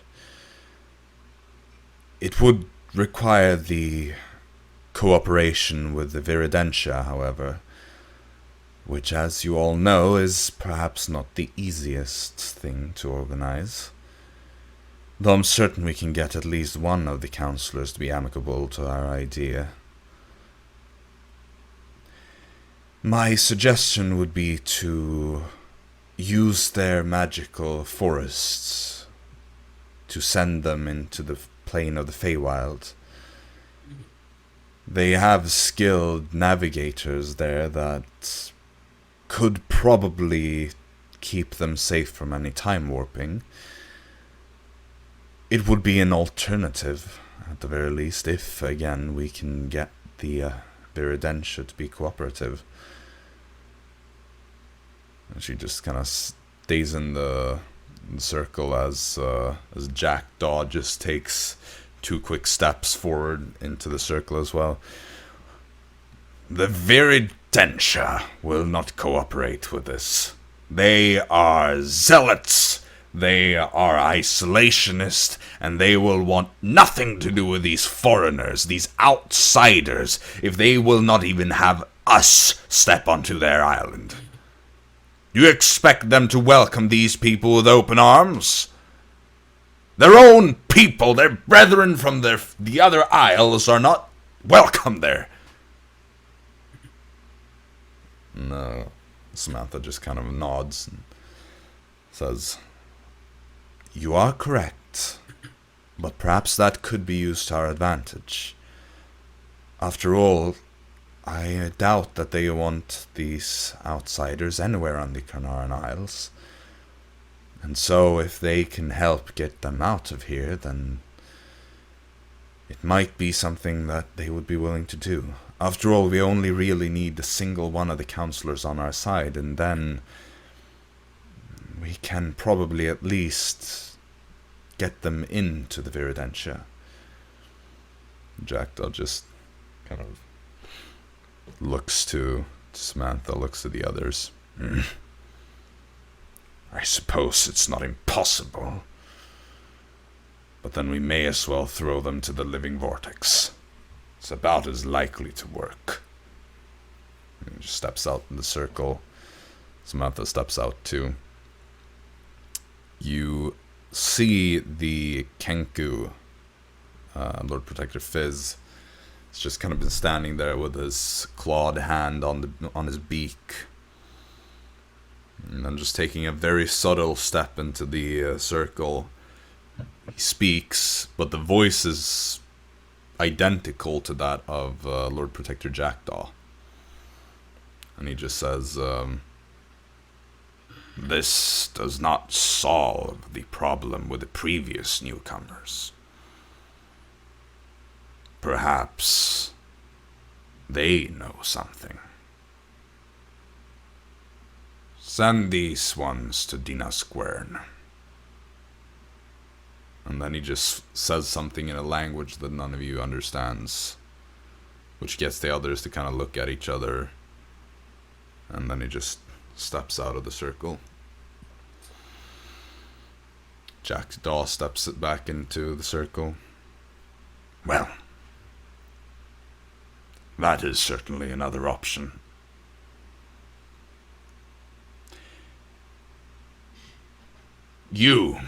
It would require the cooperation with the Viridentia, however, which, as you all know, is perhaps not the easiest thing to organize. Though I'm certain we can get at least one of the counselors to be amicable to our idea. My suggestion would be to use their magical forests to send them into the plane of the Feywild. They have skilled navigators there that could probably keep them safe from any time warping. It would be an alternative, at the very least, if, again, we can get the Viridentia to be cooperative. And she just kind of stays in the circle as Jackdaw just takes 2 quick steps forward into the circle as well. The Viridentia will not cooperate with this. They are zealots. They are isolationist, and they will want nothing to do with these foreigners, these outsiders, if they will not even have us step onto their island. Do you expect them to welcome these people with open arms? Their own people, their brethren from the other isles, are not welcome there. No. Samantha just kind of nods and says, "You are correct, but perhaps that could be used to our advantage. After all, I doubt that they want these outsiders anywhere on the Carnarvon Isles. And so if they can help get them out of here, then it might be something that they would be willing to do. After all, we only really need a single one of the counselors on our side, and then we can probably at least get them into the Viridentia." Jackdaw just kind of looks to Samantha, looks to the others. "I suppose it's not impossible. But then we may as well throw them to the Living Vortex. It's about as likely to work." And he just steps out in the circle. Samantha steps out too. You see the Kenku, Lord Protector Fizz. He's just kind of been standing there with his clawed hand on his beak. And then just taking a very subtle step into the circle. He speaks, but the voice is identical to that of Lord Protector Jackdaw. And he just says, "This does not solve the problem with the previous newcomers. Perhaps they know something. Send these ones to Dinasquern." And then he just says something in a language that none of you understands, which gets the others to kind of look at each other. And then he just steps out of the circle. Jackdaw steps it back into the circle. "Well, that is certainly another option. You,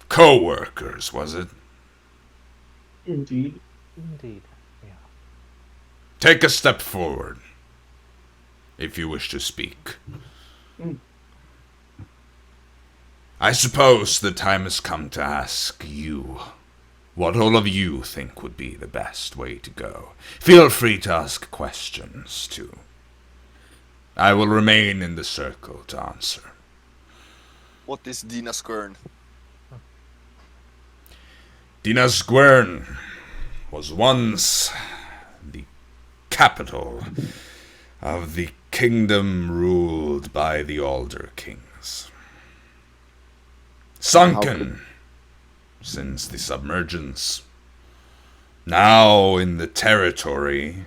co-workers, was it? Indeed. Indeed, yeah. Take a step forward, if you wish to speak. I suppose the time has come to ask you what all of you think would be the best way to go. Feel free to ask questions, too. I will remain in the circle to answer." What is Dinasquern? Dinasquern was once the capital of the kingdom ruled by the Alder Kings. Sunken since the submergence. Now in the territory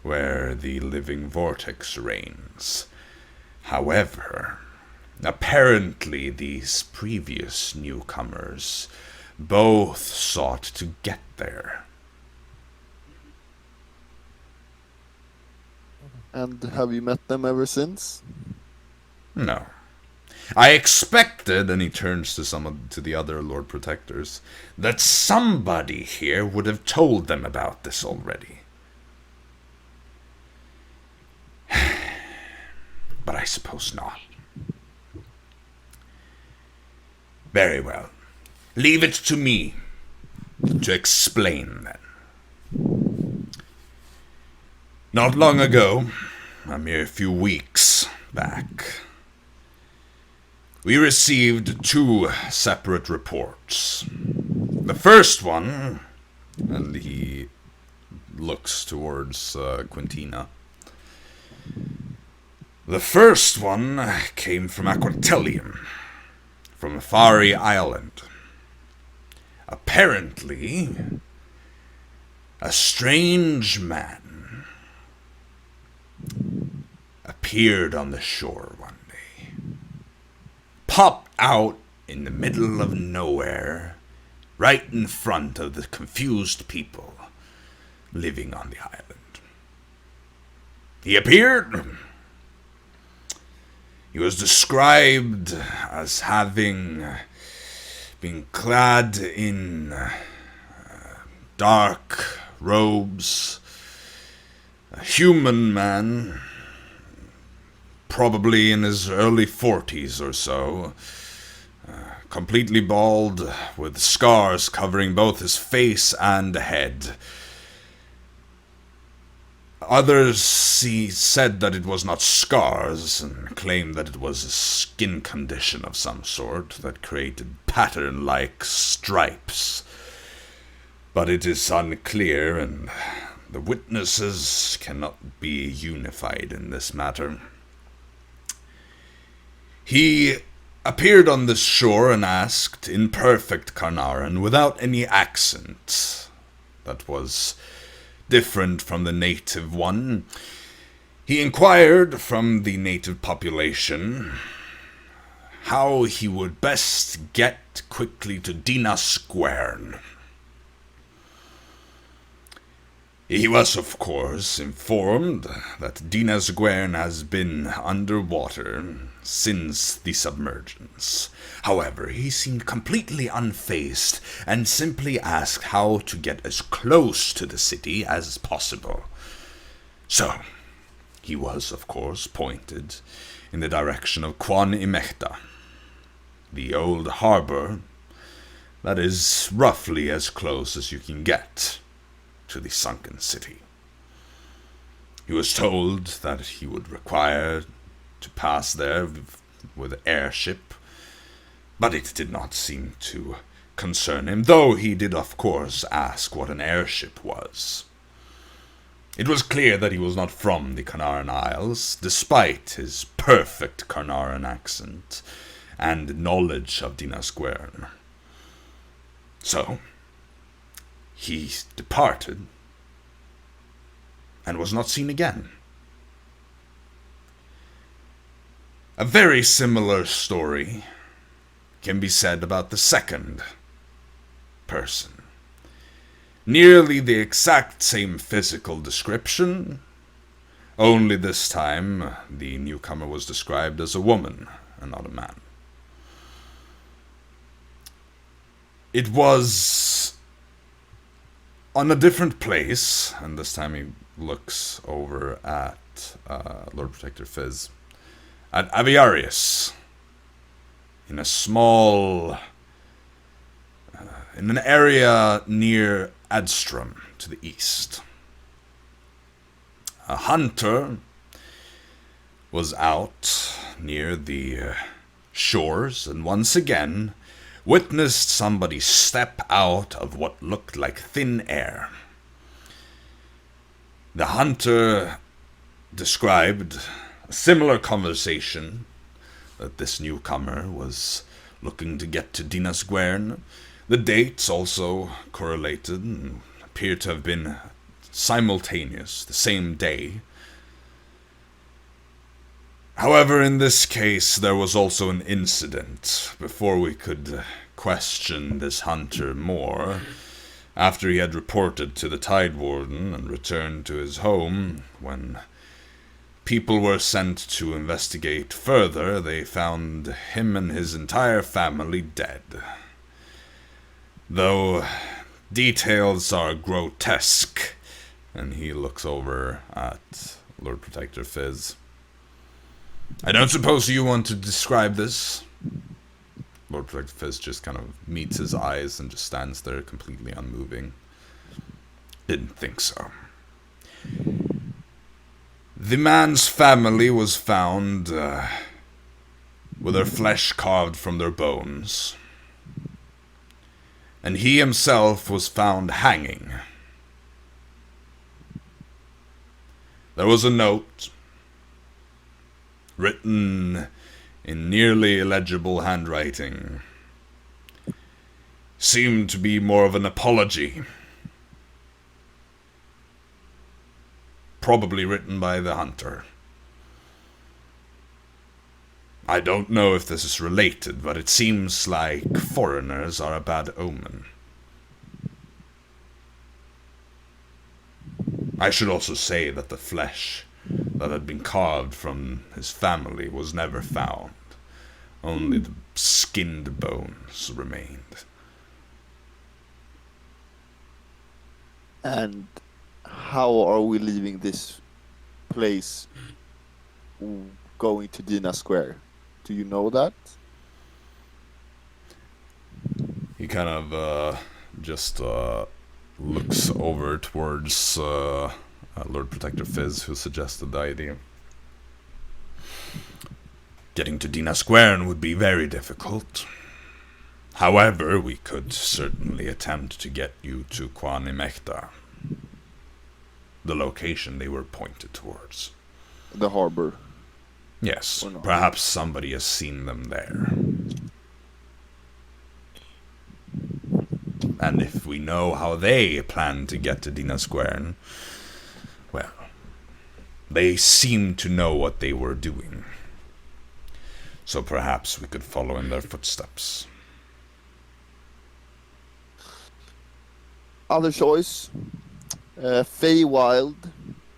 where the Living Vortex reigns. However, apparently these previous newcomers both sought to get there. And have you met them ever since? No. I expected, and he turns to the other Lord Protectors, that somebody here would have told them about this already. But I suppose not. Very well. Leave it to me to explain then. Not long ago, a mere few weeks back, we received 2 separate reports. The first one, and he looks towards Quintina. The first one came from Aquatelium, from Fari Island. Apparently, a strange man appeared on the shore one day. Popped out in the middle of nowhere, right in front of the confused people living on the island. He appeared. He was described as having being clad in dark robes, a human man, probably in his early 40s or so, completely bald, with scars covering both his face and head. Others said that it was not scars, and claimed that it was a skin condition of some sort that created pattern-like stripes. But it is unclear, and the witnesses cannot be unified in this matter. He appeared on this shore and asked, in perfect Carnarvon, without any accent that was different from the native one. He inquired from the native population how he would best get quickly to Dinasquern. He was, of course, informed that Dinasquern has been underwater since the submergence. However, he seemed completely unfazed and simply asked how to get as close to the city as possible. So, he was, of course, pointed in the direction of Quan Imechta, the old harbor that is roughly as close as you can get to the sunken city. He was told that he would require to pass there with airship, but it did not seem to concern him, though he did of course ask what an airship was. It was clear that he was not from the Carnarvon Isles, despite his perfect Carnarvon accent and knowledge of Dinasquern. So, he departed and was not seen again. A very similar story can be said about the second person. Nearly the exact same physical description, only this time the newcomer was described as a woman and not a man. It was on a different place, and this time he looks over at Lord Protector Fizz, at Aviarius, in a small, in an area near Adstrom to the east. A hunter was out near the shores and once again witnessed somebody step out of what looked like thin air. The hunter described a similar conversation, that this newcomer was looking to get to Dinasquern. The dates also correlated and appeared to have been simultaneous, the same day. However, in this case, there was also an incident before we could question this hunter more. After he had reported to the Tide Warden and returned to his home, when people were sent to investigate further, they found him and his entire family dead. Though details are grotesque, and he looks over at Lord Protector Fizz. I don't suppose you want to describe this? Lord Protector Fizz just kind of meets his eyes and just stands there completely unmoving. Didn't think so. The man's family was found with their flesh carved from their bones. And he himself was found hanging. There was a note written in nearly illegible handwriting. Seemed to be more of an apology. Probably written by the hunter. I don't know if this is related, but it seems like foreigners are a bad omen. I should also say that the flesh that had been carved from his family was never found. Only the skinned bones remained. And how are we leaving this place going to Dina Square? Do you know that? He kind of just looks over towards Lord Protector Fizz, who suggested the idea. Getting to Dina Square would be very difficult. However, we could certainly attempt to get you to Quanimecta, the location they were pointed towards. The harbor. Yes, Or not. perhaps somebody has seen them there. And if we know how they plan to get to Dina Square, well, they seem to know what they were doing. So perhaps we could follow in their footsteps. Other choice. Feywild,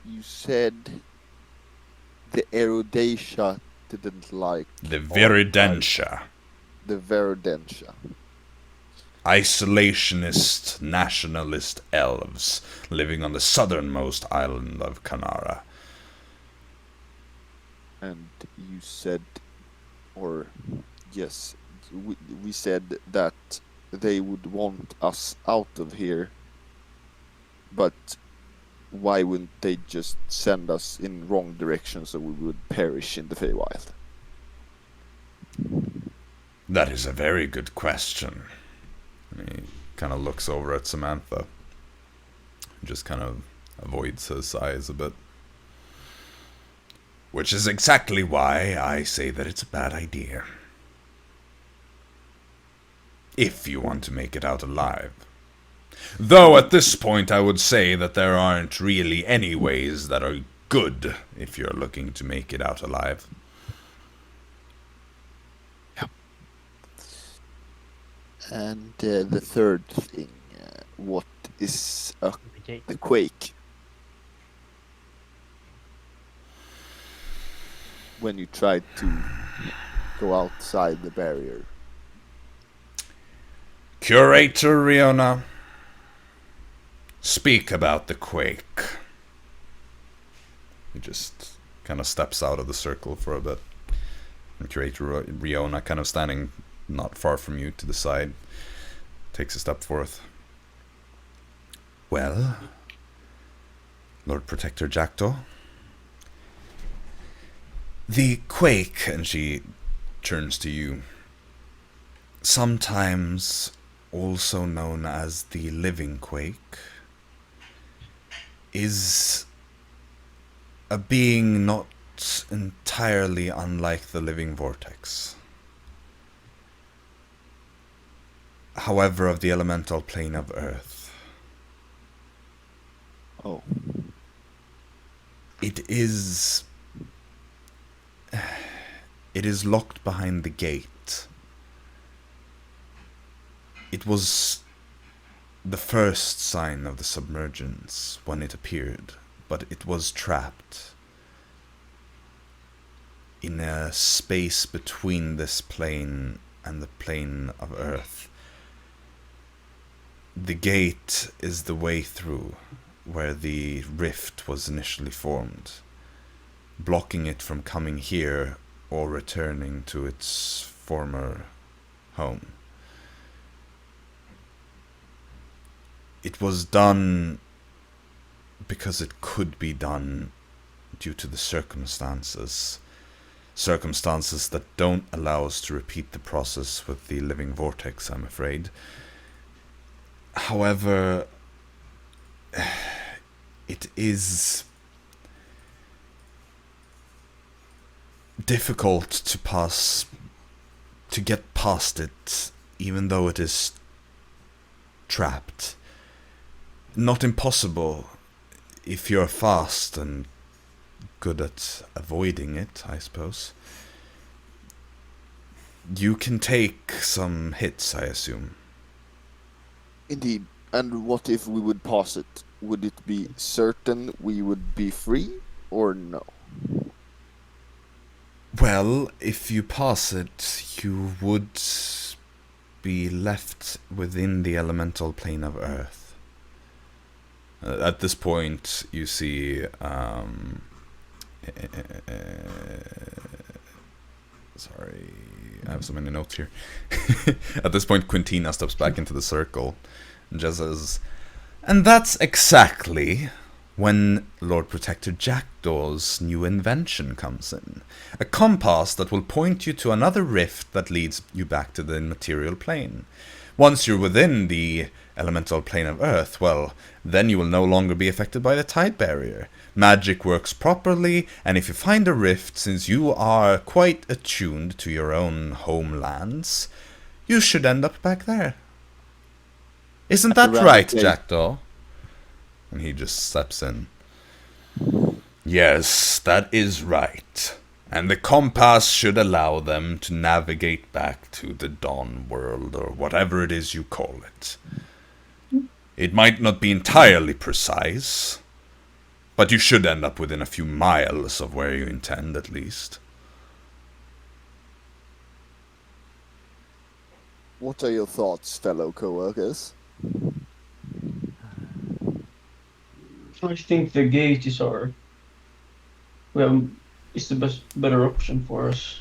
you said the Erudacia didn't like. The Viridentia. The Veridentia. Isolationist, nationalist elves living on the southernmost island of Kanara. And you said, or yes, we said that they would want us out of here, but why wouldn't they just send us in wrong direction so we would perish in the Feywild? That is a very good question. He kind of looks over at Samantha. Just kind of avoids his eyes a bit. Which is exactly why I say that it's a bad idea. If you want to make it out alive. Though at this point I would say that there aren't really any ways that are good if you're looking to make it out alive. And the third thing, what is the quake? When you tried to go outside the barrier. Curator Riona, speak about the quake. He just kind of steps out of the circle for a bit. And Curator Riona, kind of standing not far from you to the side, takes a step forth. Well, Lord Protector Jackdaw, the quake, and she turns to you, sometimes also known as the Living Quake, is a being not entirely unlike the Living Vortex. However, of the elemental plane of Earth. Oh. It is locked behind the gate. It was the first sign of the submergence when it appeared, but it was trapped in a space between this plane and the plane of Earth. The gate is the way through where the rift was initially formed, blocking it from coming here or returning to its former home. It was done because it could be done due to the circumstances that don't allow us to repeat the process with the Living Vortex, I'm afraid. However, it is difficult to get past it, even though it is trapped. Not impossible if you're fast and good at avoiding it, I suppose. You can take some hits, I assume. Indeed. And what if we would pass it? Would it be certain we would be free, or no? Well, if you pass it, you would be left within the elemental plane of Earth. At this point, you see... sorry, I have so many notes here. At this point, Quintina steps back into the circle and just says, and that's exactly when Lord Protector Jackdaw's new invention comes in. A compass that will point you to another rift that leads you back to the material plane. Once you're within the elemental plane of Earth, well, then you will no longer be affected by the tide barrier. Magic works properly, and if you find a rift, since you are quite attuned to your own homelands, you should end up back there. Isn't that right, Jackdaw? And he just steps in. Yes, that is right. And the compass should allow them to navigate back to the Dawn World, or whatever it is you call it. It might not be entirely precise, but you should end up within a few miles of where you intend, at least. What are your thoughts, fellow co-workers? I think the gate is our... is the better option for us.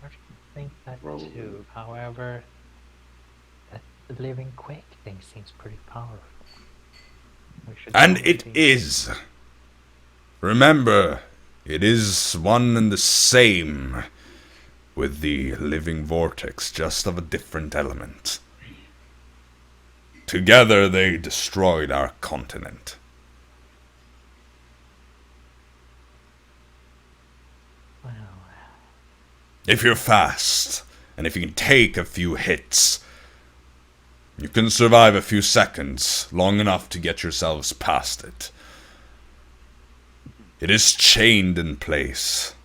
I think that Probably. too. However, the Living Quake thing seems pretty powerful. We should And probably it is. Remember, it is one and the same with the Living Vortex, just of a different element. Together they destroyed our continent. Well, If you're fast, and if you can take a few hits, you can survive a few seconds, long enough to get yourselves past it. It is chained in place,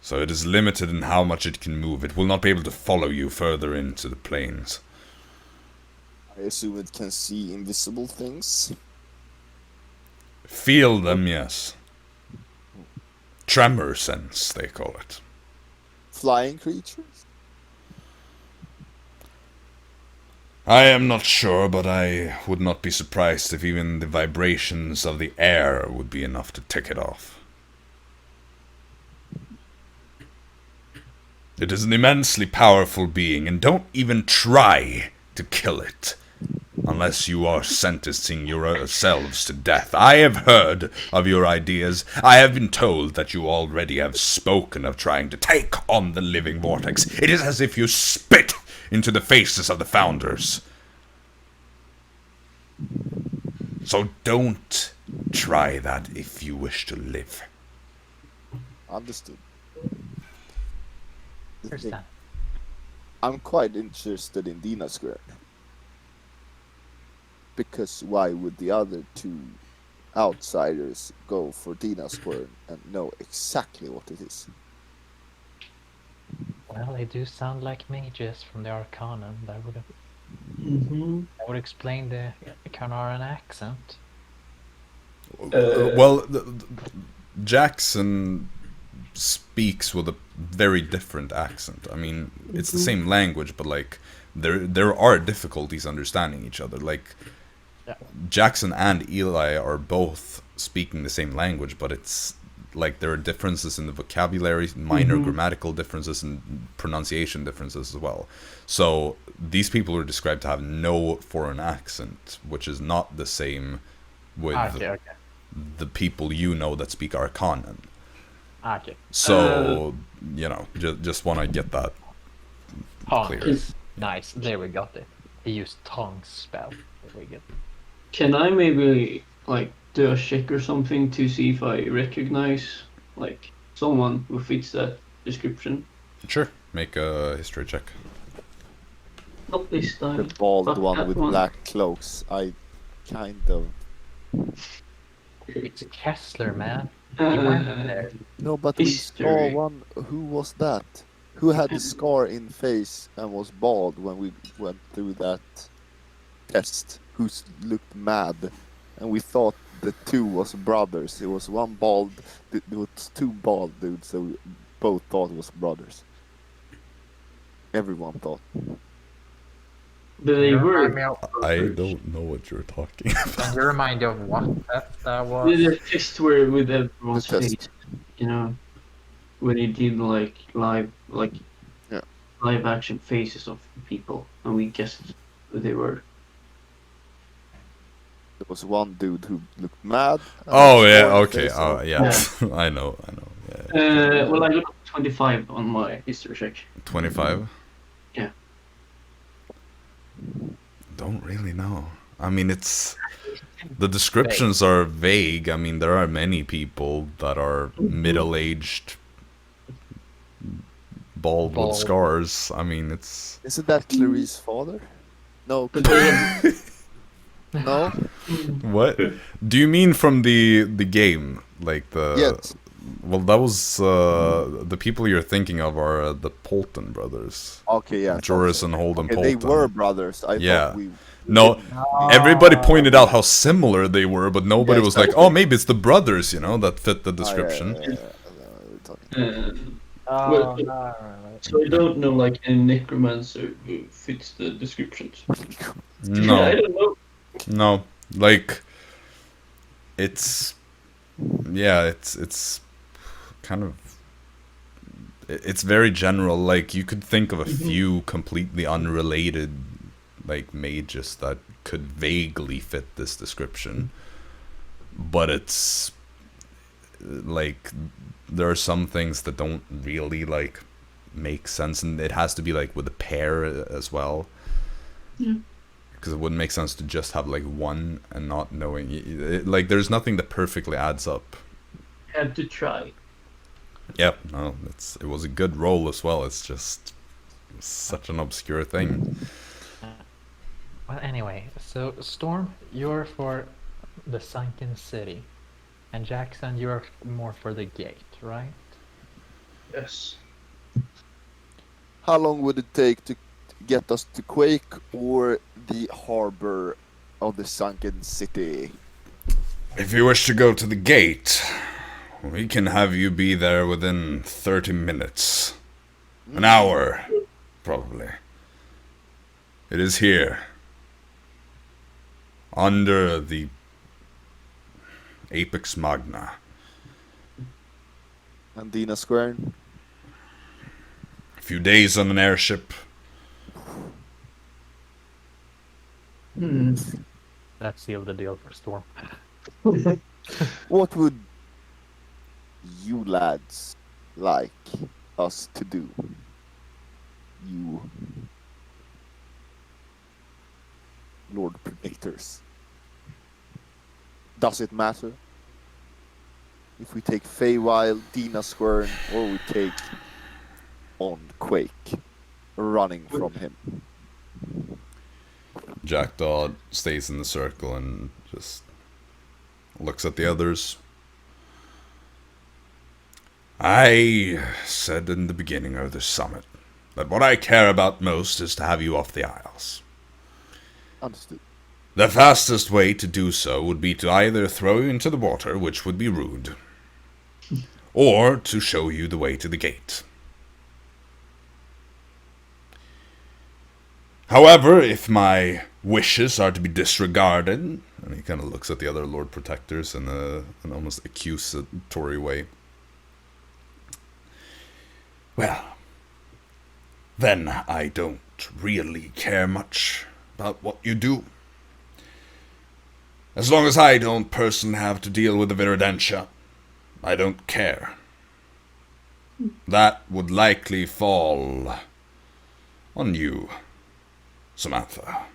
so it is limited in how much it can move. It will not be able to follow you further into the plains. I assume it can see invisible things. Feel them, yes. Tremor sense, they call it. Flying creatures? I am not sure, but I would not be surprised if even the vibrations of the air would be enough to tick it off. It is an immensely powerful being, and don't even try to kill it, unless you are sentencing yourselves to death. I have heard of your ideas. I have been told that you already have spoken of trying to take on the Living Vortex. It is as if you spit into the faces of the founders. So don't try that if you wish to live. Understood. The where's thing- that? I'm quite interested in Dina Square. Because why would the other two outsiders go for Dina Square and know exactly what it is? Well, they do sound like mages from the Arcanum. That would explain the Carnarvon accent. Well, Jackson speaks with a very different accent. I mean, it's the same language, but like there are difficulties understanding each other. Like Yeah. Jackson and Eli are both speaking the same language, but it's like there are differences in the vocabulary, minor grammatical differences, and pronunciation differences as well. So these people are described to have no foreign accent, which is not the same with Okay. the people you know that speak Arcanan. Okay. So, just want to get that clear. Tongues. Nice. There we got it. He used tongue spell. There we go. Can I maybe do a check or something to see if I recognize someone who fits that description? Sure, make a history check. Not this The time. bald but one that with one. black cloaks. I kind of... It's Kessler, man. He went in there. No, but we saw History. one. Who was that? Who had the scar in face and was bald when we went through that test? Who looked mad, and we thought the two was brothers. It was one bald. It was two bald dudes, so we both thought it was brothers. everyone thought. But they Can you were. remind me of- I don't know what you're talking about. Can you remind me of what that was? The tests were with everyone's The test. face, you know, when you did like live action faces of people, and we guessed who they were. There was one dude who looked mad. and Oh had yeah, scar on okay. his face, Yeah, I know. Yeah. Well, I got 25 on my history check. 25. Yeah. Don't really know. I mean, it's the descriptions are vague. I mean, there are many people that are middle-aged, bald with Bald. scars. I mean, it's Isn't that Clarice's father? No. But they No? what? Do you mean from the game? Like the Yes. Well, that was the people you're thinking of are the Polton brothers, Okay, yeah. I thought Joris so. and Holden Okay, Polton. they were brothers. I Yeah. thought we... No, everybody pointed out how similar they were, but nobody Yeah, was like, exactly. "Oh, maybe it's the brothers," you know, that fit the Ah, yeah, description. yeah, we're talking. Well, no. so I don't know like any necromancer who fits the descriptions. I No, don't know. no, like it's it's kind of it's very general. Like you could think of a few completely unrelated like mages that could vaguely fit this description, but it's like there are some things that don't really like make sense, and it has to be like with a pair as well. Yeah. Because it wouldn't make sense to just have like one and not knowing. Like there's nothing that perfectly adds up. Had to try. Yep, no, it was a good roll as well. It's just such an obscure thing. Well, anyway, so Storm, you're for the sunken city, and Jackson, you're more for the gate, right? Yes. How long would it take to get us to Quake or the harbor of the sunken city? If you wish to go to the gate, we can have you be there within 30 minutes. An hour, probably. It is here. Under the Apex Magna. And Dina Square? A few days on an airship. That sealed the deal for Storm. What would you lads like us to do? You Lord Predators. Does it matter if we take Feywild, Dina Squirn, or we take on Quake, running from him? Jackdaw stays in the circle and just looks at the others. I said in the beginning of the summit that what I care about most is to have you off the Isles. Understood. The fastest way to do so would be to either throw you into the water, which would be rude, or to show you the way to the gate. However, if my wishes are to be disregarded, and he kind of looks at the other Lord Protectors in an almost accusatory way, well, then I don't really care much about what you do. As long as I don't personally have to deal with the Viridentia, I don't care. That would likely fall on you, Samantha,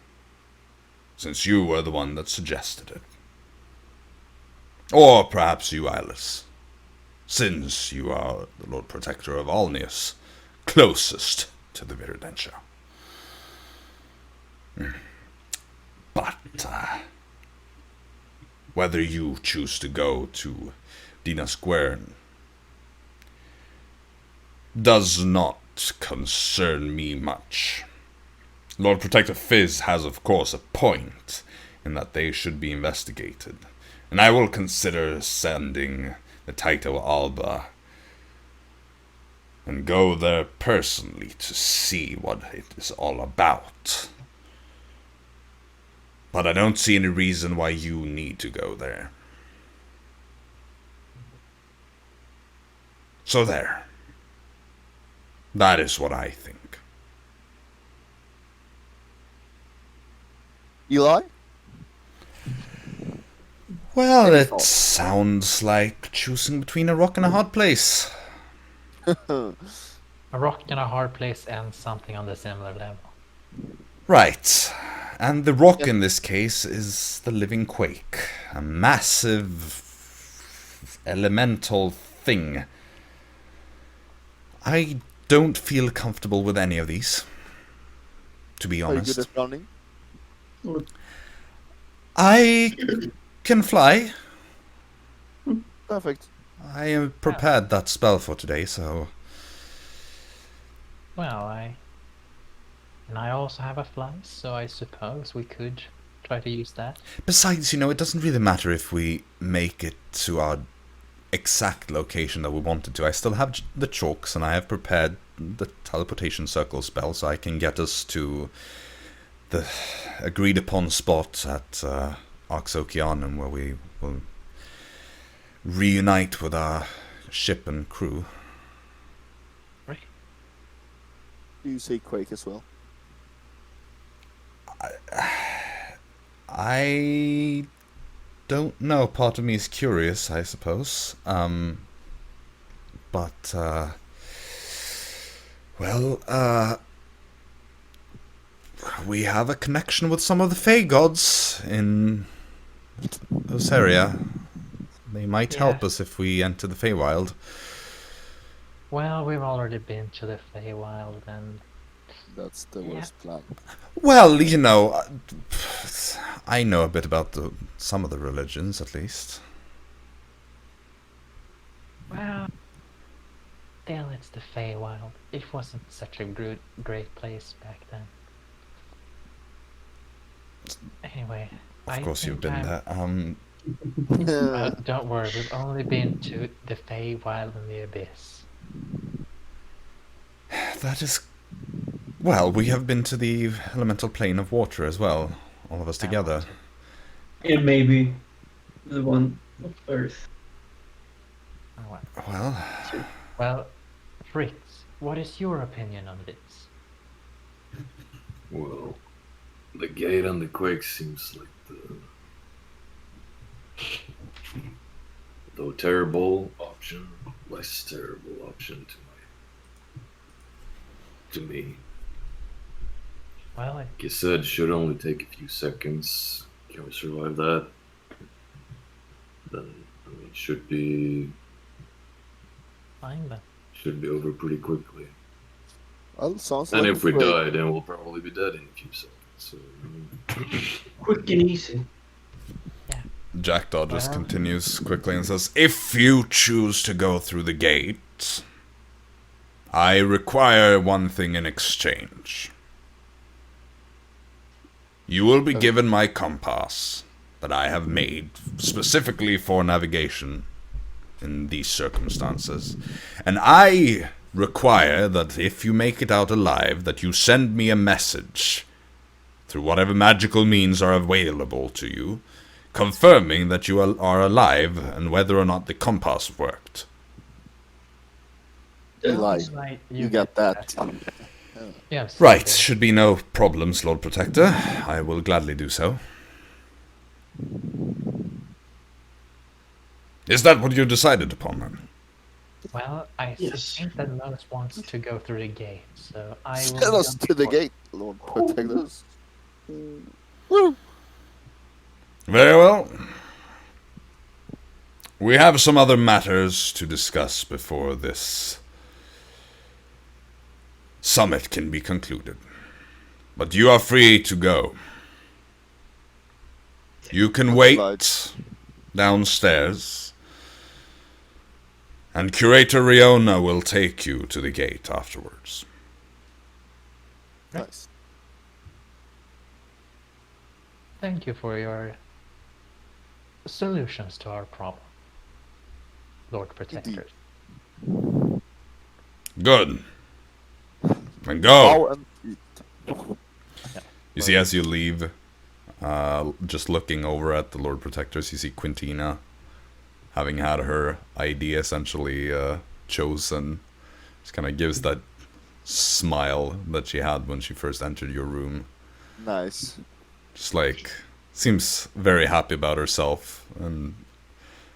since you were the one that suggested it. Or perhaps you, Alice, since you are the Lord Protector of Alnius, closest to the Viridentia. But whether you choose to go to Dina Square does not concern me much. Lord Protector Fizz has, of course, a point in that they should be investigated, and I will consider sending the Taito Alba and go there personally to see what it is all about. But I don't see any reason why you need to go there. So there. That is what I think. Eli? Well, Any it thoughts? sounds like choosing between a rock and a hard place. A rock and a hard place and something on the similar level. Right. And the rock in this case is the Living Quake. A massive elemental thing. I don't feel comfortable with any of these, to be Are you good honest. at running? I can fly. Perfect. I have prepared that spell for today, so... Well, I also have a fly, so I suppose we could try to use that. Besides, it doesn't really matter if we make it to our exact location that we wanted to. I still have the chalks, and I have prepared the teleportation circle spell, so I can get us to the agreed upon spot at Okeanon, where we will reunite with our ship and crew. Do you say Quake as well? I don't know. Part of me is curious, I suppose. We have a connection with some of the Fey gods in this area. They might help us if we enter the Feywild. Well, we've already been to the Feywild, and That's the worst plan. Well, I know a bit about some of the religions, at least. well, still it's the Feywild. It wasn't such a great place back then. Anyway, Of course, you've been there. Don't worry, we've only been to the Feywild and the Abyss. That is... Well, we have been to the elemental plane of water as well, all of us together. And maybe the one of Earth. Oh, Well, well, Fritz, what is your opinion on this? Well, the gate and the quake seems like the terrible option, less terrible option to me. Well, Like you said, should only take a few seconds. Can we survive that? Then it should be fine then. over pretty quickly. Well, sounds And like if we Quake. die, then we'll probably be dead in a few seconds. So, Quick and easy. Jackdaw just Well. continues quickly and says, if you choose to go through the gate, I require one thing in exchange. You will be given my compass that I have made specifically for navigation in these circumstances. And I require that if you make it out alive, that you send me a message through whatever magical means are available to you, confirming that you are alive and whether or not the compass worked. Eli, Right, you got that. Yes. Right, should be no problems, Lord Protector. I will gladly do so. Is that what you decided upon, then? Well, I Yes. think that most wants to go through the gate, so I will. Send us jump to the before- gate, Lord Protect us. Very well. We have some other matters to discuss before this summit can be concluded. But you are free to go. You can wait downstairs, and Curator Riona will take you to the gate afterwards. Nice. Thank you for your solutions to our problem, Lord Protector. Good. And go. and You see, as you leave, just looking over at the Lord Protectors, you see Quintina, having had her idea essentially chosen, just kind of gives that smile that she had when she first entered your room. nice. Just like, seems very happy about herself, and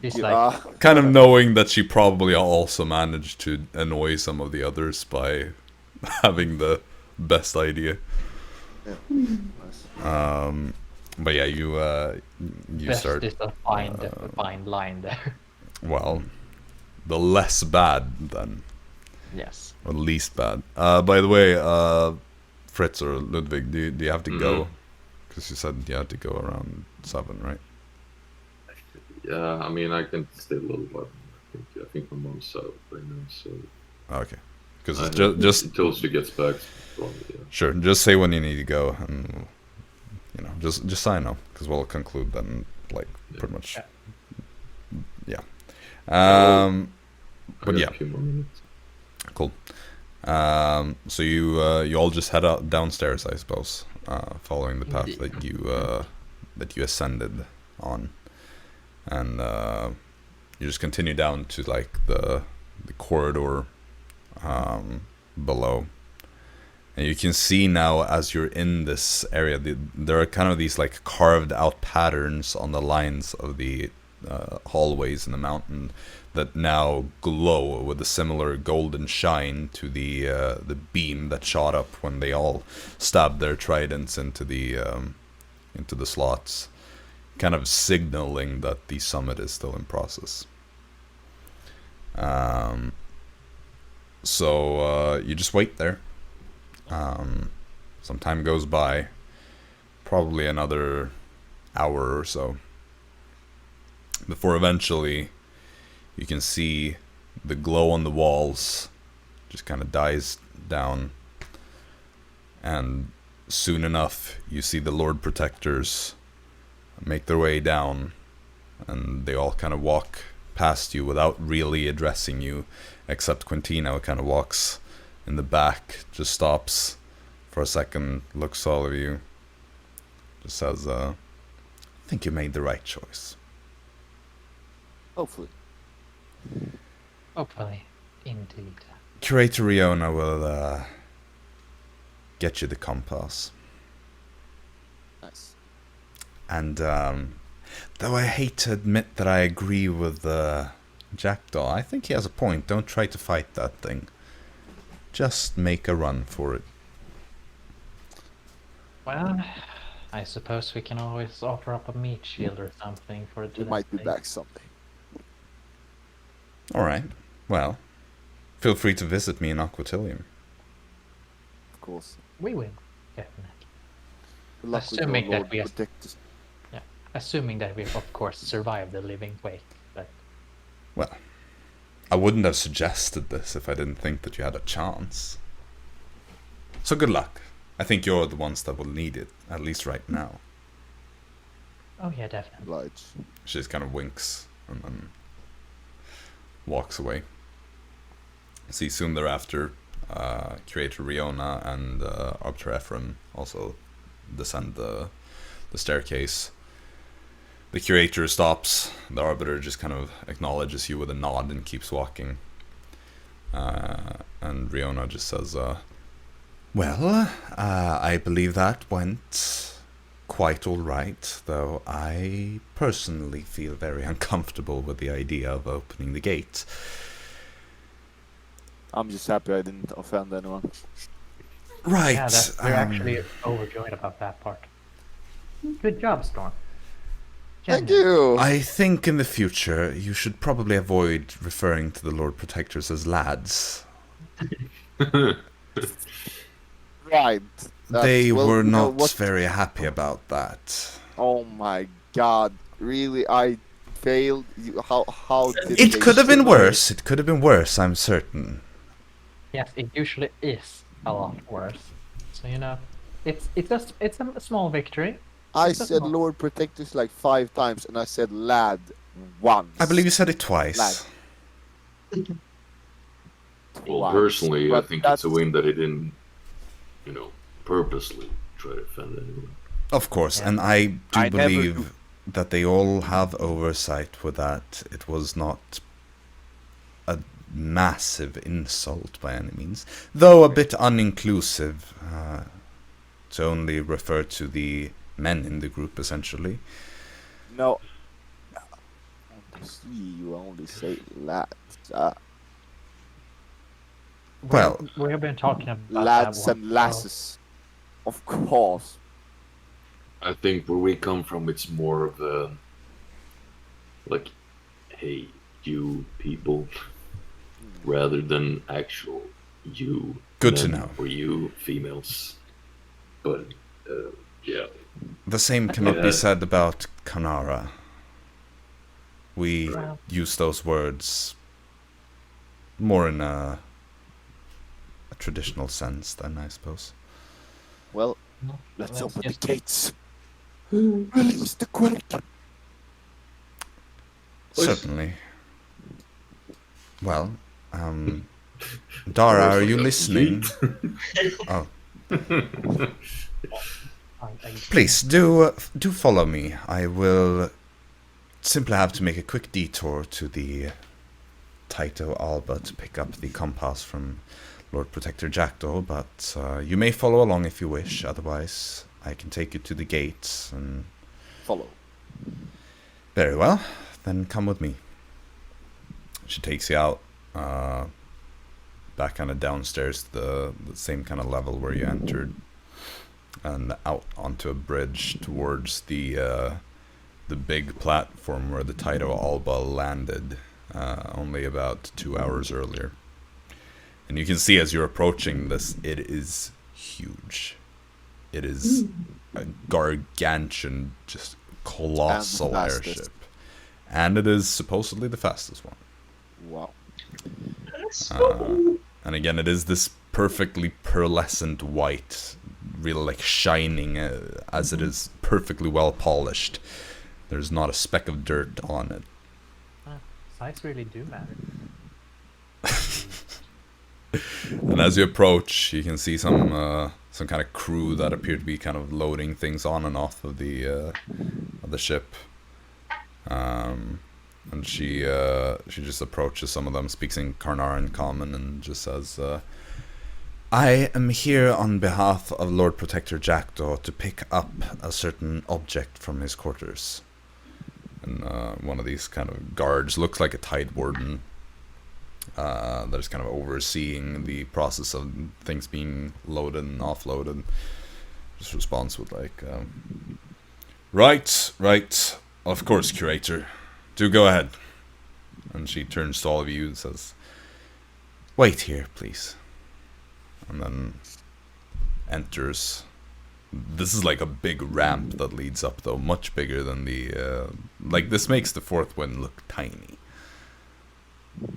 She's Yeah. like, kind of knowing that she probably also managed to annoy some of the others by having the best idea. Nice. But yeah, you best start. is a fine line there. Well, the less bad then, Yes. or least bad. By the way, Fritz or Ludvig, do you have to go? Because you said you had to go around 7, right? Yeah, I mean, I can stay a little while. I think my mom's out right now, so Okay. Because I just until she gets back. Probably, yeah. sure, just say when you need to go, and you know, just so I know, because we'll conclude then, like pretty much. Yeah. I But got yeah. a few more minutes. Cool. So you all just head out downstairs, I suppose, following the path that you ascended on, and you just continue down to like the corridor below, and you can see now as you're in this area, there are kind of these like carved out patterns on the lines of the hallways in the mountain that now glow with a similar golden shine to the beam that shot up when they all stabbed their tridents into the slots, kind of signaling that the summit is still in process. So you just wait there. Some time goes by, probably another hour or so, before eventually you can see the glow on the walls just kind of dies down, and soon enough you see the Lord Protectors make their way down, and they all kind of walk past you without really addressing you, except Quintina, who kind of walks in the back, just stops for a second, looks at all of you, just says, I think you made the right choice. Hopefully. Hopefully. Indeed. Curator Riona will get you the compass. Nice. And though I hate to admit that I agree with Jackdaw, I think he has a point. Don't try to fight that thing. Just make a run for it. Well, I suppose we can always offer up a meat shield or something for We today. might be back someday. Alright, well, feel free to visit me in Aquatilium. Of course. We will, definitely. Good luck with Assuming your that Lord we are- Protectors. Assuming that we, of course, survive the Living Quake. But Well, I wouldn't have suggested this if I didn't think that you had a chance. So good luck. I think you're the ones that will need it, at least right now. oh yeah, definitely. Oblige. She just kind of winks and then walks away. See, soon thereafter, Curator Riona and Arbiter Raethran also descend the staircase. The Curator stops. The Arbiter just kind of acknowledges you with a nod and keeps walking. And Riona just says, well, I believe that went quite all right, though I personally feel very uncomfortable with the idea of opening the gate. I'm just happy I didn't offend anyone. Right. Yeah, we're actually overjoyed about that part. Good job, Storm. Thank Genuine. you! I think in the future you should probably avoid referring to the Lord Protectors as lads. Right. They well, were you know not what? very happy about that. Oh my god. Really? I failed? How did It they could have been survive? worse. It could have been worse, I'm certain. Yes, it usually is a lot worse. So you know, it's a small victory. I It's a said small- Lord Protectors like 5 times and I said lad once. I believe you said it twice. Lad. Well, Right. personally, I But think it's a that's- win that he didn't, purposely try to offend anyone. Of course, Yeah. and I do I never believe do. that they all have oversight with that. It was not a massive insult by any means, though a bit uninclusive to only refer to the men in the group, essentially. No. You only say lads. Well, we have been talking about Lads that and one, lasses. Of course. I think where we come from, it's more of a, like, hey, you people, rather than actual you. Good to men know. Or you females. But, yeah. The same cannot be Yeah. said about Kanara. We Well- use those words more in a traditional sense then, I suppose. Well, No, let's let's open just- the gates. Release the quake. Certainly. Well, Dara, are you listening? Oh, please do follow me. I will simply have to make a quick detour to the Taito Alba to pick up the compass from Lord Protector Jackdaw, but you may follow along if you wish. Otherwise, I can take you to the gates and... Follow. Very well, then come with me. She takes you out, back kind of downstairs to the same kind of level where you entered, and out onto a bridge towards the big platform where the Taito Alba landed only about 2 hours earlier. And you can see as you're approaching this, it is huge. It is a gargantuan, just colossal And the fastest. airship. And it is supposedly the fastest one. Wow. And again, it is this perfectly pearlescent white, really like shining as it is perfectly well polished. There's not a speck of dirt on it. Size really do matter. And as you approach, you can see some kind of crew that appear to be kind of loading things on and off of the ship. And she just approaches some of them, speaks in Karnaran common, and just says, I am here on behalf of Lord Protector Jackdaw to pick up a certain object from his quarters. And one of these kind of guards, looks like a Tide Warden, that is kind of overseeing the process of things being loaded and offloaded, just responds with like, Right, of course, Curator. Do go ahead. And she turns to all of you and says, wait here, please. And then enters. This is like a big ramp that leads up, though, much bigger than the... like, this makes the fourth one look tiny.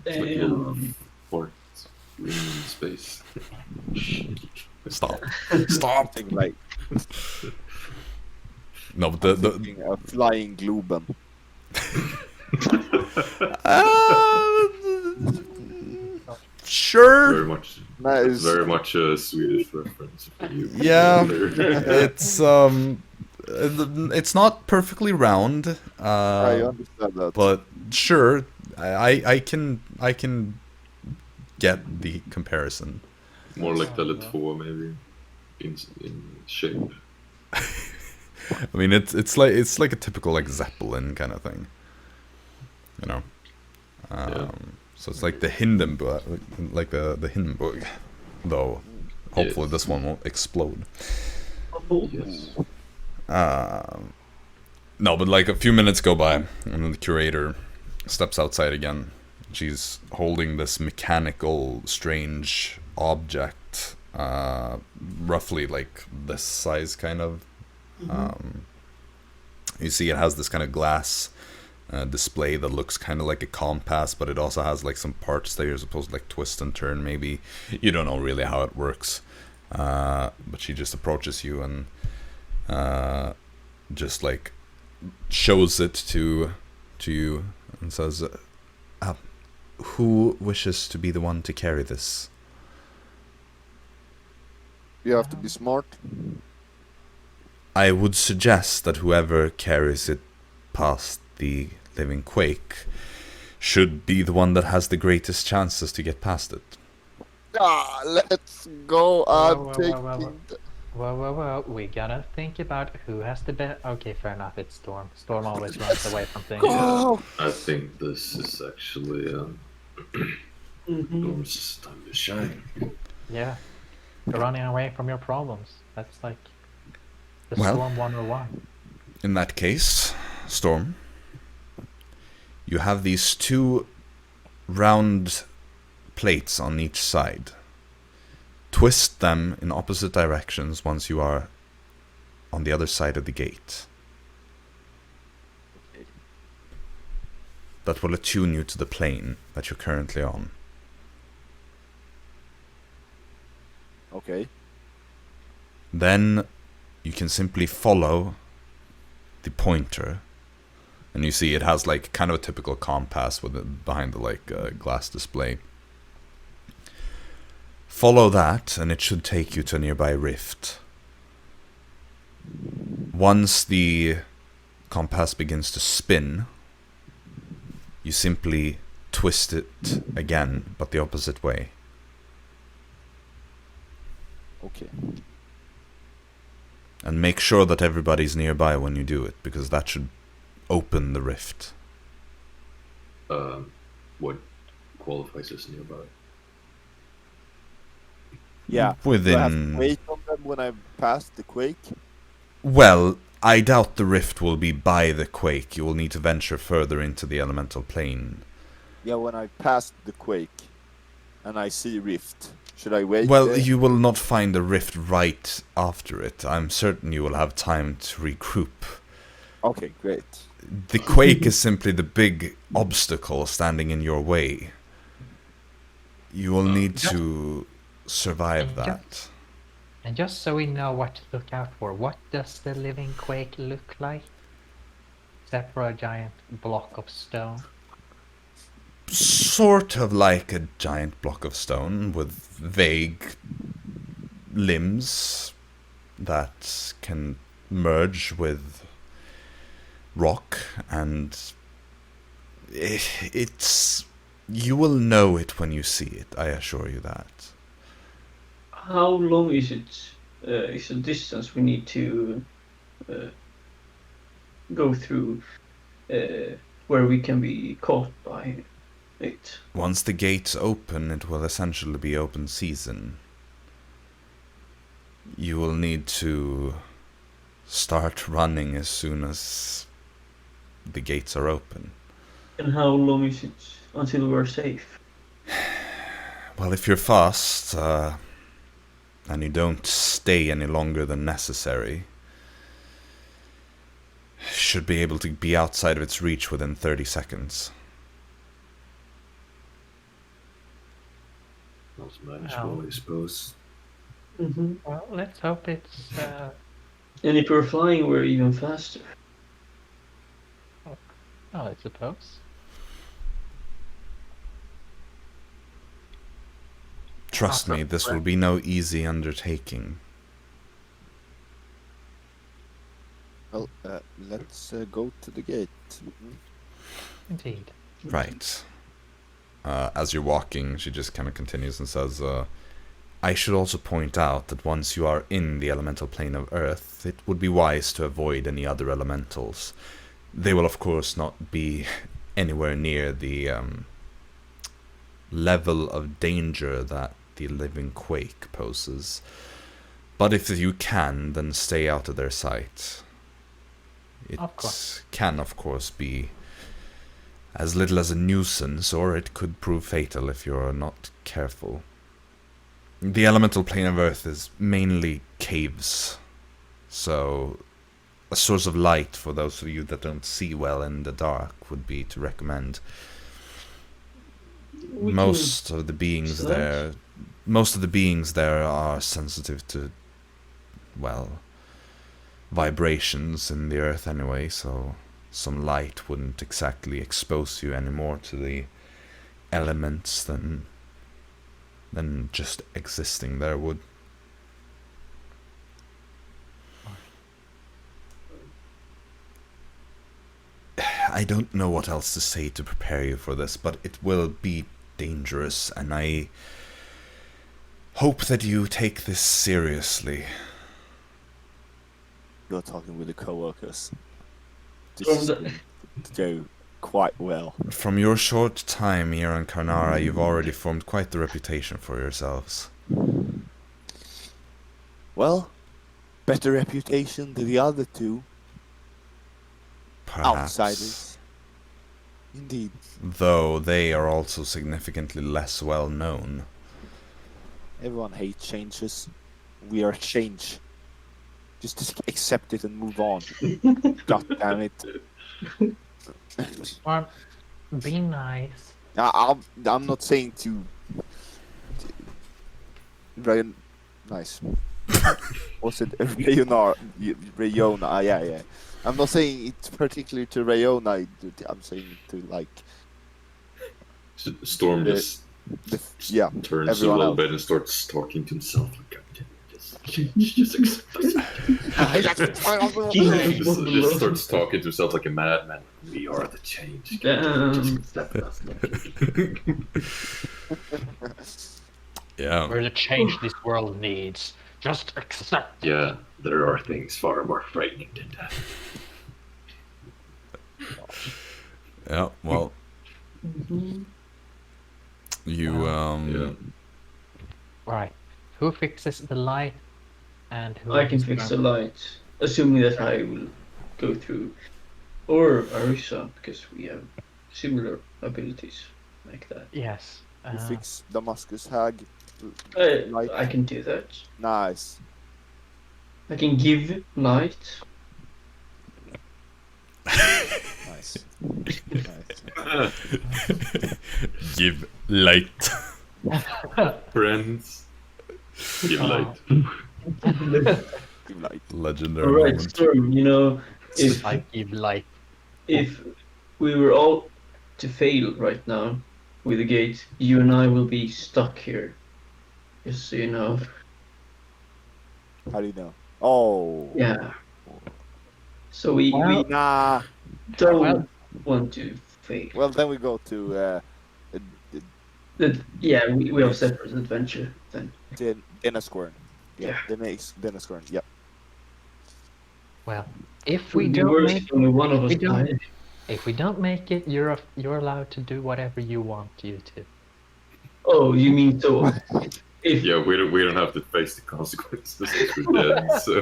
It's like a little fort in space. Stop. Stop! Something like No, but the thinking a flying globen. sure. Very much. That It's is very much a Swedish reference for you. Yeah, it's not perfectly round, I understand that. but sure, I can get the comparison. More like the Litvo, maybe, in shape. I mean, it's like a typical like Zeppelin kind of thing, you know. So it's like the Hindenburg, like the Hindenburg, though. Hopefully, this one won't explode. Yes. No, but like a few minutes go by, and then the curator steps outside again. She's holding this mechanical, strange object, roughly like this size, kind of. You see, it has this kind of glass display that looks kind of like a compass, but it also has like some parts that you're supposed to like twist and turn. Maybe you don't know really how it works, but she just approaches you and just like shows it to you and says, who wishes to be the one to carry this? You have to be smart. I would suggest that whoever carries it past the Living Quake should be the one that has the greatest chances to get past it. Let's go. I'm Whoa, whoa, taking. whoa, whoa. Whoa. We gotta think about who has the best. Okay, fair enough. It's Storm. Storm always runs away from things. Go. I think this is actually Storm's time to shine. Yeah. You're running away from your problems. That's like the Well. Storm 101. In that case, Storm, you have these 2 round plates on each side. Twist them in opposite directions once you are on the other side of the gate. That will attune you to the plane that you're currently on. Okay. Then you can simply follow the pointer, and you see it has like kind of a typical compass with it behind the glass display. Follow that, and it should take you to a nearby rift. Once the compass begins to spin, you simply twist it again, but the opposite way. Okay. And make sure that everybody's nearby when you do it, because that should open the rift. What qualifies as nearby? Yeah. Do I have to Within... wait on them when I pass the quake? Well, I doubt the rift will be by the quake. You will need to venture further into the elemental plane. Yeah, when I pass the quake and I see rift, should I wait? Well, there? you will not find the rift right after it. I'm certain you will have time to regroup. Okay, great. The quake is simply the big obstacle standing in your way. You will need to survive that. And just so we know what to look out for, what does the Living Quake look like? Except for a giant block of stone. Sort of like a giant block of stone with vague limbs that can merge with rock, and it's... You will know it when you see it, I assure you that. How long is it? Is the distance we need to go through where we can be caught by it? Once the gates open, it will essentially be open season. You will need to start running as soon as the gates are open. And how long is it until we're safe? Well, if you're fast, and you don't stay any longer than necessary, should be able to be outside of its reach within 30 seconds. Not manageable, I suppose. Mm-hmm. Well, let's hope it's... And if we're flying, we're even faster. Oh, I suppose. Trust me, this will be no easy undertaking. Well, let's go to the gate. Indeed. Right. As you're walking, she just kind of continues and says, I should also point out that once you are in the elemental plane of Earth, it would be wise to avoid any other elementals. They will, of course, not be anywhere near the level of danger that the Living Quake poses. But if you can, then stay out of their sight. It can, of course, be as little as a nuisance, or it could prove fatal if you're not careful. The elemental plane of Earth is mainly caves, so a source of light for those of you that don't see well in the dark would be to recommend. Most of the beings there are sensitive to, well, vibrations in the earth anyway, so some light wouldn't exactly expose you anymore to the elements than just existing there would. I don't know what else to say to prepare you for this, but it will be dangerous, and I hope that you take this seriously. You're talking with the co-workers. This From is the- going to go quite well. From your short time here on Karnara, you've already formed quite the reputation for yourselves. Well, better reputation than the other two Perhaps. outsiders. Indeed. Though they are also significantly less well known. Everyone hates changes. We are change. Just accept it and move on. God damn it. Well, be nice. I'm not saying to Ryan. Nice. Was it Rayona? Rayona, yeah. I'm not saying it's particularly to Rayona. I'm saying it to like Storm just yeah. turns a everyone little else. bit and starts talking to himself. Like, God damn it, just accept us. Just starts talking to himself like a madman. We are the change. Just accept us. Yeah. We're the change this world needs. Just accept. Yeah, there are things far more frightening than that. Yeah, well. You, Yeah. Right. Who fixes the light? And who I can is fix the gonna- light, assuming that I will go through, or Arisa, because we have similar abilities like that. Yes. You fix Damascus Hag. Light. I can do that. Nice. I can give light. Nice. Nice. give light. Friends. Give light. Give light. Legendary Alright, moment. Storm, you know, if I give light. if we were all to fail right now with the gate, you and I will be stuck here. Just so you know. How do you know? Oh. Yeah. So we Nah. don't Well- want to fail. Well, then we go to Yeah, we have separate adventure then. Dennisquern. Yeah. Dennisquern. Yep. Well, if It we would be don't worse make if only one of us we don't- died. if we don't make it, you're allowed to do whatever you want you to. Oh, you mean so? If Yeah, we don't have to face the consequences if we're dead, so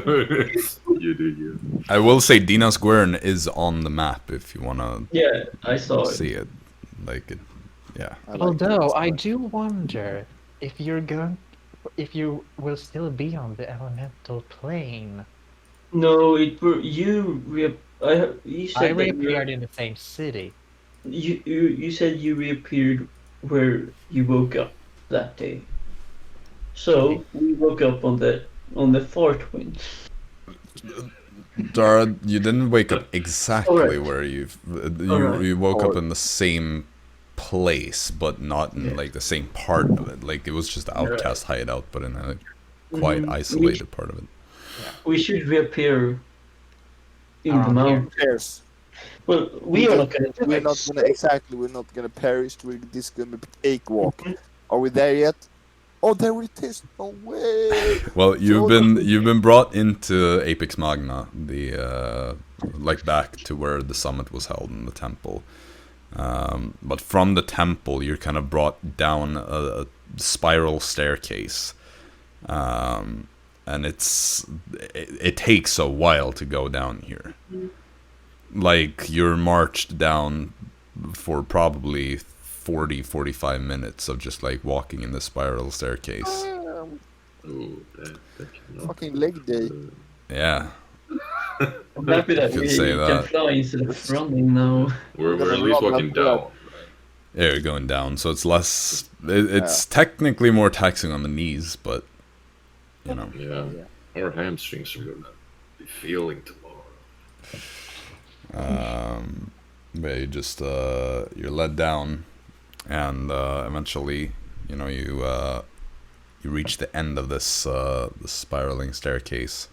you do you. I will say Dina's Gwern is on the map if you wanna yeah, I saw it. see it. Like it, yeah. I like Although I Dennisquern. do wonder if you will still be on the elemental plane. No, it were you. You I said that reappeared in the same city. you said you reappeared where you woke up that day. So we woke up on the fart wind. Dara, you didn't wake up exactly Alright. where you Alright. woke up in the same place, but not in Yeah. like the same part of it. Like it was just the outcast hideout, but in a quite Mhm. isolated part of it. We should reappear in Around the here. mountain. Cares. Well, we are not gonna do We're it. not gonna exactly. We're not gonna perish. We're just gonna cakewalk. Are we there yet? Oh, there it is. No way. Well, you've been brought into Apex Magna, the like back to where the summit was held in the temple. But from the temple, you're kind of brought down a spiral staircase, and it takes a while to go down here. Like you're marched down for probably 40-45 minutes of just like walking in the spiral staircase. Oh, that cannot. Fucking leg day. Yeah. I'm happy that You we could say can that. fly instead of running now. We're at least walking down. Yeah, you're going down, so it's less. It's technically more taxing on the knees, but you know. Yeah. Our hamstrings are gonna be feeling tomorrow. But you just you're led down and eventually, you reach the end of this spiraling staircase,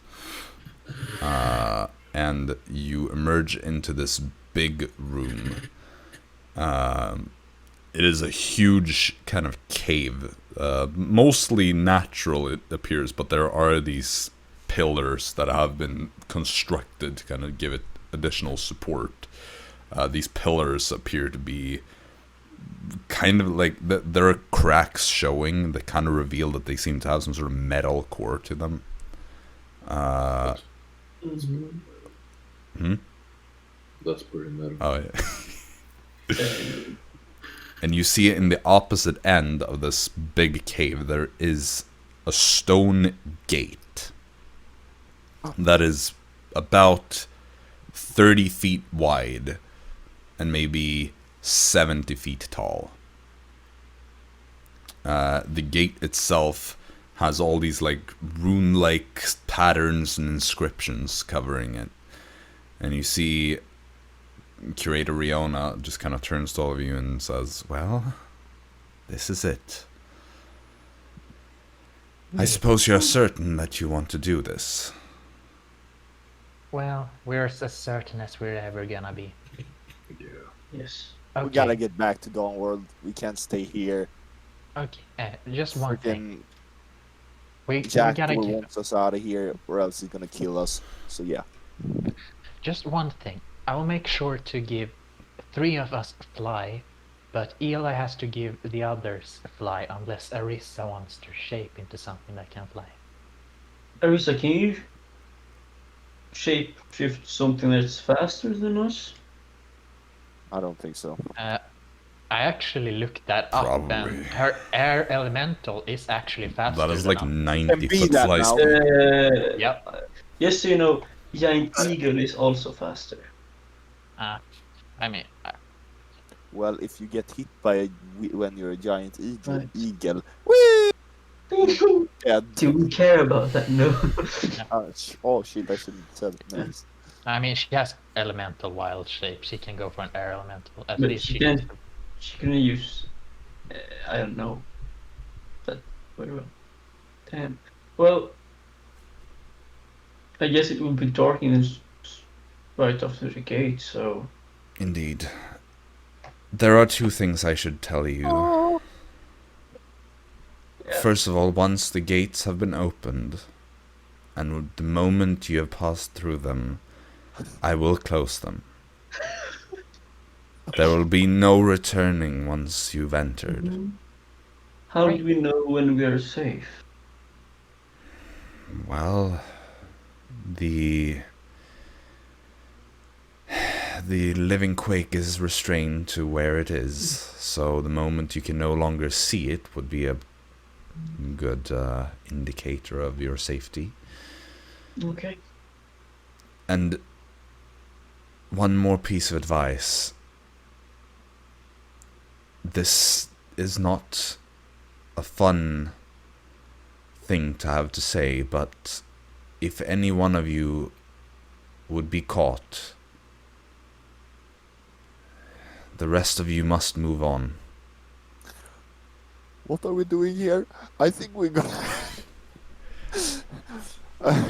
and you emerge into this big room. It is a huge kind of cave, mostly natural it appears, but there are these pillars that have been constructed to kind of give it additional support. These pillars appear to be kind of like there are cracks showing that kind of reveal that they seem to have some sort of metal core to them. That's pretty metal. Oh yeah. And you see in the opposite end of this big cave there is a stone gate that is about 30 feet wide and maybe 70 feet tall. The gate itself has all these like rune-like patterns and inscriptions covering it. And you see Curator Riona just kind of turns to all of you and says, well, this is it. I suppose you're certain that you want to do this. Well, we're as certain as we're ever gonna be. Yeah. Yes. Okay. We gotta get back to Dawn World. We can't stay here. Okay, just one thing. We Jackdaw gotta wants us out of here, or else he's gonna kill us. So yeah. Just one thing. I will make sure to give 3 of us a fly, but Eli has to give the others a fly unless Arisa wants to shape into something that can fly. Arisa, can you shape shift something that's faster than us? I don't think so. I actually looked that up, Probably. and her air elemental is actually faster. That is like than us. 90 be foot that fly now. speed. Yep. Yes, so you know, Giant Eagle is also faster. I mean, Well, if you get hit by when you're a giant Right. eagle, whee! Do Yeah. we care about that? No. Oh shit! I shouldn't have said it. Nice. I mean, she has elemental wild shape. She can go for an air elemental. At But least she she can. She can use. I don't know. That very well. Damn. Well, I guess it will be dark in this right after the gate. So. Indeed. There are 2 things I should tell you. Yeah. First of all, once the gates have been opened, and the moment you have passed through them, I will close them. There will be no returning once you've entered. How do we know when we are safe? Well, the Living Quake is restrained to where it is, so the moment you can no longer see it would be a good indicator of your safety. Okay. And one more piece of advice. This is not a fun thing to have to say, but if any one of you would be caught, the rest of you must move on. What are we doing here? I think we're gonna.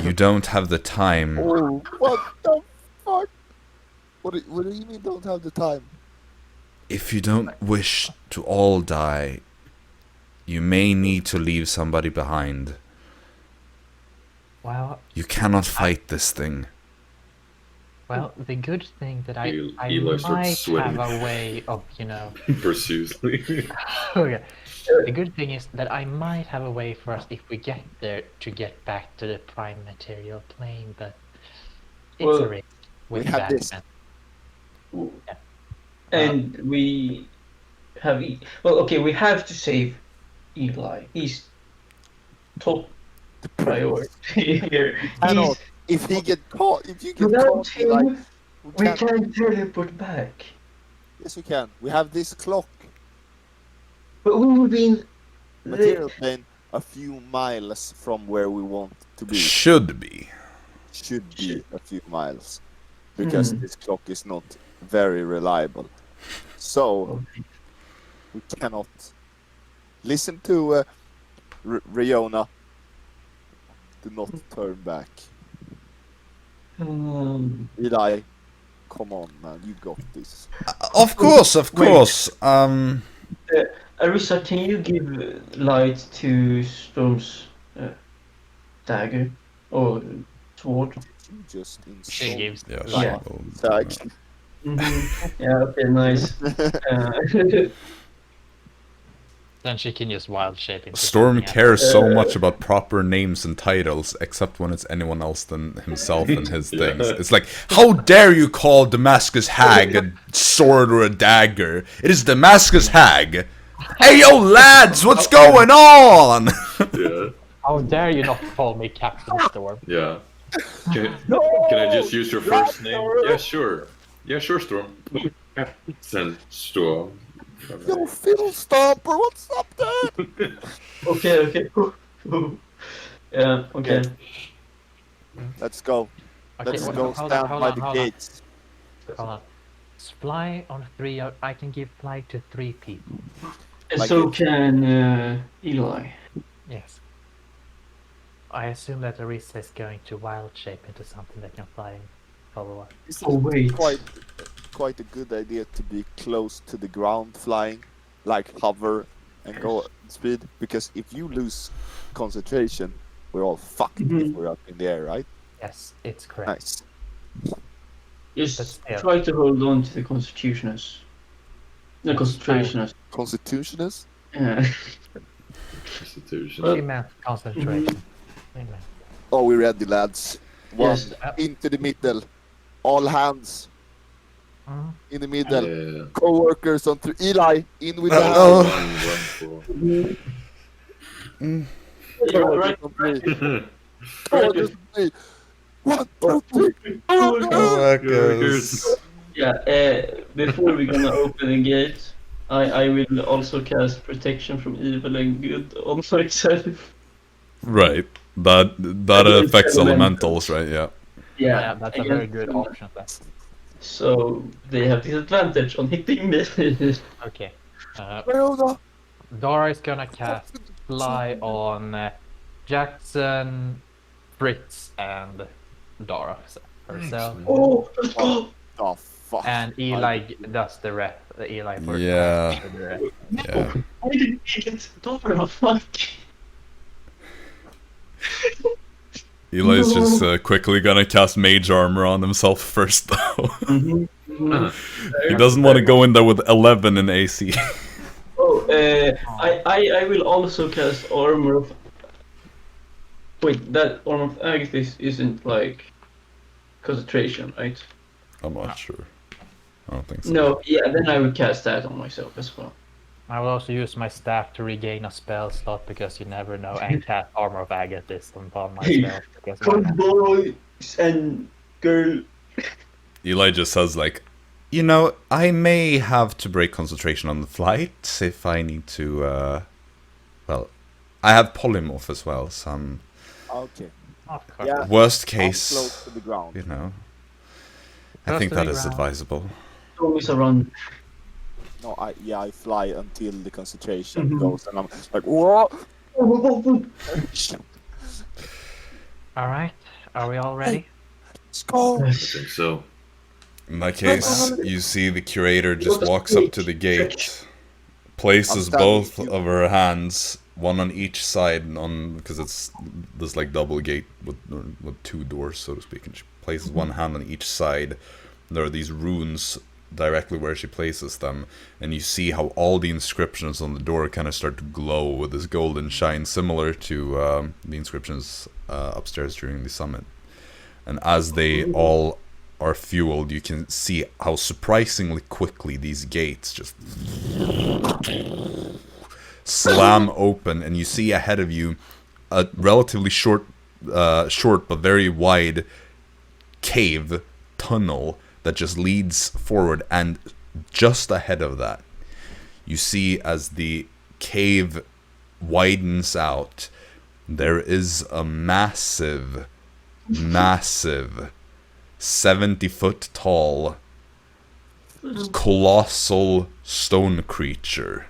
You don't have the time. Oh, what the fuck? What do you mean don't have the time? If you don't wish to all die, you may need to leave somebody behind. Well, You cannot fight this thing. well, the good thing that I Eli starts might sweating. have a way of, Profusely. Okay. The good thing is that I might have a way for us if we get there to get back to the prime material plane, but it's Well, a risk with we have that. this. And we have. Well, okay, we have to save Eli. He's top priority here. I know. He's, If he get caught, if you get without caught, him, like, we can't teleport back. Yes, we can. We have this clock. But we will be in. Material plane a few miles from where we want to be. Should be. Should be a few miles. Because this clock is not very reliable. So, We cannot listen to Riona. Do not turn back. Eli, come on, man, you got this. Of course, of Wait. course. Arisa, can you give light to Storm's dagger or sword? You just She insult gives Yeah, Yeah. Serge. Yeah, okay, nice. Then she can use wild shape into Storm something cares so much about proper names and titles, except when it's anyone else than himself and his Yeah. things. It's like, how dare you call Damascus Hag a sword or a dagger? It is Damascus Hag. Hey, yo, lads, what's going on? Yeah. How dare you not call me Captain Storm? Yeah. Can I just use your first name? Yeah, sure. Yeah, sure, Storm. Send Storm. Yo, Phil Stomper, what's up there? Okay. Yeah, okay. Let's go. Okay, Let's hold go on, stand by the gates. Hold on. Fly on 3. I can give fly to 3 people. And Like so it. can Eli. Yes. I assume that Arisa is going to wild shape into something that can fly and follow us. This Oh, wait. quite a good idea to be close to the ground flying, like hover and go at speed, because if you lose concentration, we're all fucked if Mhm. we're up in the air, right? Yes, it's correct. Nice. Just still. try to hold on to the constitutioners. The concentrationers. Constitutionist? Yeah. Constitution. She meant concentration. Amen. Oh, we're ready, lads. One Yes. into the middle. All hands Mhm. in the middle. Yeah. Co-workers on 3. Eli, in with the Oh. hands. Right. Co-workers on 3. Co-workers on 3. 1, 2, 3. Oh, Yeah, before we're gonna open the gate, I will also cast protection from evil and good on myself. right. That affects elementals, right? Yeah. Yeah, that's a very against good them. option. Then. So they have disadvantage on hitting me. Okay. Riona. Dara is gonna cast fly on Jackson, Fritz, and Dara herself. Oh, let's go! Oh, fuck. And Eli does the rest. Eli for Yeah. for the rest. Yeah. I didn't make it. Dara, fuck. Eli's just quickly gonna cast mage armor on himself first, though. He doesn't want to go in there with 11 in AC. Oh, I will also cast armor of. Wait, that armor of Agathis isn't like concentration, right? I'm not sure. I don't think so. No, yeah, then I would cast that on myself as well. I will also use my staff to regain a spell slot because you never know, and cast Armor of Agathis upon myself. Because why not? Boys and girl. Eli just says, like, you know, I may have to break concentration on the flight if I need to, well, I have polymorph as well, so I'm, Okay. Of course. Yeah. worst I'm case, close to the ground. you know, I Close think to that the is ground. advisable. Always around. No, I fly until the concentration Mhm. goes, and I'm like, whoa! Alright, are we all ready? Let's go! I think so. In that case, you see the curator just walks up to the gate, places both of her hands, one on each side, because there's like double gate with 2 doors, so to speak, and she places one hand on each side. There are these runes directly where she places them, and you see how all the inscriptions on the door kind of start to glow with this golden shine, similar to the inscriptions upstairs during the summit. And as they all are fueled, you can see how surprisingly quickly these gates just slam open, and you see ahead of you a relatively short but very wide cave tunnel that just leads forward, and just ahead of that, you see as the cave widens out, there is a massive 70-foot tall colossal stone creature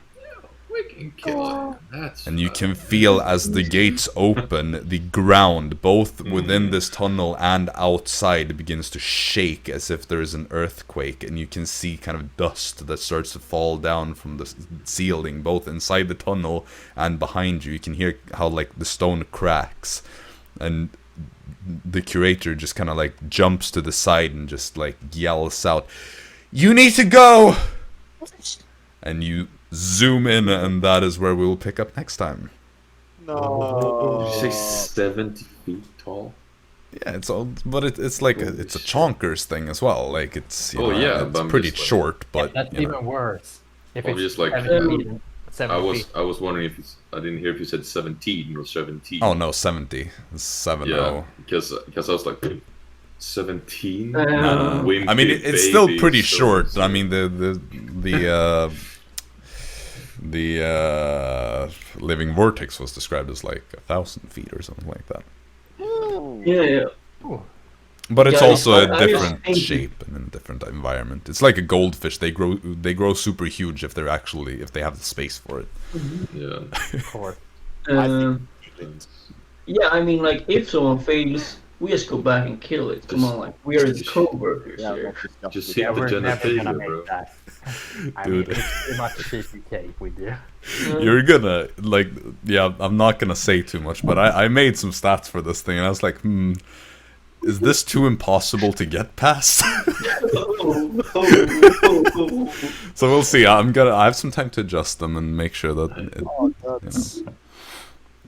fucking kill him. That's And you can feel as the gates open, the ground, both within this tunnel and outside, begins to shake as if there is an earthquake. And you can see kind of dust that starts to fall down from the ceiling, both inside the tunnel and behind you. You can hear how, like, the stone cracks. And the curator just kind of, like, jumps to the side and just, like, yells out, "You need to go!" And you zoom in, and that is where we will pick up next time. No. Did you say 70 feet tall? Yeah, it's all, but it's like it's a chonkers thing as well. Like it's Oh, yeah, it's but I'm pretty just like- short, but That's you know. even worse. If I'm it's just like- 7 feet, 7 feet. I was wondering if I didn't hear if you said 17 or 17. Oh no, 70, 70. Yeah, because I was like 17. No. I mean, it's still pretty short. I mean, the Living Vortex was described as like 1,000 feet or something like that. Yeah. Ooh. But it's Yeah, also a I was different thinking- shape and a different environment. It's like a goldfish. They grow super huge if they have the space for it. Yeah. Of course. Yeah, I mean, like, if someone fails, we just go back and kill it. Come on, like, we are the co-workers Yeah, here. Just Yeah, hit the we're never gonna genitalia, make bro. that. I Dude. mean, it's too much CPK with you. You're gonna, like, yeah, I'm not gonna say too much, but I made some stats for this thing, and I was like, is this too impossible to get past? So we'll see. I have some time to adjust them and make sure that, That's...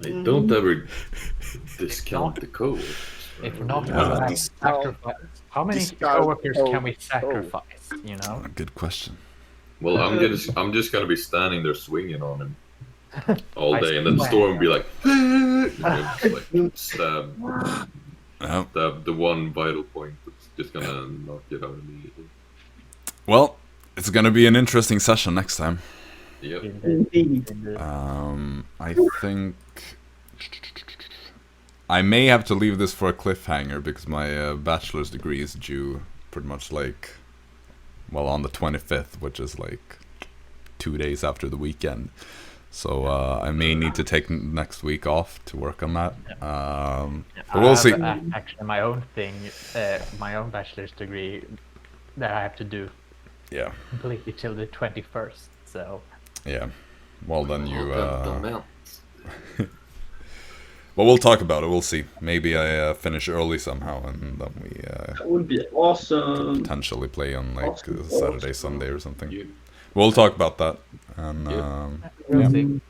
Hey, don't ever discount the code. If not, Yeah. we'll have sacrifice. How many Discard coworkers can we code. sacrifice? You know. good question. Well, I'm just gonna be standing there swinging on him all I day, and then the swear. storm will be like, and then just like stab the one vital point that's just gonna knock it out immediately. Well, it's gonna be an interesting session next time. Yep. Indeed. I think I may have to leave this for a cliffhanger because my bachelor's degree is due pretty much like, well, on the 25th, which is like 2 days after the weekend. So I may need to take next week off to work on that. But we'll see. Actually, my own thing, my own bachelor's degree that I have to do Yeah, completely till the 21st. So yeah. Well, then you. Well, Well, we'll talk about it. We'll see. Maybe I finish early somehow, and then we That would be awesome. potentially play on like Awesome. Saturday, Sunday, or something. you, We'll talk about that. And we'll yeah. see.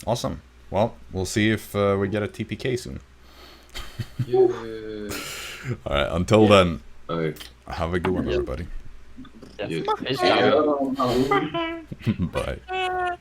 Awesome. Well, we'll see if we get a TPK soon. yeah. All right. Until then, Alright. have a good one, everybody. Yes. Yeah. Peace Yeah. out. Bye.